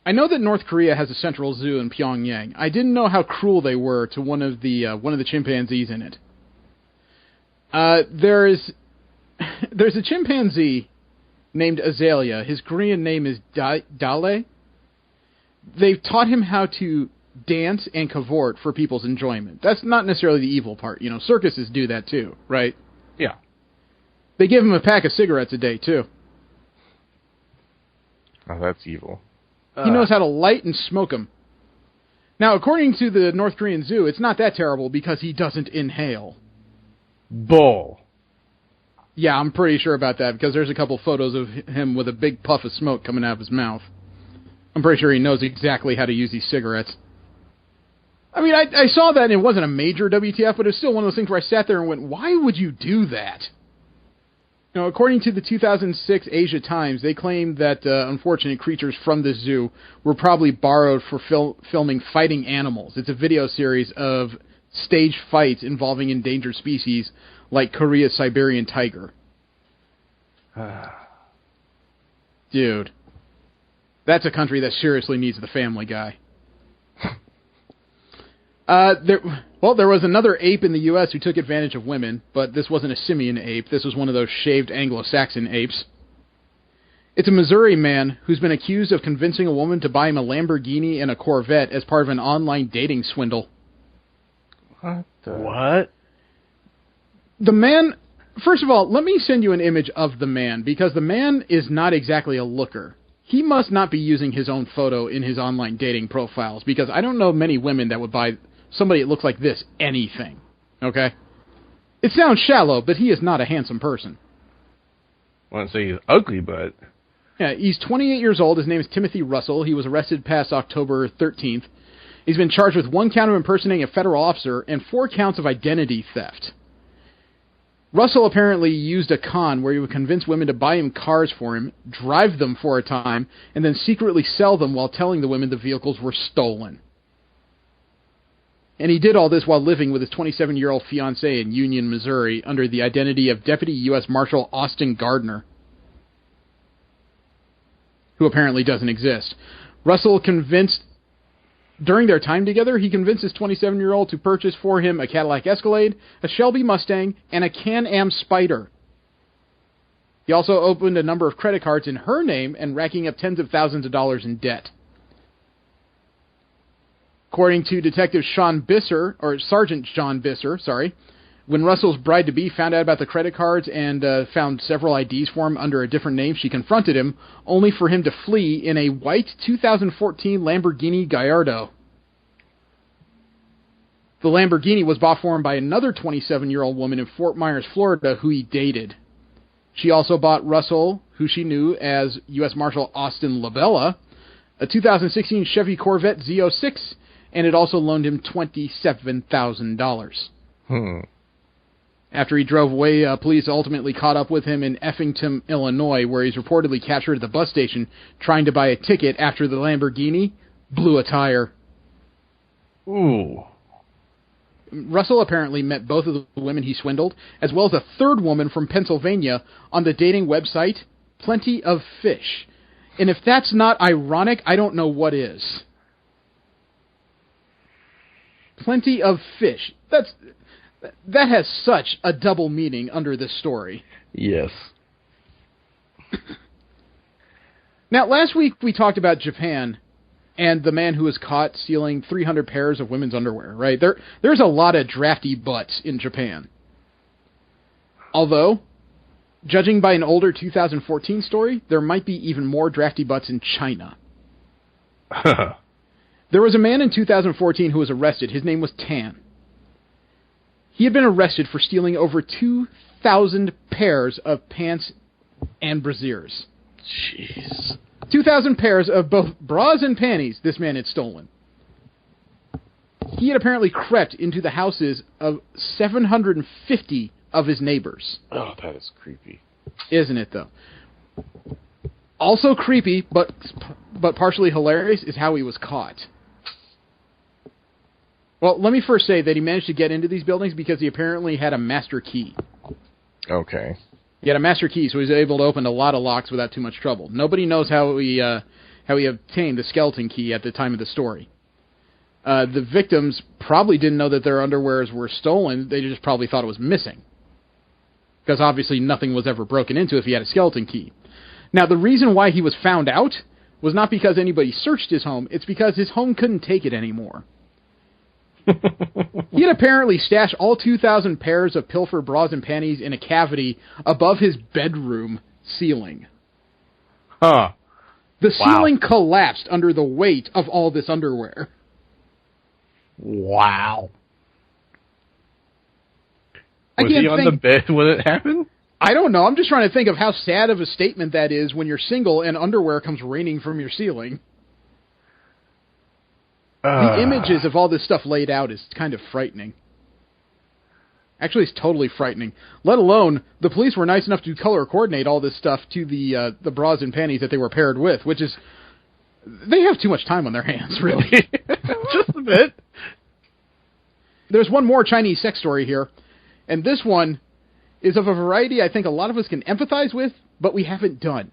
I know that North Korea has a central zoo in Pyongyang. I didn't know how cruel they were to one of the chimpanzees in it. There's a chimpanzee named Azalea. His Korean name is Dale. They've taught him how to dance and cavort for people's enjoyment. That's not necessarily the evil part. You know, circuses do that too, right? Yeah. They give him a pack of cigarettes a day, too. Oh, that's evil. He knows how to light and smoke them. Now, according to the North Korean zoo, it's not that terrible because he doesn't inhale. Bull. Yeah, I'm pretty sure about that because there's a couple photos of him with a big puff of smoke coming out of his mouth. I'm pretty sure he knows exactly how to use these cigarettes. I mean, I saw that and it wasn't a major WTF, but it's still one of those things where I sat there and went, why would you do that? You know, according to the 2006 Asia Times, they claim that unfortunate creatures from this zoo were probably borrowed for filming Fighting Animals. It's a video series of staged fights involving endangered species like Korea's Siberian tiger. Dude, that's a country that seriously needs the Family Guy. There was another ape in the U.S. who took advantage of women, but this wasn't a simian ape. This was one of those shaved Anglo-Saxon apes. It's a Missouri man who's been accused of convincing a woman to buy him a Lamborghini and a Corvette as part of an online dating swindle. What? The man... First of all, let me send you an image of the man, because the man is not exactly a looker. He must not be using his own photo in his online dating profiles, because I don't know many women that would buy somebody that looks like this anything. Okay? It sounds shallow, but he is not a handsome person. I wouldn't say he's ugly, but... Yeah, he's 28 years old. His name is Timothy Russell. He was arrested past October 13th. He's been charged with 1 count of impersonating a federal officer and 4 counts of identity theft. Russell apparently used a con where he would convince women to buy him cars for him, drive them for a time, and then secretly sell them while telling the women the vehicles were stolen. And he did all this while living with his 27-year-old fiancée in Union, Missouri, under the identity of Deputy U.S. Marshal Austin Gardner, who apparently doesn't exist. Russell during their time together, he convinced his 27-year-old to purchase for him a Cadillac Escalade, a Shelby Mustang, and a Can-Am Spyder. He also opened a number of credit cards in her name and racking up tens of thousands of dollars in debt. According to Detective Sergeant John Bisser, when Russell's bride-to-be found out about the credit cards and found several IDs for him under a different name, she confronted him, only for him to flee in a white 2014 Lamborghini Gallardo. The Lamborghini was bought for him by another 27-year-old woman in Fort Myers, Florida, who he dated. She also bought Russell, who she knew as U.S. Marshal Austin Labella, a 2016 Chevy Corvette Z06, and it also loaned him $27,000. After he drove away, police ultimately caught up with him in Effingham, Illinois, where he's reportedly captured at the bus station trying to buy a ticket after the Lamborghini blew a tire. Ooh. Russell apparently met both of the women he swindled, as well as a third woman from Pennsylvania on the dating website Plenty of Fish. And if that's not ironic, I don't know what is. Plenty of Fish. That has such a double meaning under this story. Yes. Now, last week we talked about Japan and the man who was caught stealing 300 pairs of women's underwear, right? There's a lot of drafty butts in Japan. Although, judging by an older 2014 story, there might be even more drafty butts in China. There was a man in 2014 who was arrested. His name was Tan. He had been arrested for stealing over 2,000 pairs of pants and brassieres. Jeez. 2,000 pairs of both bras and panties this man had stolen. He had apparently crept into the houses of 750 of his neighbors. Oh, that is creepy. Isn't it, though? Also creepy, but partially hilarious, is how he was caught. Well, let me first say that he managed to get into these buildings because he apparently had a master key. Okay. He had a master key, so he was able to open a lot of locks without too much trouble. Nobody knows how he obtained the skeleton key at the time of the story. The victims probably didn't know that their underwears were stolen. They just probably thought it was missing. Because obviously nothing was ever broken into if he had a skeleton key. Now, the reason why he was found out was not because anybody searched his home. It's because his home couldn't take it anymore. He had apparently stashed all 2,000 pairs of pilfer bras and panties in a cavity above his bedroom ceiling. Huh. The ceiling collapsed under the weight of all this underwear. Wow. Was he on the bed when it happened? I don't know. I'm just trying to think of how sad of a statement that is when you're single and underwear comes raining from your ceiling. The images of all this stuff laid out is kind of frightening. Actually, it's totally frightening. Let alone, the police were nice enough to color coordinate all this stuff to the bras and panties that they were paired with, which is... They have too much time on their hands, really. Just a bit. There's one more Chinese sex story here, and this one is of a variety I think a lot of us can empathize with, but we haven't done.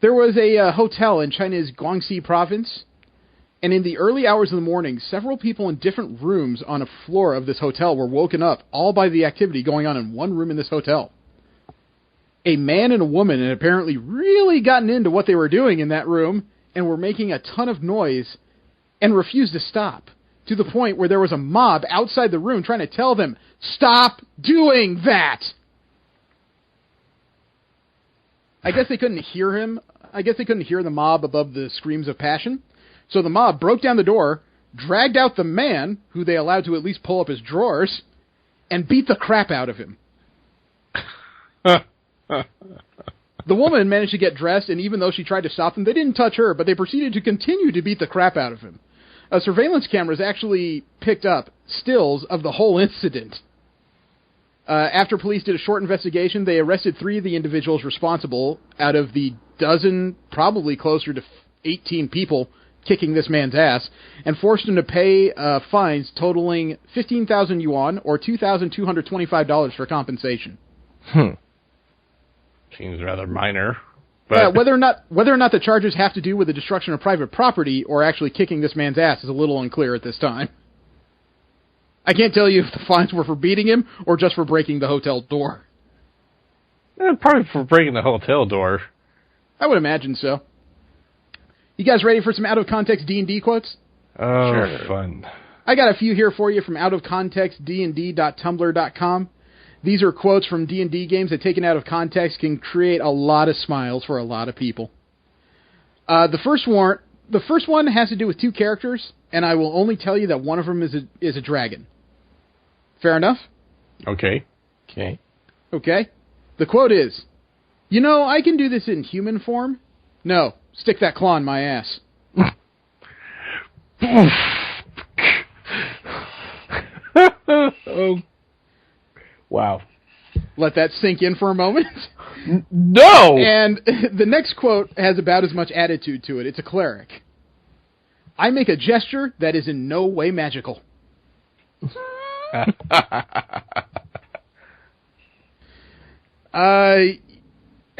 There was a hotel in China's Guangxi province, and in the early hours of the morning, several people in different rooms on a floor of this hotel were woken up, all by the activity going on in one room in this hotel. A man and a woman had apparently really gotten into what they were doing in that room, and were making a ton of noise, and refused to stop, to the point where there was a mob outside the room trying to tell them, "Stop doing that!" I guess they couldn't hear him. I guess they couldn't hear the mob above the screams of passion. So the mob broke down the door, dragged out the man, who they allowed to at least pull up his drawers, and beat the crap out of him. The woman managed to get dressed, and even though she tried to stop them, they didn't touch her, but they proceeded to continue to beat the crap out of him. Surveillance cameras actually picked up stills of the whole incident. After police did a short investigation, they arrested 3 of the individuals responsible out of the dozen, probably closer to 18 people kicking this man's ass, and forced him to pay fines totaling 15,000 yuan, or $2,225 for compensation. Seems rather minor. But whether or not the charges have to do with the destruction of private property or actually kicking this man's ass is a little unclear at this time. I can't tell you if the fines were for beating him or just for breaking the hotel door. Probably for breaking the hotel door. I would imagine so. You guys ready for some out-of-context D&D quotes? Oh, sure. Fun. I got a few here for you from outofcontextdnd.tumblr.com. These are quotes from D&D games that, taken out of context, can create a lot of smiles for a lot of people. The first one has to do with 2 characters, and I will only tell you that one of them is a dragon. Fair enough? Okay. The quote is, "You know, I can do this in human form. No, stick that claw in my ass." Oh. Wow. Let that sink in for a moment. No! And the next quote has about as much attitude to it. It's a cleric. "I make a gesture that is in no way magical." Have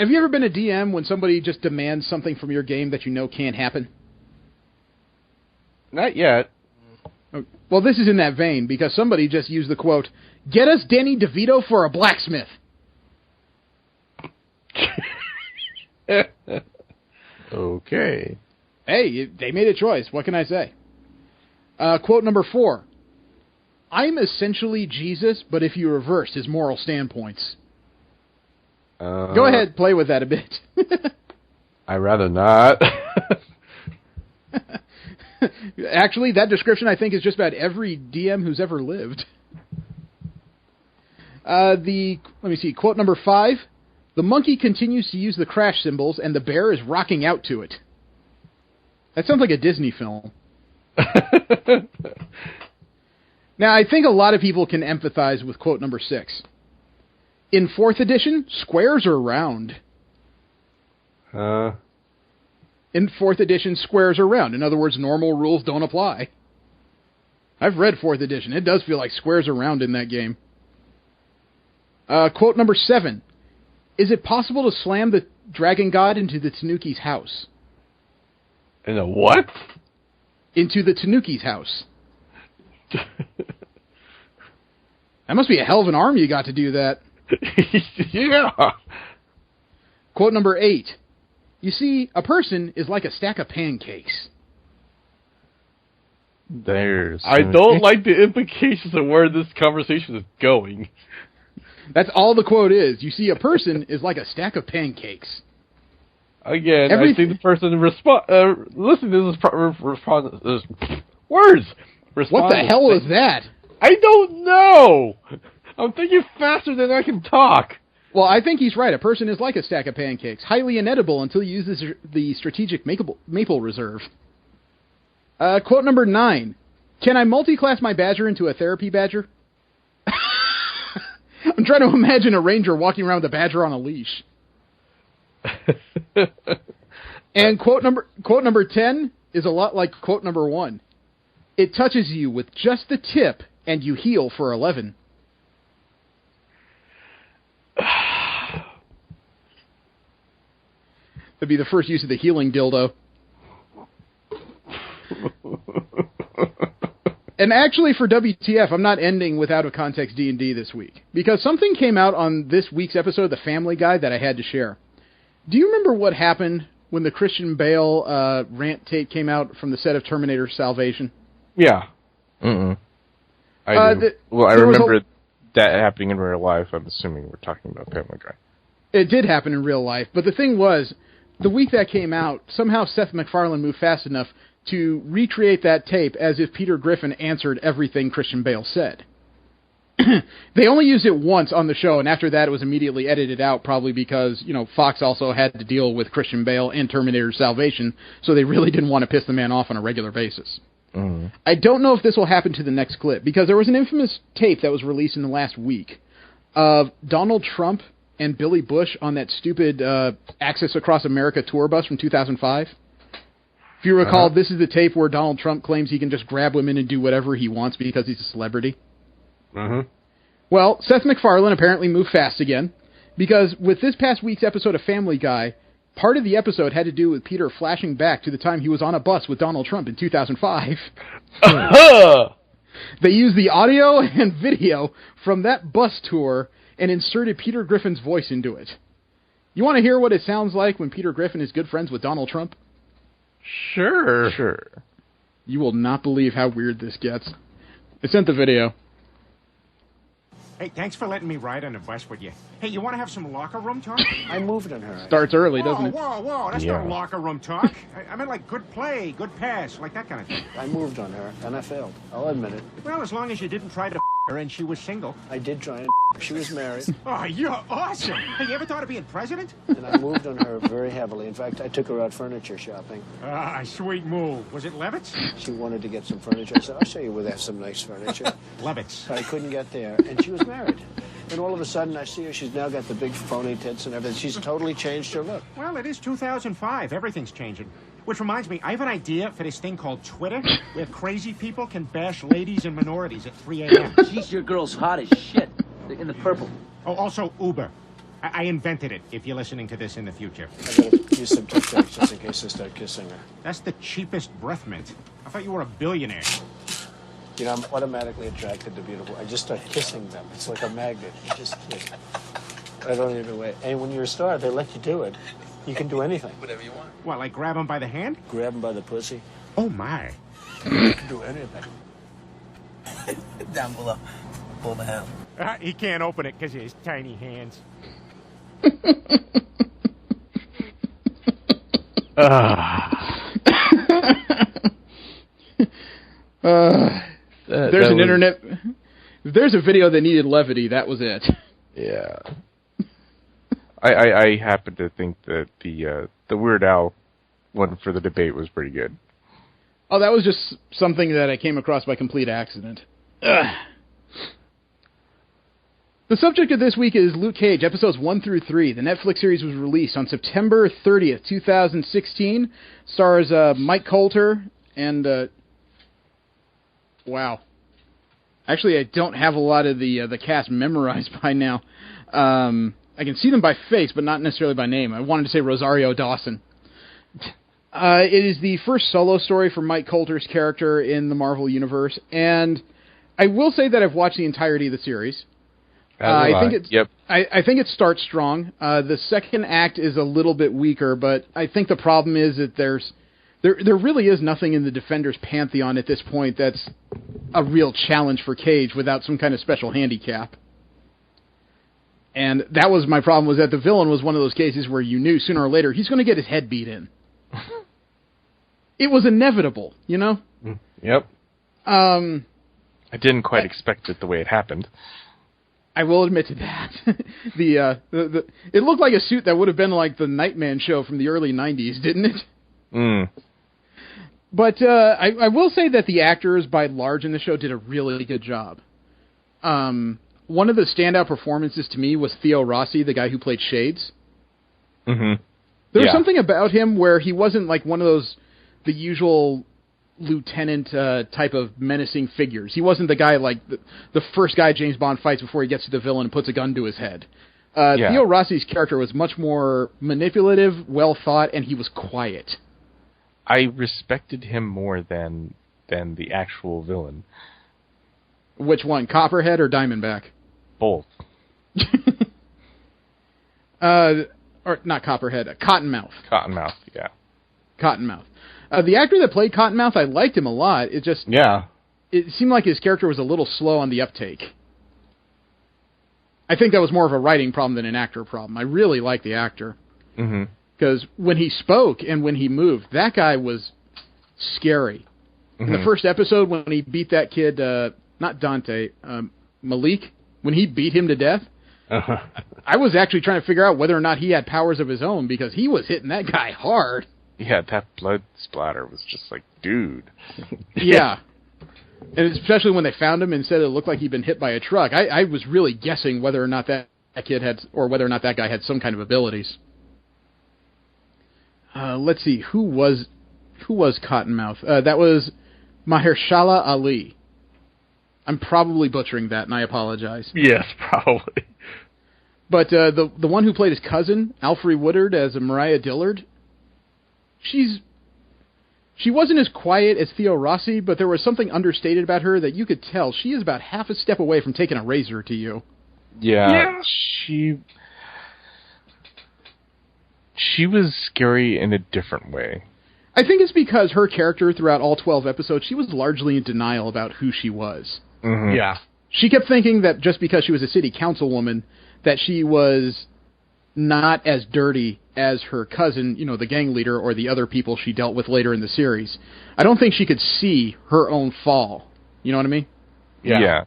you ever been a DM when somebody just demands something from your game that you know can't happen? Not yet. Well, this is in that vein, because somebody just used the quote, "Get us Danny DeVito for a blacksmith." Okay. Hey, they made a choice. What can I say? Quote number 4. "I'm essentially Jesus, but if you reversed his moral standpoints." Go ahead, play with that a bit. I'd rather not. Actually, that description, I think, is just about every DM who's ever lived. Let me see, quote number 5. The monkey continues to use the crash cymbals, and the bear is rocking out to it. That sounds like a Disney film. Now, I think a lot of people can empathize with quote number 6. In 4th edition, squares are round. In 4th edition, squares are round. In other words, normal rules don't apply. I've read 4th edition. It does feel like squares are round in that game. Quote number 7. Is it possible to slam the dragon god into the Tanuki's house? In a what? Into the Tanuki's house. That must be a hell of an arm you got to do that. Yeah. Quote number 8. You see, a person is like a stack of pancakes. I don't like the implications of where this conversation is going. That's all the quote is. You see, a person is like a stack of pancakes. Again, I think the person listening to this words. What the hell is that? I don't know. I'm thinking faster than I can talk. Well, I think he's right. A person is like a stack of pancakes, highly inedible until you use the strategic maple reserve. Quote number 9. Can I multi-class my badger into a therapy badger? I'm trying to imagine a ranger walking around with a badger on a leash. And quote number 10 is a lot like quote number 1. It touches you with just the tip, and you heal for 11. That'd be the first use of the healing dildo. And actually, for WTF, I'm not ending with Out of Context D&D this week, because something came out on this week's episode of The Family Guy that I had to share. Do you remember what happened when the Christian Bale rant tape came out from the set of Terminator Salvation? Yeah. I do. I remember that happening in real life. I'm assuming we're talking about Family Guy. It did happen in real life, but the thing was, the week that came out, somehow Seth MacFarlane moved fast enough to recreate that tape as if Peter Griffin answered everything Christian Bale said. They only used it once on the show, and after that it was immediately edited out, probably because, Fox also had to deal with Christian Bale and Terminator Salvation, so they really didn't want to piss the man off on a regular basis. I don't know if this will happen to the next clip, because there was an infamous tape that was released in the last week of Donald Trump and Billy Bush on that stupid Access Across America tour bus from 2005. If you recall, this is the tape where Donald Trump claims he can just grab women and do whatever he wants because he's a celebrity. Well, Seth MacFarlane apparently moved fast again, because with this past week's episode of Family Guy, part of the episode had to do with Peter flashing back to the time he was on a bus with Donald Trump in 2005. They used the audio and video from that bus tour and inserted Peter Griffin's voice into it. You want to hear what it sounds like when Peter Griffin is good friends with Donald Trump? Sure. You will not believe how weird this gets. I sent the video. Hey, thanks for letting me ride on the bus with you. Hey, you want to have some locker room talk? I moved on her. Starts early, doesn't it? Whoa. That's not locker room talk. I meant like good play, good pass, like that kind of thing. I moved on her, and I failed. I'll admit it. Well, as long as you didn't try to her and she was single. I did try and she was married. Oh, you're awesome. Hey, you ever thought of being president? And I moved on her very heavily. In fact, I took her out furniture shopping. Sweet move. Was it Levitt's? She wanted to get some furniture. I said, I'll show you where they have some nice furniture. Levitt's. But I couldn't get there, and she was married. And all of a sudden, I see her. She's now got the big phony tits and everything. She's totally changed her look. Well, it is 2005. Everything's changing. Which reminds me, I have an idea for this thing called Twitter, where crazy people can bash ladies and minorities at 3 a.m. Jeez, your girl's hot as shit. In the purple. Oh, also Uber. I invented it, if you're listening to this in the future. I gotta use some Tic Tacs just in case I start kissing her. That's the cheapest breath mint. I thought you were a billionaire. You know, I'm automatically attracted to beautiful. I just start kissing them. It's like a magnet. You just kiss. I don't even wait. And when you're a star, they let you do it. You can do anything. Whatever you want. What, like grab them by the hand? Grab them by the pussy. Oh, my. You can do anything. Down below. Pull the handle. He can't open it because of his tiny hands. There's an internet there's a video that needed levity, that was it. Yeah. I happen to think that the Weird Al one for the debate was pretty good. Oh, that was just something that I came across by complete accident. Ugh. The subject of this week is Luke Cage, episodes 1 through 3. The Netflix series was released on September 30th, 2016. Stars Mike Colter and... wow. Actually, I don't have a lot of the cast memorized by now. I can see them by face, but not necessarily by name. I wanted to say Rosario Dawson. It is the first solo story for Mike Colter's character in the Marvel Universe, and I will say that I've watched the entirety of the series. I think it starts strong. The second act is a little bit weaker, but I think the problem is that there really is nothing in the Defenders pantheon at this point that's a real challenge for Cage without some kind of special handicap. And that was my problem, was that the villain was one of those cases where you knew sooner or later he's going to get his head beat in. It was inevitable, you know? Yep. I didn't quite expect it the way it happened. I will admit to that. It looked like a suit that would have been like the Nightman show from the early 90s, didn't it? Mm. But I will say that the actors, by and large, in the show did a really good job. One of the standout performances to me was Theo Rossi, the guy who played Shades. Mm-hmm. There was something about him where he wasn't like one of the usual lieutenant type of menacing figures. He wasn't the guy like the first guy James Bond fights before he gets to the villain and puts a gun to his head. Theo Rossi's character was much more manipulative, well thought, and he was quiet. I respected him more than the actual villain. Which one, Copperhead or Diamondback? Both. Or not Copperhead, Cottonmouth. Cottonmouth, yeah. Cottonmouth. The actor that played Cottonmouth, I liked him a lot. It just... Yeah. It seemed like his character was a little slow on the uptake. I think that was more of a writing problem than an actor problem. I really liked the actor. Mm-hmm. Because when he spoke and when he moved, that guy was scary. Mm-hmm. In the first episode, when he beat that kid, not Dante, Malik, when he beat him to death, I was actually trying to figure out whether or not he had powers of his own, because he was hitting that guy hard. Yeah, that blood splatter was just like, dude. Yeah. And especially when they found him and said it looked like he'd been hit by a truck. I was really guessing whether or not that kid had, or whether or not that guy had some kind of abilities. Let's see, who was Cottonmouth? That was Mahershala Ali. I'm probably butchering that, and I apologize. Yes, probably. But the one who played his cousin, Alfre Woodard, as Mariah Dillard, she wasn't as quiet as Theo Rossi, but there was something understated about her that you could tell she is about half a step away from taking a razor to you. Yeah. She was scary in a different way. I think it's because her character throughout all 12 episodes, she was largely in denial about who she was. Mm-hmm. Yeah. She kept thinking that just because she was a city councilwoman, that she was not as dirty as her cousin, you know, the gang leader, or the other people she dealt with later in the series. I don't think she could see her own fall. You know what I mean? Yeah.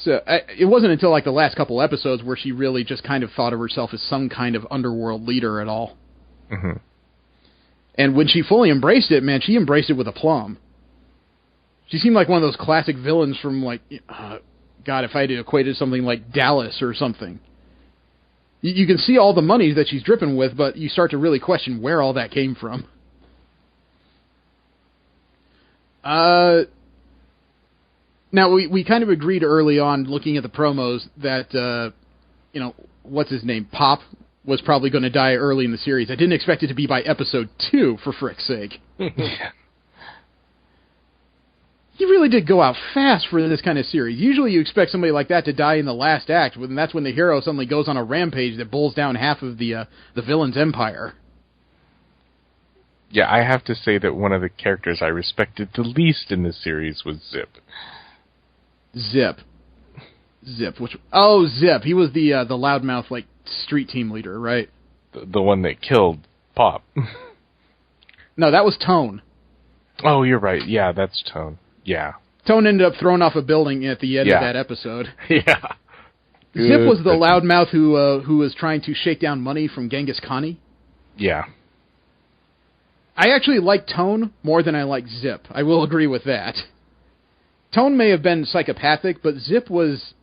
So it wasn't until like the last couple episodes where she really just kind of thought of herself as some kind of underworld leader at all. Mm-hmm. And when she fully embraced it, man, she embraced it with aplomb. She seemed like one of those classic villains from, like, God, if I had to equate it to something like Dallas or something. You can see all the money that she's dripping with, but you start to really question where all that came from. Now, we kind of agreed early on, looking at the promos, that, what's his name, Pop, was probably going to die early in the series. I didn't expect it to be by episode 2, for frick's sake. He really did go out fast for this kind of series. Usually you expect somebody like that to die in the last act, and that's when the hero suddenly goes on a rampage that bowls down half of the villain's empire. Yeah, I have to say that one of the characters I respected the least in this series was Zip. Zip. Zip. Zip. He was the loudmouth, like, street team leader, right? The one that killed Pop. No, that was Tone. Oh, you're right. Yeah, that's Tone. Yeah. Tone ended up thrown off a building at the end of that episode. Yeah. Zip was the loudmouth who was trying to shake down money from Genghis Khani. Yeah. I actually like Tone more than I like Zip. I will agree with that. Tone may have been psychopathic, but Zip was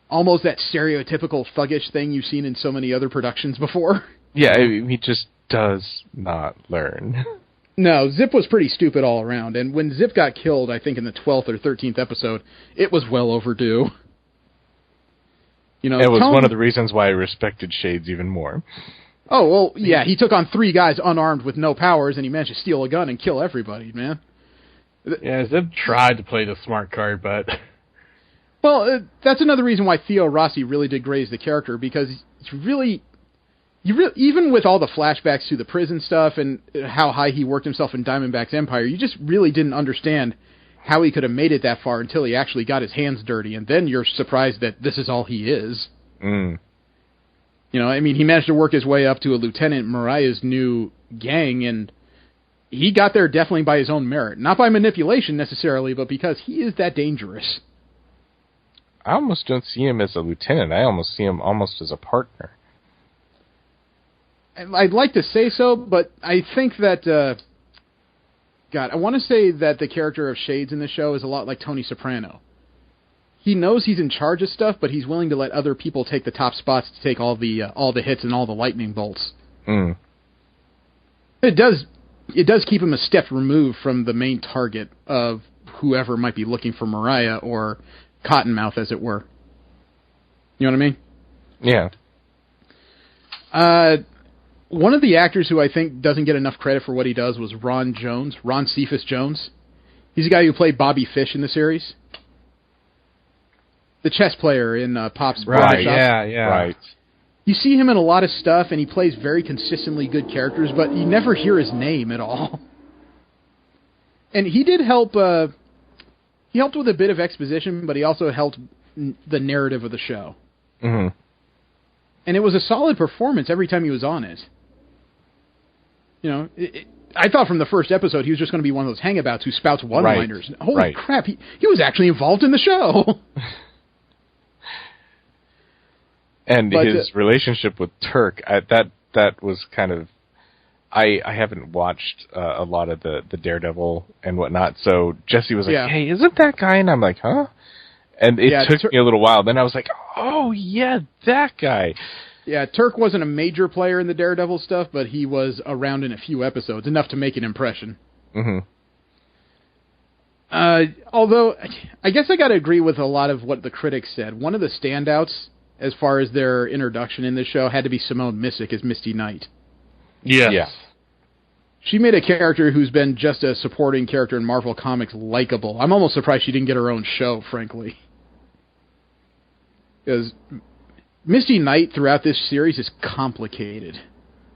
almost that stereotypical thuggish thing you've seen in so many other productions before. Yeah, he just does not learn. No, Zip was pretty stupid all around, and when Zip got killed, I think in the 12th or 13th episode, it was well overdue. You know, it was one of the reasons why I respected Shades even more. Oh, well, yeah, he took on 3 guys unarmed with no powers, and he managed to steal a gun and kill everybody, man. Yeah, Zip tried to play the smart card, but... Well, that's another reason why Theo Rossi really did graze the character, because it's really... even with all the flashbacks to the prison stuff and how high he worked himself in Diamondback's empire, you just really didn't understand how he could have made it that far until he actually got his hands dirty, and then you're surprised that this is all he is. Mm. You know, I mean, he managed to work his way up to a lieutenant in Mariah's new gang, and he got there definitely by his own merit. Not by manipulation, necessarily, but because he is that dangerous. I almost don't see him as a lieutenant. I almost see him almost as a partner. I'd like to say so, but I think that... God, I want to say that the character of Shades in the show is a lot like Tony Soprano. He knows he's in charge of stuff, but he's willing to let other people take the top spots to take all the hits and all the lightning bolts. Mm. It does keep him a step removed from the main target of whoever might be looking for Mariah or Cottonmouth, as it were. You know what I mean? Yeah. One of the actors who I think doesn't get enough credit for what he does was Ron Cephas Jones. He's the guy who played Bobby Fish in the series. The chess player in Pop's Barbershop. Yeah. Right. You see him in a lot of stuff, and he plays very consistently good characters, but you never hear his name at all. And he did help... he helped with a bit of exposition, but he also helped the narrative of the show. Mm-hmm. And it was a solid performance every time he was on it. You know, I thought from the first episode he was just going to be one of those hangabouts who spouts one-liners. Right. Holy crap, he was actually involved in the show. And his relationship with Turk, that was kind of... I haven't watched a lot of the Daredevil and whatnot, so Jesse was like, hey, isn't that guy? And I'm like, huh? And it took me a little while. Then I was like, oh, yeah, that guy. Yeah, Turk wasn't a major player in the Daredevil stuff, but he was around in a few episodes, enough to make an impression. Mm-hmm. Although, I guess I got to agree with a lot of what the critics said. One of the standouts, as far as their introduction in this show, had to be Simone Missick as Misty Knight. Yes. Yeah. She made a character who's been just a supporting character in Marvel Comics likable. I'm almost surprised she didn't get her own show, frankly. Because Misty Knight throughout this series is complicated.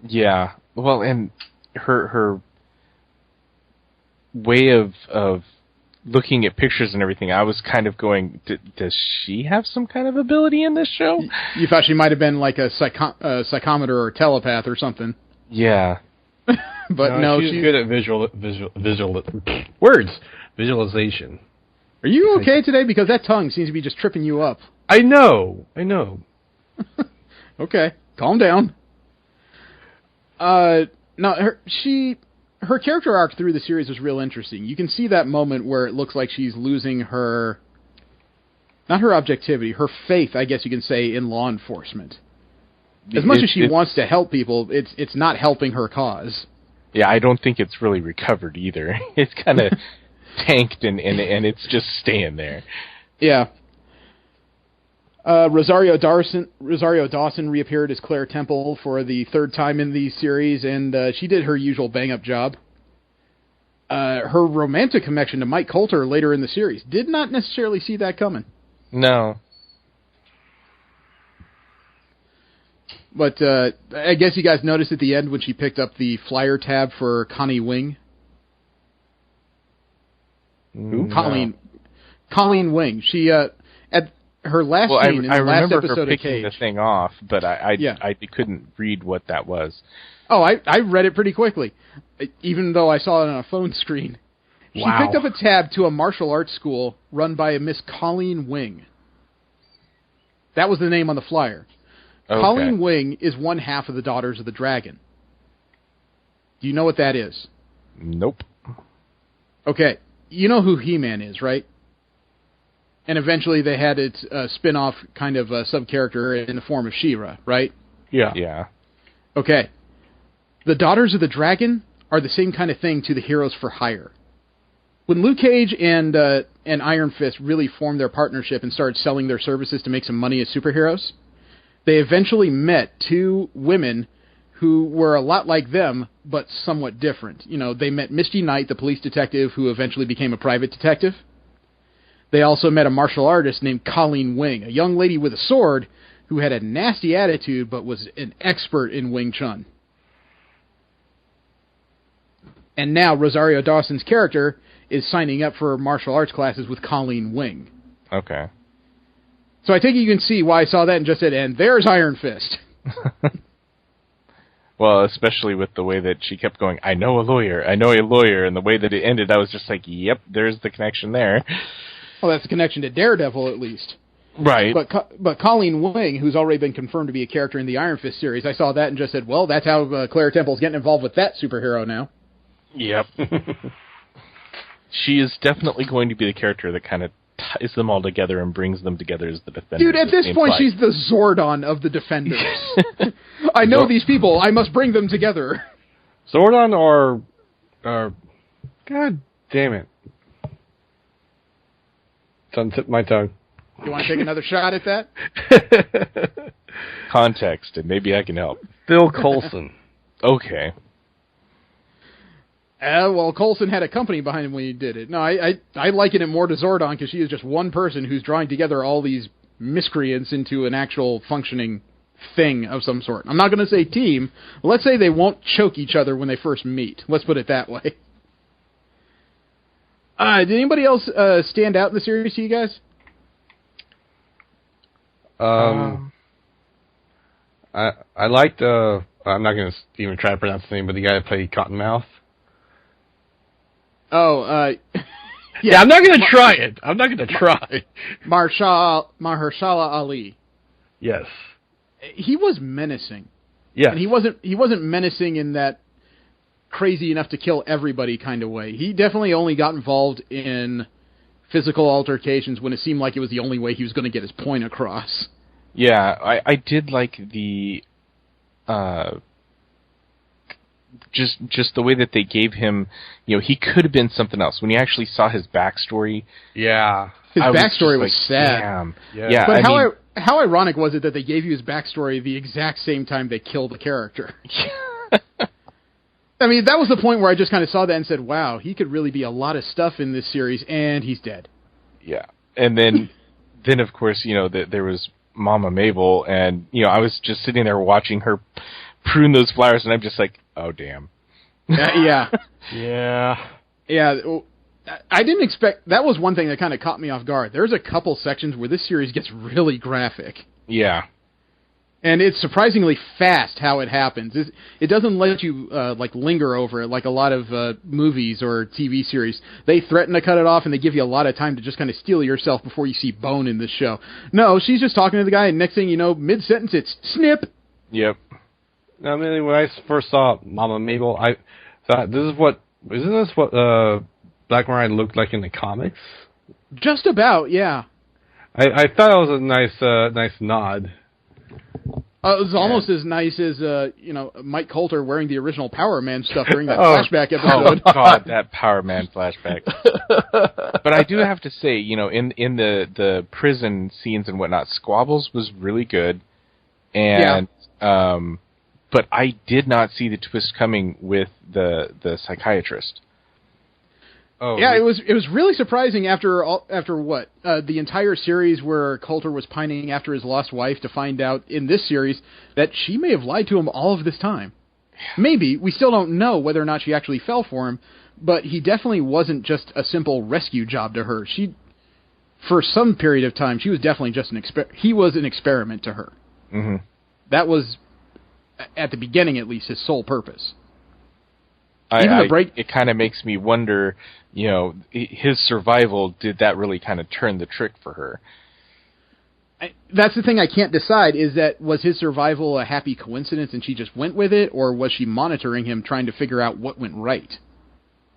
Yeah. Well, and her way of looking at pictures and everything, I was kind of going, does she have some kind of ability in this show? You thought she might have been like a psychometer or telepath or something. Yeah. But no, she's good at visualization. Are you okay today? Because that tongue seems to be just tripping you up. I know. Okay, calm down. No, her character arc through the series was real interesting. You can see that moment where it looks like she's losing her, not her objectivity, her faith, I guess you can say, in law enforcement. As much as she wants to help people, it's not helping her cause. Yeah, I don't think it's really recovered either. It's kind of tanked and it's just staying there. Yeah. Rosario Dawson reappeared as Claire Temple for the third time in the series, and she did her usual bang-up job. Her romantic connection to Mike Coulter later in the series, did not necessarily see that coming. No. But I guess you guys noticed at the end when she picked up the flyer tab for Connie Wing. Who? Colleen Wing. She at her last scene in the last episode of Cage. I remember her picking the thing off, but I couldn't read what that was. Oh, I read it pretty quickly, even though I saw it on a phone screen. She picked up a tab to a martial arts school run by a Miss Colleen Wing. That was the name on the flyer. Okay. Colleen Wing is one half of the Daughters of the Dragon. Do you know what that is? Nope. Okay. You know who He-Man is, right? And eventually they had its spin-off kind of sub-character in the form of She-Ra, right? Yeah. Yeah. Okay. The Daughters of the Dragon are the same kind of thing to the Heroes for Hire. When Luke Cage and Iron Fist really formed their partnership and started selling their services to make some money as superheroes, they eventually met two women who were a lot like them, but somewhat different. You know, they met Misty Knight, the police detective who eventually became a private detective. They also met a martial artist named Colleen Wing, a young lady with a sword who had a nasty attitude but was an expert in Wing Chun. And now Rosario Dawson's character is signing up for martial arts classes with Colleen Wing. Okay. So I think you can see why I saw that and just said, and there's Iron Fist. Well, especially with the way that she kept going, I know a lawyer, and the way that it ended, I was just like, yep, there's the connection there. Well, that's the connection to Daredevil, at least. Right. But Colleen Wing, who's already been confirmed to be a character in the Iron Fist series, I saw that and just said, well, that's how Claire Temple's getting involved with that superhero now. Yep. She is definitely going to be the character that kind of ties them all together and brings them together as the Defenders. Dude, at this point, she's the Zordon of the Defenders. I know these people. I must bring them together. Zordon or God damn it. It's on the tip of my tongue. You want to take another shot at that? Context, and maybe I can help. Phil Coulson. Okay. Well, Coulson had a company behind him when he did it. No, I liken it more to Zordon because she is just one person who's drawing together all these miscreants into an actual functioning thing of some sort. I'm not going to say team. Let's say they won't choke each other when they first meet. Let's put it that way. Did anybody else stand out in the series to you guys? I liked, I'm not going to even try to pronounce the name, but the guy that played Cottonmouth. Oh, yeah, I'm not going to try it. I'm not going to try. Mahershala Ali. Yes. He was menacing. Yeah. And he wasn't menacing in that crazy enough to kill everybody kind of way. He definitely only got involved in physical altercations when it seemed like it was the only way he was going to get his point across. Yeah, I did like the just the way that they gave him, he could have been something else. When you actually saw his backstory, yeah, his backstory was sad. Damn. Yeah, but how ironic was it that they gave you his backstory the exact same time they killed the character? I mean, that was the point where I just kind of saw that and said, wow, he could really be a lot of stuff in this series, and he's dead. Yeah, and then of course, there was Mama Mabel, and I was just sitting there watching her prune those flowers, and I'm just like, oh damn. Yeah. Yeah. I didn't expect. That was one thing that kind of caught me off guard. There's a couple sections where this series gets really graphic. Yeah. And it's surprisingly fast how it happens. It doesn't let you linger over it like a lot of movies or TV series. They threaten to cut it off, and they give you a lot of time to just kind of steel yourself before you see bone in this show. No, she's just talking to the guy, and next thing you know, mid-sentence, it's snip. Yep. I mean, when I first saw Mama Mabel, I thought, isn't this what Black Mariah looked like in the comics? Just about, yeah. I thought it was a nice nod. It was almost as nice as Mike Coulter wearing the original Power Man stuff during that flashback episode. Oh God, that Power Man flashback! But I do have to say, in the prison scenes and whatnot, Squabbles was really good, and but I did not see the twist coming with the psychiatrist. Oh, yeah, it was really surprising after what the entire series where Coulter was pining after his lost wife to find out in this series that she may have lied to him all of this time. Maybe we still don't know whether or not she actually fell for him, but he definitely wasn't just a simple rescue job to her. For some period of time, she was definitely just he was an experiment to her. Mm-hmm. That was, at the beginning at least, his sole purpose. It kind of makes me wonder, his survival, did that really kind of turn the trick for her? That's the thing I can't decide, is that was his survival a happy coincidence and she just went with it, or was she monitoring him trying to figure out what went right?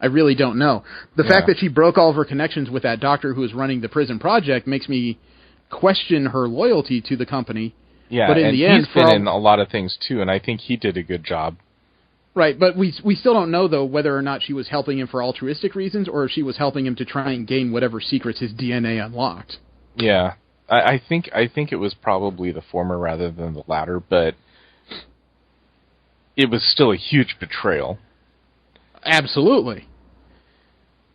I really don't know. The fact that she broke all of her connections with that doctor who was running the prison project makes me question her loyalty to the company. Yeah, but in the end, he's been in a lot of things too, and I think he did a good job. Right, but we still don't know, though, whether or not she was helping him for altruistic reasons or if she was helping him to try and gain whatever secrets his DNA unlocked. Yeah, I think it was probably the former rather than the latter, but it was still a huge betrayal. Absolutely.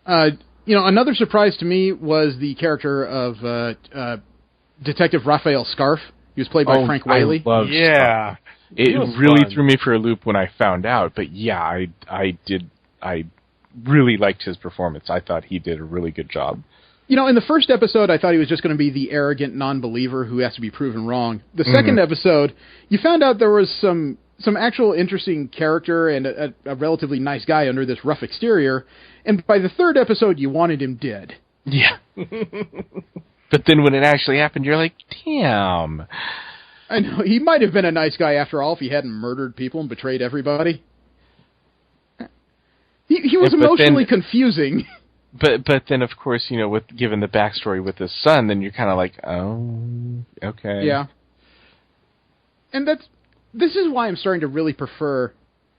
Another surprise to me was the character of Detective Raphael Scarf. He was played by Frank Whaley. Yeah. It really threw me for a loop when I found out, but yeah, I really liked his performance. I thought he did a really good job. In the first episode, I thought he was just going to be the arrogant non-believer who has to be proven wrong. The second episode, you found out there was some actual interesting character and a relatively nice guy under this rough exterior, and by the third episode, you wanted him dead. Yeah. But then when it actually happened, you're like, damn. I know, he might have been a nice guy after all if he hadn't murdered people and betrayed everybody. He was emotionally confusing. But then, of course, given the backstory with his son, then you're kind of like, oh, okay. Yeah. And this is why I'm starting to really prefer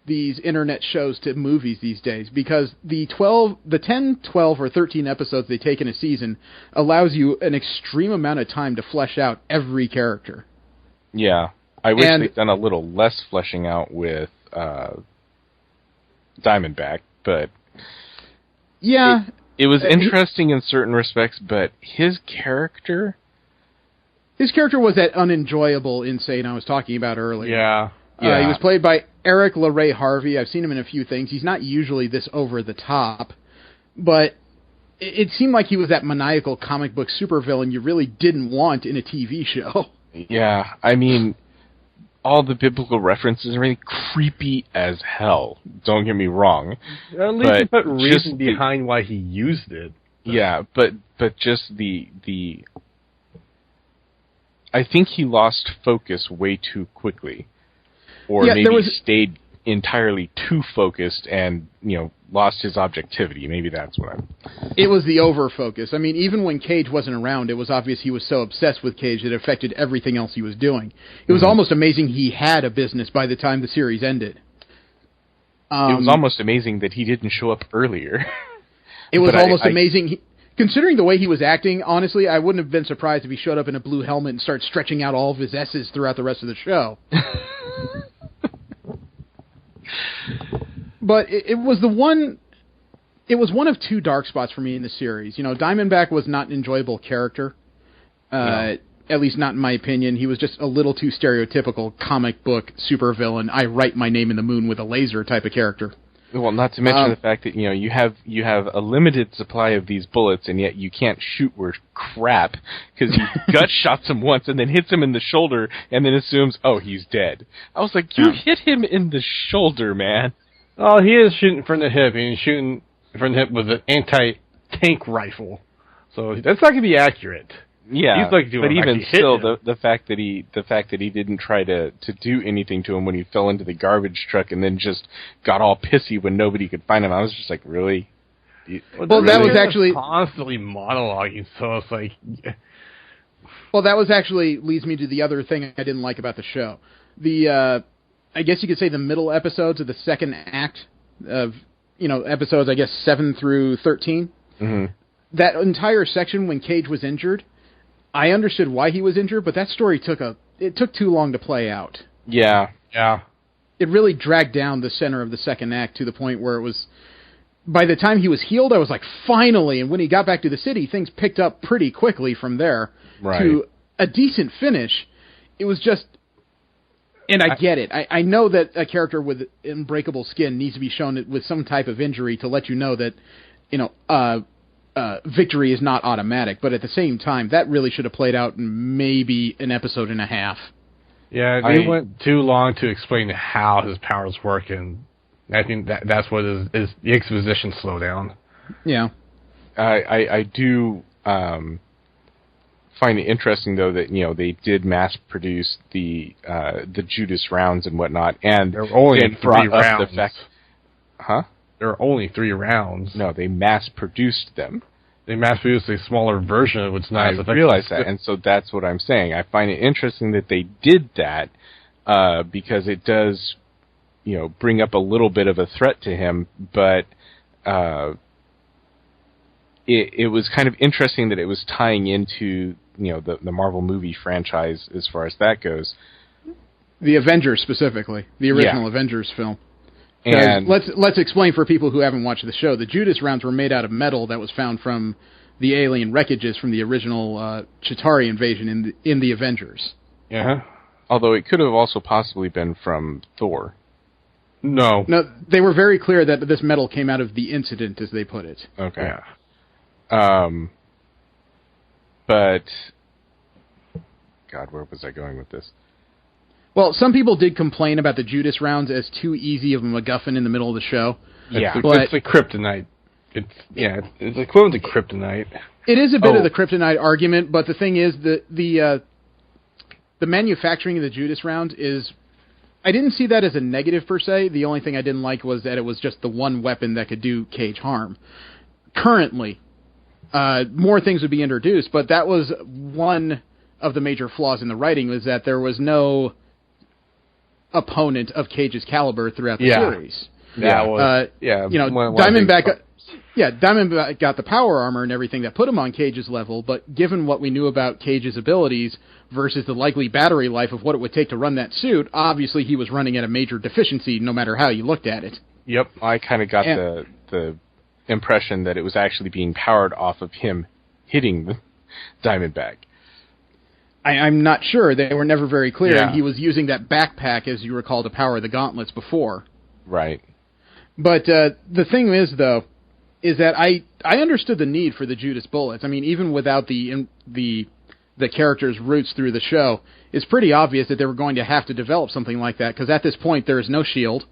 these internet shows to movies these days, because the 10, 12, or 13 episodes they take in a season allows you an extreme amount of time to flesh out every character. Yeah. I wish they'd done a little less fleshing out with Diamondback, but yeah, it was interesting in certain respects, but his character was that unenjoyable insane I was talking about earlier. Yeah. He was played by Eric LaRae Harvey. I've seen him in a few things. He's not usually this over the top, but it seemed like he was that maniacal comic book supervillain you really didn't want in a TV show. Yeah, I mean, all the biblical references are really creepy as hell. Don't get me wrong. At least he put reason behind why he used it. Yeah, but just the I think he lost focus way too quickly. Or maybe stayed entirely too focused and, lost his objectivity. Maybe that's what It was the over-focus. I mean, even when Cage wasn't around, it was obvious he was so obsessed with Cage that it affected everything else he was doing. It was almost amazing he had a business by the time the series ended. It was almost amazing that he didn't show up earlier. It was almost amazing. Considering the way he was acting, honestly, I wouldn't have been surprised if he showed up in a blue helmet and started stretching out all of his S's throughout the rest of the show. But it was one of two dark spots for me in the series. Diamondback was not an enjoyable character, at least not in my opinion. He was just a little too stereotypical comic book supervillain. I write my name in the moon with a laser type of character. Well, not to mention the fact that you have a limited supply of these bullets, and yet you can't shoot worth crap because he gut shots him once and then hits him in the shoulder and then assumes, oh, he's dead. I was like, you hit him in the shoulder, man. Oh, he is shooting from the hip, and he's shooting from the hip with an anti-tank rifle, so that's not going to be accurate. Yeah, he's like but even still, the fact that he didn't try to do anything to him when he fell into the garbage truck and then just got all pissy when nobody could find him, I was just like, really? Well, that was actually constantly monologuing, so it's like. Well, that was actually leads me to the other thing I didn't like about the show. I guess you could say the middle episodes of the second act of episodes, I guess 7 through 13. Mm-hmm. That entire section when Cage was injured. I understood why he was injured, but that story took too long to play out. Yeah. It really dragged down the center of the second act to the point where it was, by the time he was healed, I was like, finally, and when he got back to the city, things picked up pretty quickly from there to a decent finish. It was just, and I get it. I know that a character with unbreakable skin needs to be shown with some type of injury to let you know that, victory is not automatic, but at the same time, that really should have played out in maybe an episode and a half. Yeah, they went too long to explain how his powers work, and I think that's what is the exposition slowdown. Yeah. I do find it interesting though that they did mass produce the Judas rounds and whatnot, and there were only 3 rounds. There were only 3 rounds. No, they mass produced them. They mass produced a smaller version of what's not. I realize that, and so that's what I'm saying. I find it interesting that they did that because it does, bring up a little bit of a threat to him, but. It was kind of interesting that it was tying into the Marvel movie franchise as far as that goes. The Avengers specifically, the original Avengers film. And let's explain for people who haven't watched the show. The Judas rounds were made out of metal that was found from the alien wreckages from the original Chitauri invasion in the Avengers. Yeah. Although it could have also possibly been from Thor. No, they were very clear that this metal came out of the incident, as they put it. Okay. Yeah. But God, where was I going with this? Well, some people did complain about the Judas rounds as too easy of a MacGuffin in the middle of the show. Yeah, it's the kryptonite. It's equivalent to kryptonite. It is a bit of the kryptonite argument, but the thing is that the manufacturing of the Judas rounds is. I didn't see that as a negative per se. The only thing I didn't like was that it was just the one weapon that could do Cage harm. Currently, more things would be introduced, but that was one of the major flaws in the writing, was that there was no opponent of Cage's caliber throughout the series. Diamondback got the power armor and everything that put him on Cage's level, but given what we knew about Cage's abilities versus the likely battery life of what it would take to run that suit, obviously he was running at a major deficiency no matter how you looked at it. Yep, I kind of got the impression that it was actually being powered off of him hitting Diamondback. I'm not sure. They were never very clear. Yeah. He was using that backpack, as you recall, to power the gauntlets before. Right. But the thing is, though, is that I understood the need for the Judas bullets. I mean, even without the character's roots through the show, it's pretty obvious that they were going to have to develop something like that, because at this point there is no shield,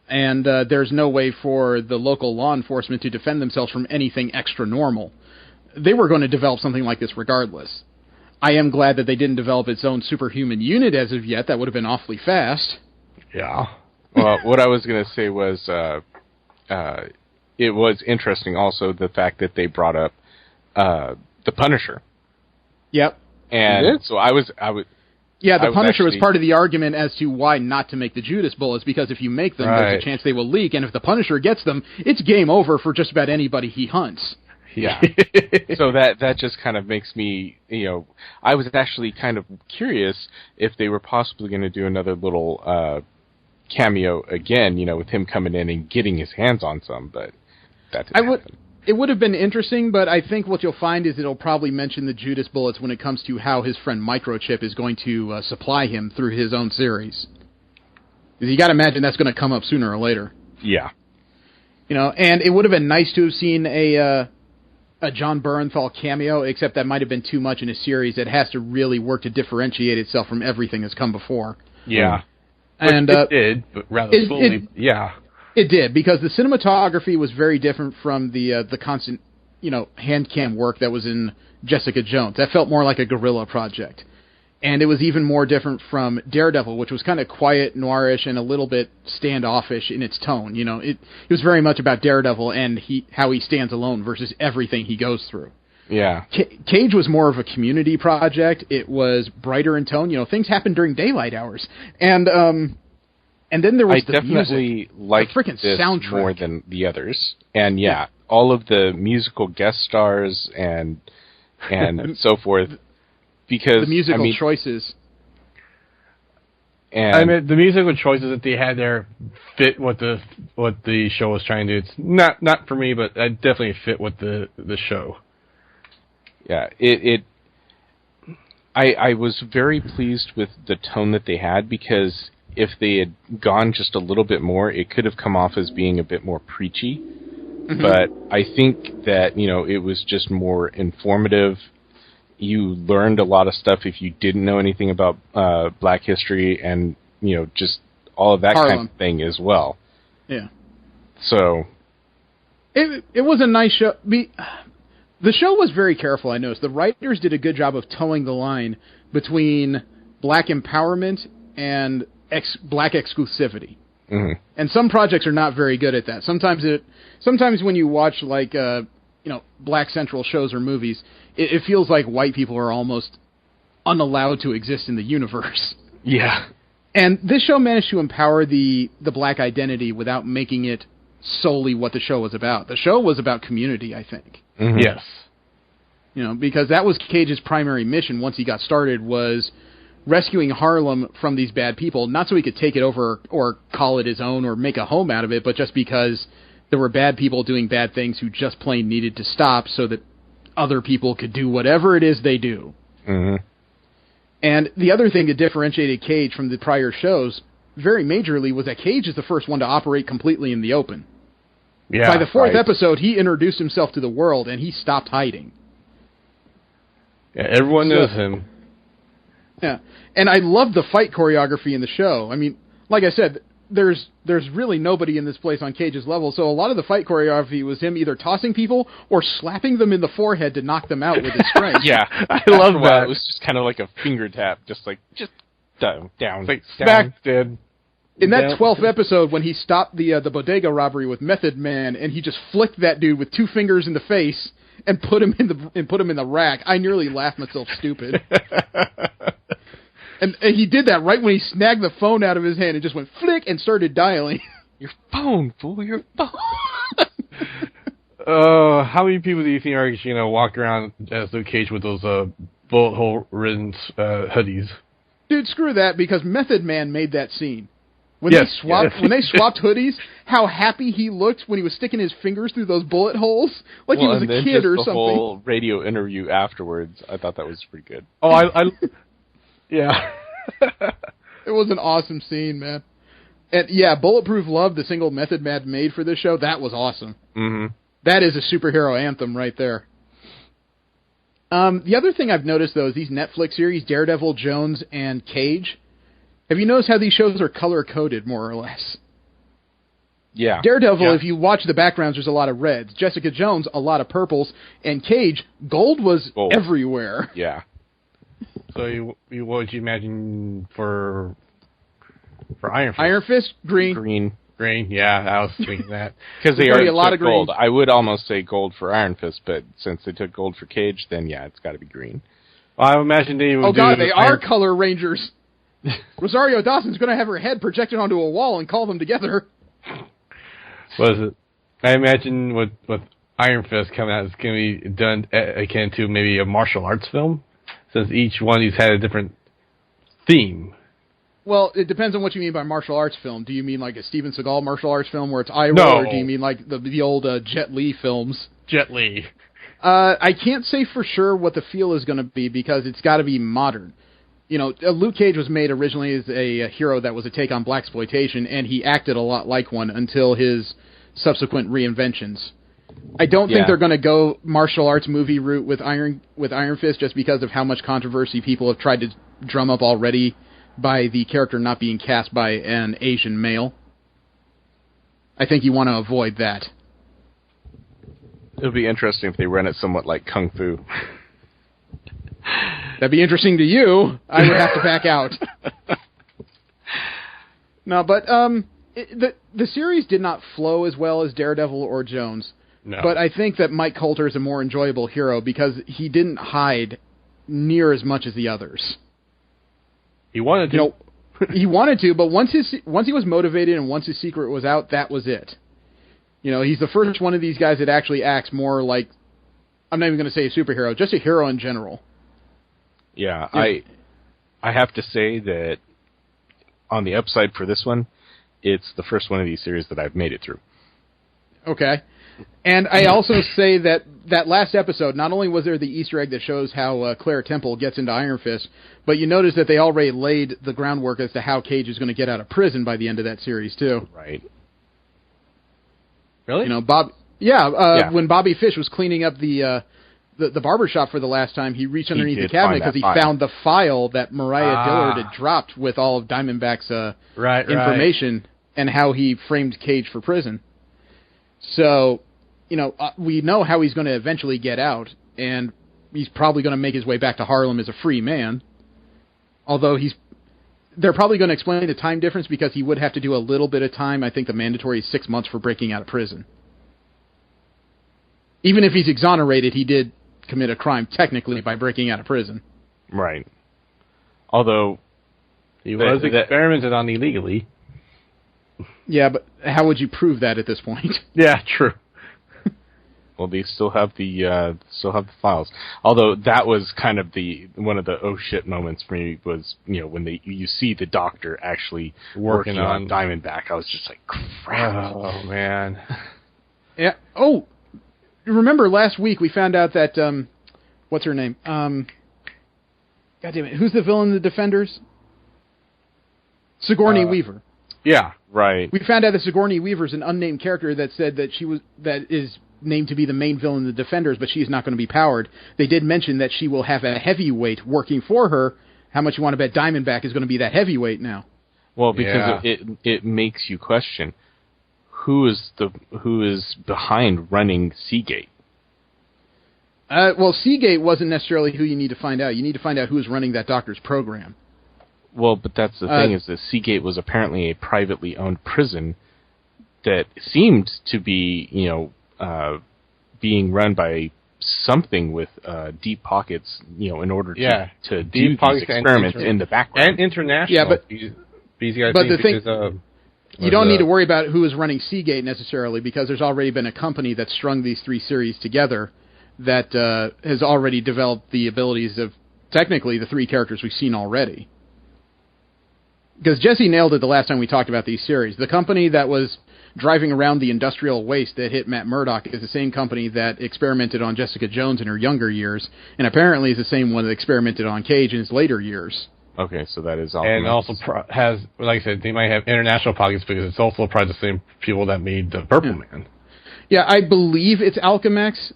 and there's no way for the local law enforcement to defend themselves from anything extra normal. They were going to develop something like this regardless. I am glad that they didn't develop its own superhuman unit as of yet. That would have been awfully fast. Yeah. Well, what I was going to say was it was interesting also the fact that they brought up the Punisher. Yep. And so I was yeah, the Punisher was part of the argument as to why not to make the Judas bullets, because if you make them, there's a chance they will leak, and if the Punisher gets them, it's game over for just about anybody he hunts. Yeah. So that just kind of makes me, I was actually kind of curious if they were possibly going to do another little cameo again, with him coming in and getting his hands on some, but that didn't happen. It would have been interesting, but I think what you'll find is it'll probably mention the Judas bullets when it comes to how his friend Microchip is going to supply him through his own series. Because you got to imagine that's going to come up sooner or later. Yeah. And it would have been nice to have seen a John Bernthal cameo, except that might have been too much in a series that has to really work to differentiate itself from everything that's come before. Yeah. And it did, but rather slowly. Yeah. It did, because the cinematography was very different from the constant, hand cam work that was in Jessica Jones. That felt more like a guerrilla project. And it was even more different from Daredevil, which was kind of quiet, noirish, and a little bit standoffish in its tone. It was very much about Daredevil and how he stands alone versus everything he goes through. Yeah. Cage was more of a community project. It was brighter in tone. Things happened during daylight hours. And then there was the music. I definitely liked this soundtrack more than the others. And all of the musical guest stars and so forth. Because the musical choices. And the musical choices that they had there fit what the show was trying to do. It's not for me, but it definitely fit with the show. Yeah, I was very pleased with the tone that they had, because if they had gone just a little bit more, it could have come off as being a bit more preachy. Mm-hmm. But I think that, it was just more informative. You learned a lot of stuff if you didn't know anything about Black history and, just all of that Harlem. kind of thing as well. Yeah. So it was a nice show. The show was very careful, I noticed. The writers did a good job of towing the line between black empowerment and black exclusivity. Mm-hmm. And some projects are not very good at that. Sometimes when you watch like Black Central shows or movies, it feels like white people are almost unallowed to exist in the universe. Yeah. And this show managed to empower the black identity without making it solely what the show was about. The show was about community, I think. Mm-hmm. Yes. Because that was Cage's primary mission once he got started, was rescuing Harlem from these bad people, not so he could take it over or call it his own or make a home out of it, but just because there were bad people doing bad things who just plain needed to stop so that other people could do whatever it is they do. Mm-hmm. And the other thing that differentiated Cage from the prior shows, very majorly, was that Cage is the first one to operate completely in the open. Yeah, by the fourth episode, he introduced himself to the world, and he stopped hiding. Yeah, everyone knows him. Yeah, and I love the fight choreography in the show. I mean, like I said, there's really nobody in this place on Cage's level, so a lot of the fight choreography was him either tossing people or slapping them in the forehead to knock them out with his strength. Yeah, I love that. It was just kind of like a finger tap, just down, like down. back dead. In that 12th episode, when he stopped the bodega robbery with Method Man, and he just flicked that dude with 2 fingers in the face and put him in the rack, I nearly laughed myself stupid. And he did that right when he snagged the phone out of his hand and just went flick and started dialing. Your phone, fool! Your phone. How many people do you think are walk around as Luke Cage with those bullet hole ridden hoodies? Dude, screw that, because Method Man made that scene. When they swapped hoodies, how happy he looked when he was sticking his fingers through those bullet holes, like he was a kid or something. The whole radio interview afterwards, I thought that was pretty good. Oh, yeah. It was an awesome scene, man. And yeah, Bulletproof Love, the single Method Man made for this show, that was awesome. Mm-hmm. That is a superhero anthem right there. The other thing I've noticed, though, is these Netflix series, Daredevil, Jones, and Cage. Have you noticed how these shows are color-coded, more or less? Yeah. Daredevil, if you watch the backgrounds, there's a lot of reds. Jessica Jones, a lot of purples. And Cage, gold was everywhere. Yeah. So what would you imagine for Iron Fist? Iron Fist, green. Green, yeah, I was thinking that. Because they already took gold. I would almost say gold for Iron Fist, but since they took gold for Cage, then yeah, it's got to be green. Well, I imagine they would they are color rangers. Rosario Dawson's going to have her head projected onto a wall and call them together. What is it? I imagine with Iron Fist coming out, it's going to be done akin to maybe a martial arts film, since each one of these had a different theme. Well, it depends on what you mean by martial arts film. Do you mean like a Steven Seagal martial arts film where it's eye roll, or do you mean like the old Jet Li films? Jet Li. I can't say for sure what the feel is going to be because it's got to be modern. Luke Cage was made originally as a hero that was a take on blaxploitation, and he acted a lot like one until his subsequent reinventions. I don't think they're going to go martial arts movie route with Iron Fist just because of how much controversy people have tried to drum up already by the character not being cast by an Asian male. I think you want to avoid that. It would be interesting if they run it somewhat like Kung Fu. That'd be interesting to you. I would have to back out. No, but the series did not flow as well as Daredevil or Jones. No. But I think that Mike Colter is a more enjoyable hero because he didn't hide near as much as the others. He wanted to. He wanted to, but once he was motivated and once his secret was out, that was it. He's the first one of these guys that actually acts more like, I'm not even going to say a superhero, just a hero in general. Yeah, I have to say that on the upside for this one, it's the first one of these series that I've made it through. Okay. And I also say that last episode, not only was there the Easter egg that shows how Claire Temple gets into Iron Fist, but you notice that they already laid the groundwork as to how Cage is going to get out of prison by the end of that series, too. Right. Really? When Bobby Fish was cleaning up the barbershop for the last time, he reached underneath the cabinet because he found the file that Mariah Dillard had dropped with all of Diamondback's information. and how he framed Cage for prison. So, we know how he's going to eventually get out, and he's probably going to make his way back to Harlem as a free man. Although they're probably going to explain the time difference because he would have to do a little bit of time. I think the mandatory is 6 months for breaking out of prison. Even if he's exonerated, he did commit a crime technically by breaking out of prison. Right. Although he was experimented on illegally. Yeah, but how would you prove that at this point? Yeah, true. Well, they still have the files. Although that was kind of one of the oh shit moments for me was when you see the doctor actually working on Diamondback. I was just like, crap. Oh man. Yeah. Oh, remember last week we found out that what's her name? God damn it! Who's the villain in the Defenders? Sigourney Weaver. Yeah. Right. We found out that Sigourney Weaver is an unnamed character that said that that is named to be the main villain in the Defenders, but she's not going to be powered. They did mention that she will have a heavyweight working for her. How much you want to bet Diamondback is going to be that heavyweight now? Well, because it makes you question who is behind running Seagate. Well, Seagate wasn't necessarily who you need to find out. You need to find out who is running that doctor's program. Well, but that's the thing is that Seagate was apparently a privately owned prison that seemed to be, being run by something with deep pockets, in order to do these experiments in the background. And international. Yeah, but these guys the thing, you don't need to worry about who is running Seagate necessarily, because there's already been a company that strung these 3 series together that has already developed the abilities of, technically, the 3 characters we've seen already. Because Jesse nailed it the last time we talked about these series. The company that was driving around the industrial waste that hit Matt Murdock is the same company that experimented on Jessica Jones in her younger years, and apparently is the same one that experimented on Cage in his later years. Okay, so that is and also has, like I said, they might have international pockets because it's also probably the same people that made the Purple Man. Yeah, I believe it's Alchemax,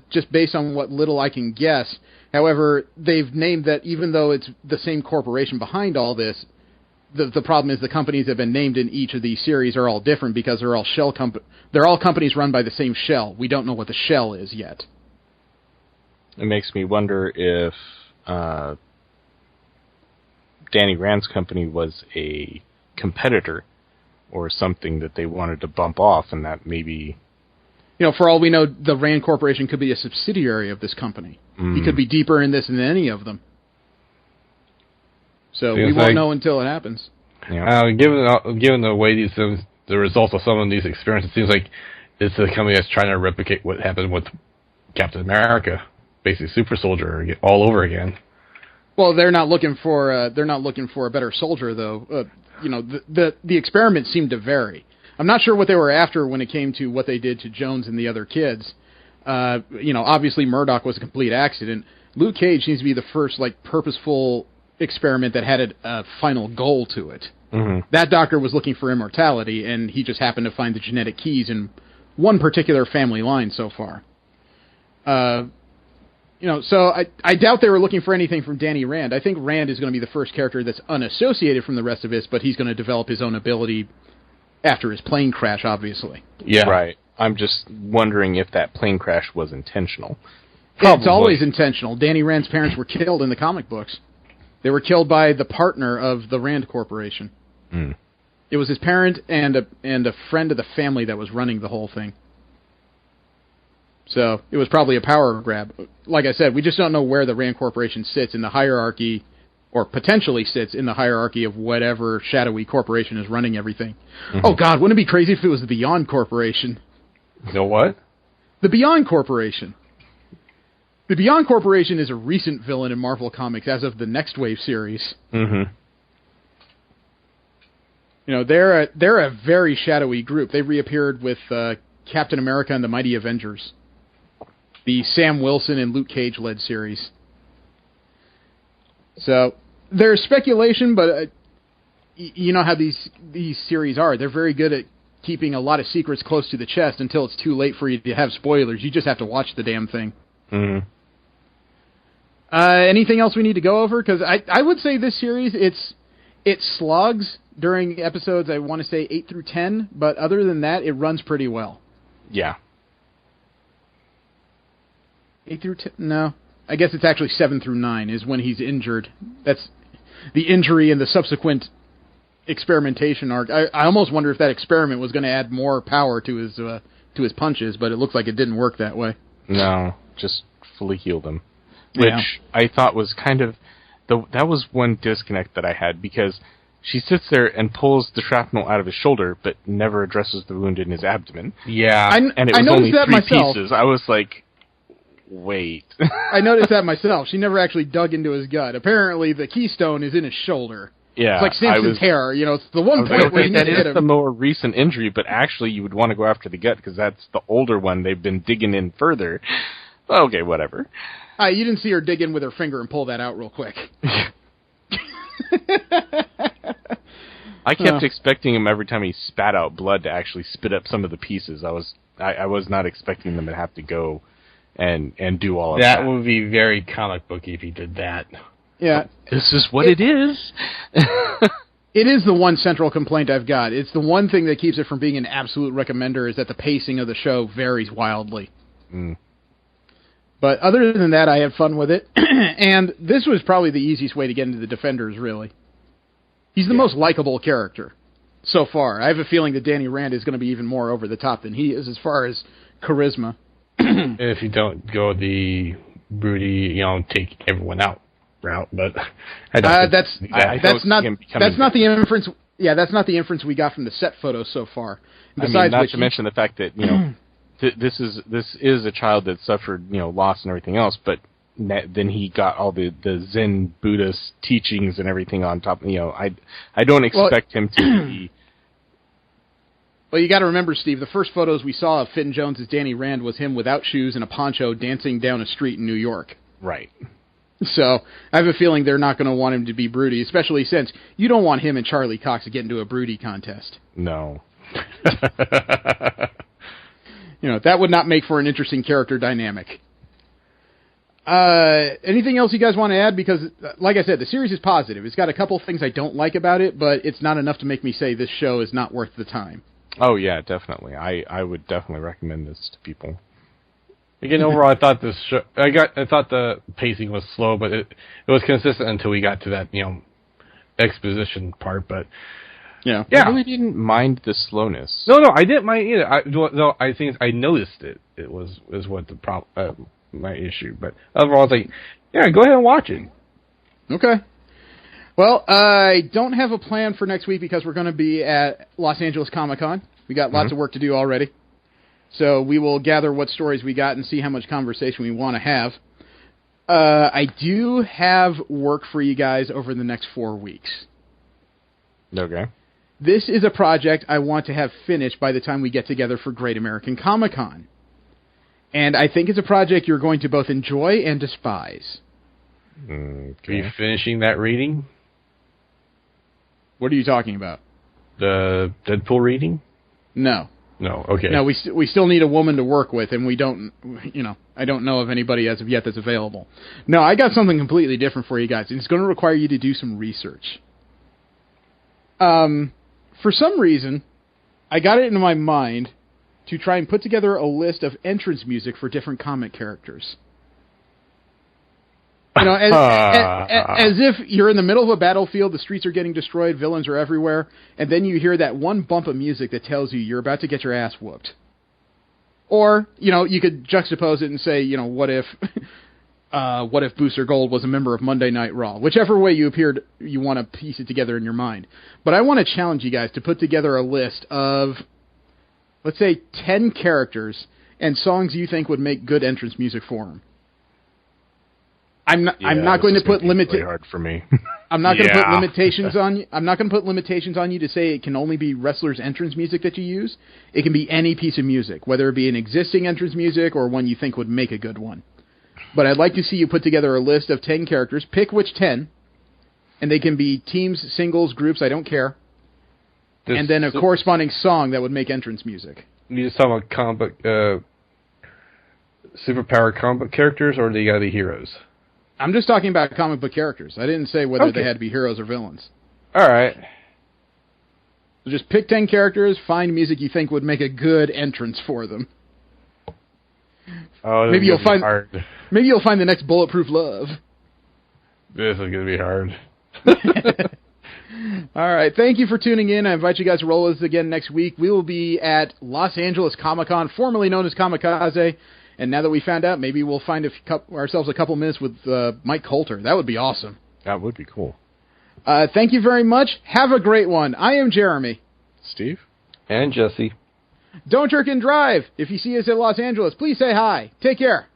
just based on what little I can guess. However, they've named that even though it's the same corporation behind all this, the problem is the companies that have been named in each of these series are all different because they're all they're all companies run by the same shell. We don't know what the shell is yet. It makes me wonder if Danny Rand's company was a competitor or something that they wanted to bump off, and that maybe... for all we know, the Rand Corporation could be a subsidiary of this company. He could be deeper in this than any of them. So we won't know until it happens. Yeah. Given the way the results of some of these experiments, it seems like it's a company that's trying to replicate what happened with Captain America, basically Super Soldier, all over again. Well, they're not looking for a better soldier, though. The experiments seem to vary. I'm not sure what they were after when it came to what they did to Jones and the other kids. Obviously Murdoch was a complete accident. Luke Cage seems to be the first purposeful experiment that had a final goal to it. Mm-hmm. That doctor was looking for immortality, and he just happened to find the genetic keys in one particular family line so far. So I doubt they were looking for anything from Danny Rand. I think Rand is going to be the first character that's unassociated from the rest of this, but he's going to develop his own ability after his plane crash, obviously. Yeah. Right. I'm just wondering if that plane crash was intentional. It's always intentional. Danny Rand's parents were killed in the comic books. They were killed by the partner of the Rand Corporation. Mm. It was his parent and a friend of the family that was running the whole thing. So it was probably a power grab. Like I said, we just don't know where the Rand Corporation sits in the hierarchy, or potentially sits in the hierarchy of whatever shadowy corporation is running everything. Mm-hmm. Oh God, wouldn't it be crazy if it was the Beyond Corporation? The what? The Beyond Corporation. The Beyond Corporation is a recent villain in Marvel Comics as of the Next Wave series. Mm-hmm. They're a very shadowy group. They reappeared with Captain America and the Mighty Avengers, the Sam Wilson and Luke Cage led series. So there's speculation, but you know how these series are. They're very good at keeping a lot of secrets close to the chest until it's too late for you to have spoilers. You just have to watch the damn thing. Mm-hmm. Anything else we need to go over? Because I would say this series, It slugs during episodes, I want to say 8 through 10, but other than that, it runs pretty well. Yeah. 8 through 10? No. I guess it's actually 7 through 9 is when he's injured. That's the injury and the subsequent experimentation arc. I almost wonder if that experiment was going to add more power to his punches, but it looks like it didn't work that way. No, just fully healed him. Which I thought was kind of... that was one disconnect that I had, because she sits there and pulls the shrapnel out of his shoulder, but never addresses the wound in his abdomen. Yeah. And it was only 3 pieces. I was like, wait. I noticed that myself. She never actually dug into his gut. Apparently, the keystone is in his shoulder. Yeah. It's like Simpson's hair. You know, it's the one point where you that hit him. is the more recent injury, but actually you would want to go after the gut, because that's the older one. They've been digging in further. Okay, whatever. You didn't see her dig in with her finger and pull that out real quick. I kept expecting him every time he spat out blood to actually spit up some of the pieces. I was not expecting them to have to go and do all of that. That would be very comic booky if he did that. Yeah. This is what it is. It is the one central complaint I've got. It's the one thing that keeps it from being an absolute recommender, is that the pacing of the show varies wildly. Mm. But other than that, I had fun with it. And this was probably the easiest way to get into the Defenders, really. He's the most likable character so far. I have a feeling that Danny Rand is going to be even more over the top than he is as far as charisma. If you don't go the broody, take everyone out route, but that's not the inference. Yeah, that's not the inference we got from the set photos so far. Besides, not to mention the fact that this is a child that suffered loss and everything else, but then he got all the Zen Buddhist teachings and everything on top. I don't expect him to be. Well, you got to remember, Steve, the first photos we saw of Finn Jones as Danny Rand was him without shoes and a poncho dancing down a street in New York. Right. So I have a feeling they're not going to want him to be broody, especially since you don't want him and Charlie Cox to get into a broody contest. No. That would not make for an interesting character dynamic. Anything else you guys want to add? Because, like I said, the series is positive. It's got a couple things I don't like about it, but it's not enough to make me say this show is not worth the time. Oh, yeah, definitely. I would definitely recommend this to people. Again, overall, I thought this show, I thought the pacing was slow, but it was consistent until we got to that, exposition part, but... Yeah. I really didn't mind the slowness. No, I didn't mind either. I think I noticed it. It was what the problem, my issue. But overall, it's like, go ahead and watch it. Okay. Well, I don't have a plan for next week because we're going to be at Los Angeles Comic-Con. We got lots of work to do already. So we will gather what stories we got and see how much conversation we want to have. I do have work for you guys over the next 4 weeks. Okay. This is a project I want to have finished by the time we get together for Great American Comic-Con. And I think it's a project you're going to both enjoy and despise. Okay. Are you finishing that reading? What are you talking about? The Deadpool reading? No. No, okay. No, we still need a woman to work with, and we don't, I don't know of anybody as of yet that's available. No, I got something completely different for you guys, and it's going to require you to do some research. For some reason, I got it into my mind to try and put together a list of entrance music for different comic characters. As if you're in the middle of a battlefield, the streets are getting destroyed, villains are everywhere, and then you hear that one bump of music that tells you you're about to get your ass whooped. Or, you could juxtapose it and say, what if Booster Gold was a member of Monday Night Raw? Whichever way you want to piece it together in your mind. But I want to challenge you guys to put together a list of, let's say, 10 characters and songs you think would make good entrance music for them. I'm not going to put really hard for me. I'm not going to put limitations on you. I'm not going to put limitations on you to say it can only be wrestlers' entrance music that you use. It can be any piece of music, whether it be an existing entrance music or one you think would make a good one. But I'd like to see you put together a list of 10 characters. Pick which 10, and they can be teams, singles, groups. I don't care. And then a corresponding song that would make entrance music. You just talking about superpower comic book characters, or they got to be heroes? I'm just talking about comic book characters. I didn't say whether they had to be heroes or villains. All right. So just pick 10 characters, find music you think would make a good entrance for them. Oh, maybe you'll find hard. Maybe you'll find the next Bulletproof Love. This is going to be hard. All right. Thank you for tuning in. I invite you guys to roll with us again next week. We will be at Los Angeles Comic-Con, formerly known as Kamikaze. And now that we found out, maybe we'll find ourselves a couple minutes with Mike Coulter. That would be awesome. That would be cool. Thank you very much. Have a great one. I am Jeremy. Steve. And Jesse. Don't jerk and drive. If you see us in Los Angeles, please say hi. Take care.